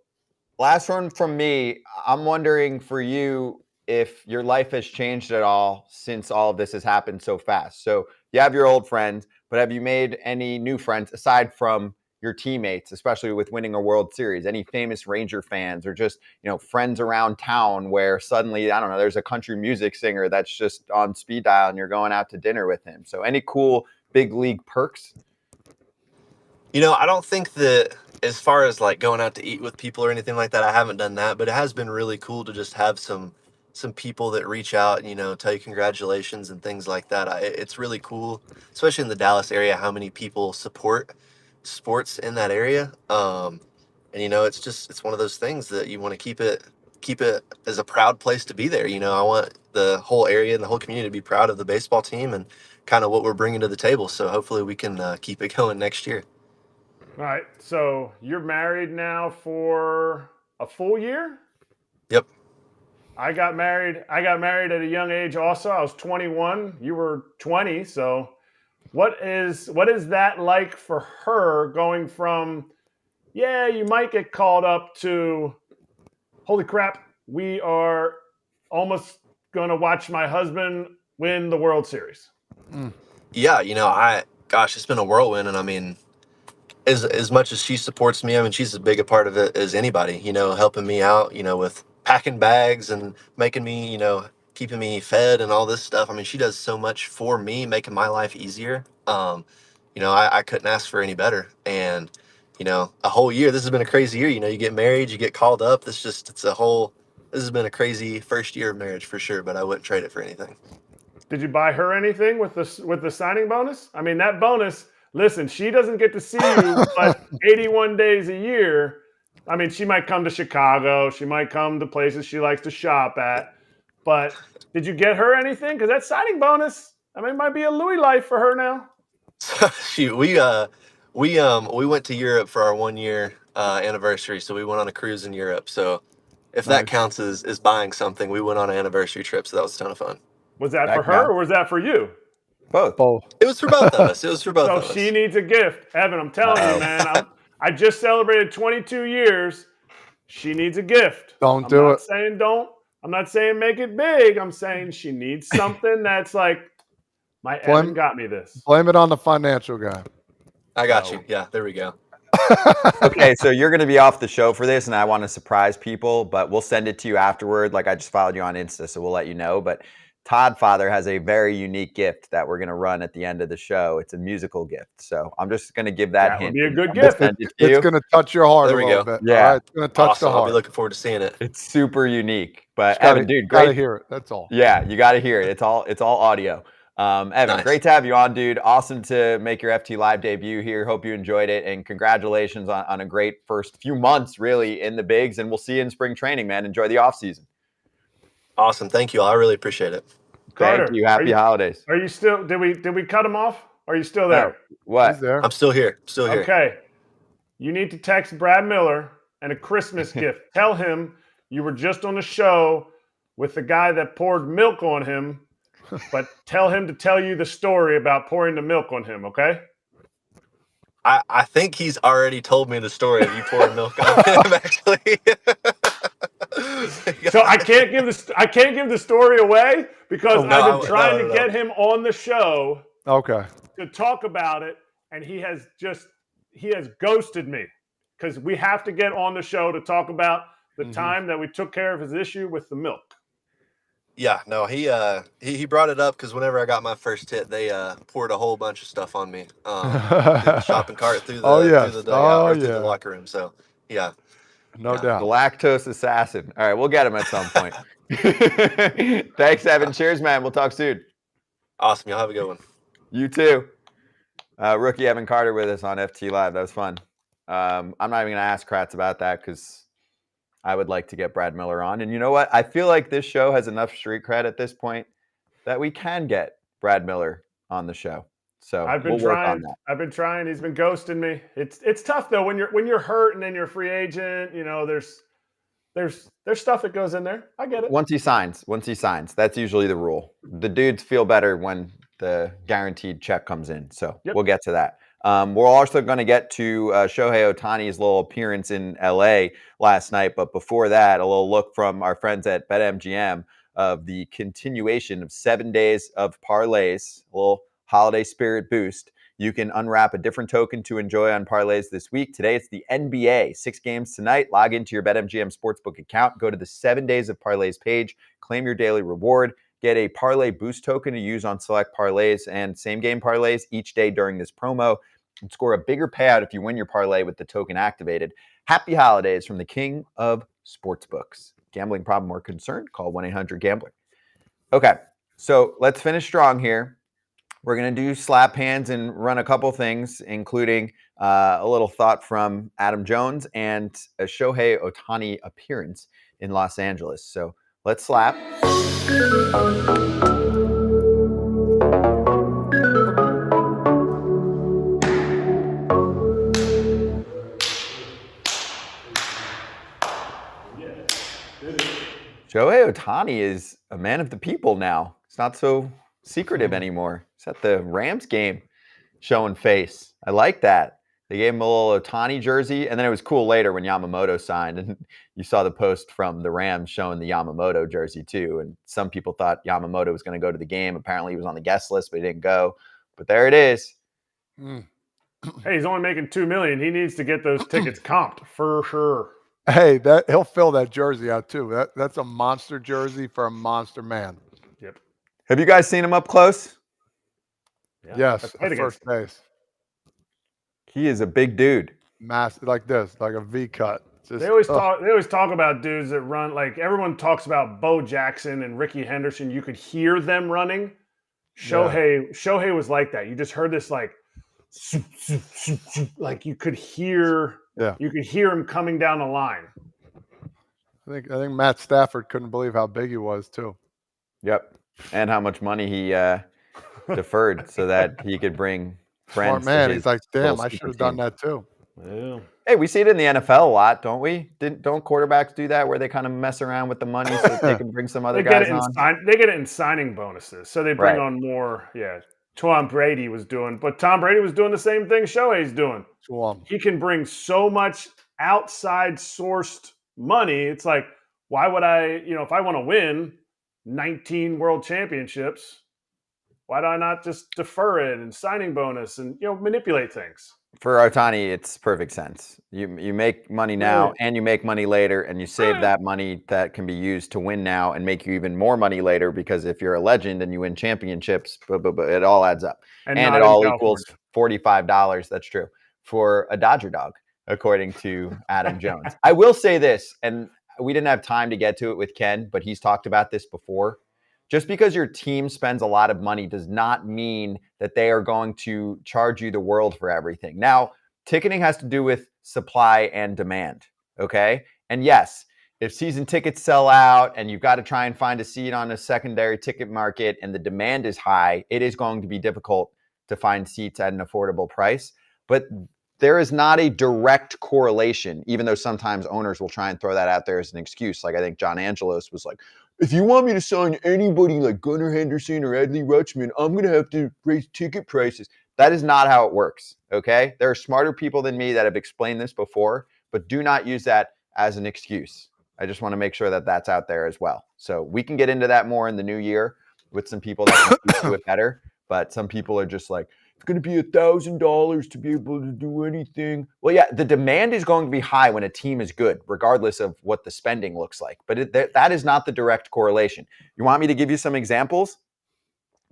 last one from me. I'm wondering for you if your life has changed at all since all of this has happened so fast. So you have your old friends, but have you made any new friends aside from your teammates, especially with winning a World Series? Any famous Ranger fans or just, friends around town where suddenly, I don't know, there's a country music singer that's just on speed dial and you're going out to dinner with him. So any cool big league perks? I don't think that as far as going out to eat with people or anything like that, I haven't done that, but it has been really cool to just have some people that reach out and, tell you congratulations and things like that. It's really cool, especially in the Dallas area, how many people support sports in that area. And it's one of those things that you want to keep it as a proud place to be there. I want the whole area and the whole community to be proud of the baseball team and kind of what we're bringing to the table. So hopefully we can keep it going next year. All right. So you're married now for a full year? Yep. I got married at a young age also. I was 21. You were 20. So what is that like for her going from, you might get called up to, holy crap, we are almost going to watch my husband win the World Series? Yeah, it's been a whirlwind. And I mean, as much as she supports me, I mean, she's as big a part of it as anybody, helping me out, with packing bags and making me, keeping me fed and all this stuff. I mean, she does so much for me, making my life easier. I couldn't ask for any better. And, a whole year, this has been a crazy year. You get married, you get called up. This has been a crazy first year of marriage for sure, but I wouldn't trade it for anything. Did you buy her anything with the signing bonus? I mean, that bonus, listen, she doesn't get to see you but 81 days a year. I mean, she might come to Chicago. She might come to places she likes to shop at. But did you get her anything? Because that signing bonus, I mean, it might be a Louis life for her now. Shoot, we went to Europe for our 1 year anniversary, so we went on a cruise in Europe. So if that counts as buying something, we went on an anniversary trip, so that was a ton of fun. Was that for her or was that for you? Both. It was for both of us. It was for both of us. So she needs a gift. Evan, I'm telling you, man. I just celebrated 22 years. She needs a gift. Don't do it. I'm not saying make it big. I'm saying she needs something that's like, my Evan got me this. Blame it on the financial guy. I got you. Yeah, there we go. Okay, so you're going to be off the show for this, and I want to surprise people, but we'll send it to you afterward. Like, I just followed you on Insta, so we'll let you know. But Todd Father has a very unique gift that we're going to run at the end of the show. It's a musical gift. So I'm just going to give that hint. That would be a good gift. It's going to touch your heart There a we little go. bit. Yeah. All right, it's going to touch Awesome. the heart. I'll be looking forward to seeing it. It's super unique. But Just Evan, dude, great. Gotta hear it. That's all. Yeah, you got to hear it. It's all audio. Evan, Nice. Great to have you on, dude. Awesome to make your FT Live debut here. Hope you enjoyed it, and congratulations on a great first few months, really, in the bigs. And we'll see you in spring training, man. Enjoy the offseason. Awesome. Thank you all. I really appreciate it. Carter, Thank you. Happy holidays. Are you still? Did we cut him off? Are you still there? What? He's there. I'm still here. Still here. Okay. You need to text Brad Miller and a Christmas gift. Tell him you were just on a show with the guy that poured milk on him, but tell him to tell you the story about pouring the milk on him, okay? I think he's already told me the story of you pouring milk on him, actually. So I can't give the story away because I've been trying to get him on the show Okay. to talk about it, and he has ghosted me because we have to get on the show to talk about the time that we took care of his issue with the milk. Yeah, no, he brought it up because whenever I got my first hit, they poured a whole bunch of stuff on me through the shopping cart, through the dugout, or through the locker room. So, yeah. No The doubt. lactose assassin. All right, we'll get him at some point. Thanks, Evan. Cheers, man. We'll talk soon. Awesome. Y'all have a good one. You too. Rookie Evan Carter with us on FT Live. That was fun. I'm not even going to ask Kratz about that because I would like to get Brad Miller on. And you know what? I feel like this show has enough street cred at this point that we can get Brad Miller on the show. So we'll work on that. I've been trying. He's been ghosting me. It's tough though when you're hurt and then you're a free agent. You know, there's stuff that goes in there. I get it. Once he signs, that's usually the rule. The dudes feel better when the guaranteed check comes in. So We'll get to that. We're also going to get to Shohei Otani's little appearance in LA last night. But before that, a little look from our friends at BetMGM of the continuation of 7 days of parlays, a little holiday spirit boost. You can unwrap a different token to enjoy on parlays this week. Today, it's the NBA. 6 games tonight. Log into your BetMGM Sportsbook account. Go to the 7 days of parlays page. Claim your daily reward. Get a parlay boost token to use on select parlays and same-game parlays each day during this promo. And score a bigger payout if you win your parlay with the token activated. Happy holidays from the king of sportsbooks. Gambling problem or concern? Call 1-800-GAMBLER. Okay, so let's finish strong here. We're going to do slap hands and run a couple things, including a little thought from Adam Jones and a Shohei Otani appearance in Los Angeles. So let's slap. Shohei Otani is a man of the people now. It's not so secretive anymore. He's at the Rams game showing face. I like that. They gave him a little Otani jersey, and then it was cool later when Yamamoto signed, and you saw the post from the Rams showing the Yamamoto jersey too, and some people thought Yamamoto was going to go to the game. Apparently he was on the guest list, but he didn't go. But there it is. Hey, he's only making $2 million. He needs to get those tickets comped for sure. Hey, he'll fill that jersey out too. That's a monster jersey for a monster man. Have you guys seen him up close? Yeah. Yes, I played at first against base. He is a big dude. Massive, like this, like a V cut. Just, They always talk about dudes that run, like everyone talks about Bo Jackson and Ricky Henderson. You could hear them running. Shohei was like that. You just heard this like you could hear him coming down the line. I think Matt Stafford couldn't believe how big he was too. Yep. And how much money he deferred so that he could bring friends. Smart man. To his He's like, damn, little I super should have done team. that too. Yeah. Hey, we see it in the NFL a lot, don't we? Don't quarterbacks do that where they kind of mess around with the money so that they can bring some other guys on? They get it in signing bonuses, so they bring on more. Yeah, Tom Brady was doing the same thing Shohei's doing. He can bring so much outside sourced money. It's like, why would I? If I want to win 19 world championships, why do I not just defer it and signing bonus and manipulate things? For Otani, it's perfect sense. You make money now and you make money later, and you save that money that can be used to win now and make you even more money later, because if you're a legend and you win championships, it all adds up. And it all equals $45. That's true. For a Dodger dog, according to Adam Jones. I will say this, and we didn't have time to get to it with Ken, but he's talked about this before. Just because your team spends a lot of money does not mean that they are going to charge you the world for everything. Now, ticketing has to do with supply and demand, okay? And yes, if season tickets sell out and you've got to try and find a seat on a secondary ticket market and the demand is high, it is going to be difficult to find seats at an affordable price. But there is not a direct correlation, even though sometimes owners will try and throw that out there as an excuse. Like I think John Angelos was like, if you want me to sign anybody like Gunnar Henderson or Adley Rutschman, I'm going to have to raise ticket prices. That is not how it works, okay? There are smarter people than me that have explained this before, but do not use that as an excuse. I just want to make sure that that's out there as well. So we can get into that more in the new year with some people that can do it better, but some people are just like, it's going to be $1,000 to be able to do anything. Well, yeah, the demand is going to be high when a team is good, regardless of what the spending looks like. But that is not the direct correlation. You want me to give you some examples?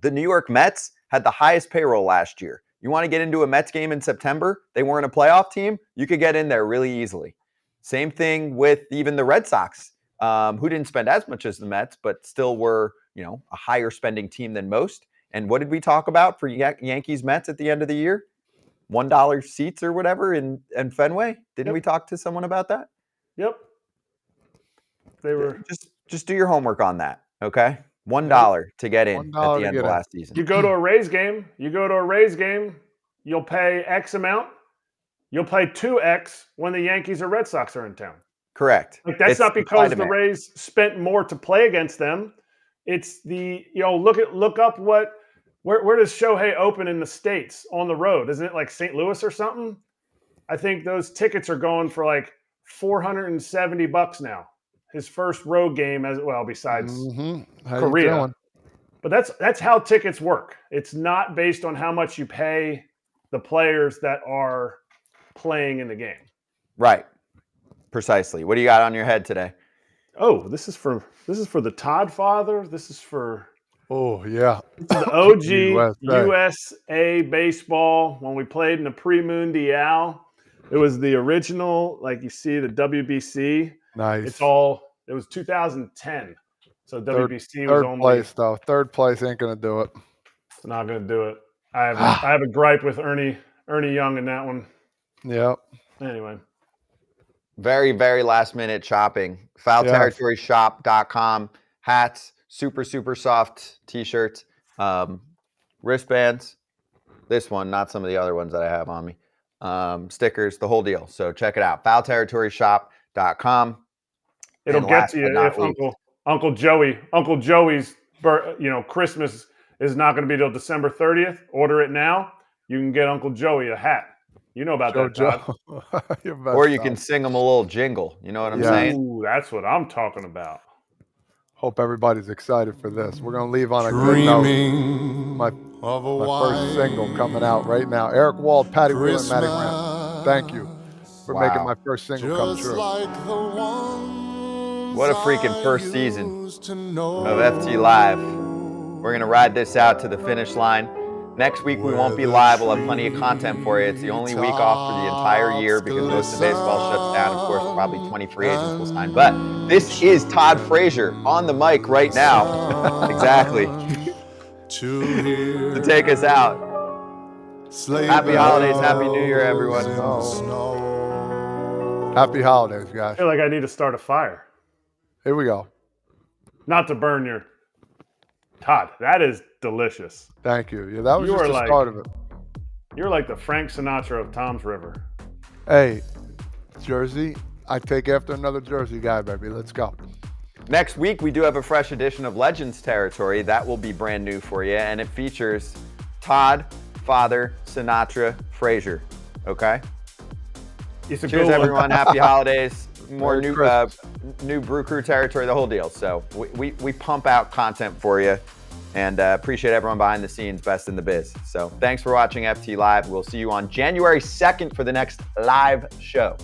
The New York Mets had the highest payroll last year. You want to get into a Mets game in September? They weren't a playoff team. You could get in there really easily. Same thing with even the Red Sox, who didn't spend as much as the Mets, but still were, a higher spending team than most. And what did we talk about for Yankees Mets at the end of the year? $1 seats or whatever in Fenway. Didn't we talk to someone about that? Yep. They were just do your homework on that. Okay. $1 to get in at the end of last season. You go to a Rays game, you'll pay X amount. You'll pay 2X when the Yankees or Red Sox are in town. Correct. Like that's not because the Rays spent more to play against them. It's the look up where does Shohei open in the States on the road? Isn't it like St. Louis or something? I think those tickets are going for like $470 now. His first road game as well, besides Korea. But that's how tickets work. It's not based on how much you pay the players that are playing in the game. Right. Precisely. What do you got on your head today? Oh, this is for the Todd father. This is for the OG USA baseball when we played in the pre-Mundial. It was the original, like you see the WBC. Nice. It was 2010. So WBC was only place though. Third place ain't gonna do it. It's not gonna do it. I have a gripe with Ernie Young in that one. Yep. Anyway. Very, very last minute shopping. FoulTerritoryShop.com. Hats, super, super soft t-shirts, wristbands. This one, not some of the other ones that I have on me. Stickers, the whole deal. So check it out. FoulTerritoryShop.com. It'll get to you if Uncle Joey's Christmas is not going to be till December 30th. Order it now. You can get Uncle Joey a hat. You know about that, Todd. Or you can sing them a little jingle. You know what I'm saying? Ooh, that's what I'm talking about. Hope everybody's excited for this. We're going to leave on a good note. My first single coming out right now. Eric Wald, Patty Wheeler, and Matty Grant. Thank you for making my first single come true. What a freaking first season of FT Live. We're going to ride this out to the finish line. Next week, we won't be live. We'll have plenty of content for you. It's the only week off for the entire year because most of baseball shuts down. Of course, probably 20 free agents will sign. But this is Todd Frazier on the mic right now. Exactly. To take us out. Happy holidays. Happy New Year, everyone. Happy holidays, I guys. feel like I need to start a fire. Here we go. Not to burn your... Todd, that is delicious. Thank you. Yeah, that was You just are the like- start of it. You're like the Frank Sinatra of Tom's River. Hey, Jersey, I take after another Jersey guy, baby. Let's go. Next week, we do have a fresh edition of Legends Territory. That will be brand new for you, and it features Todd, Father, Sinatra, Frazier. Okay? It's a Cheers, good one. everyone. Happy holidays. More Merry new Christmas. new Brew Crew territory, the whole deal. So we pump out content for you, and appreciate everyone behind the scenes, best in the biz. So thanks for watching FT Live. We'll see you on January 2nd for the next live show.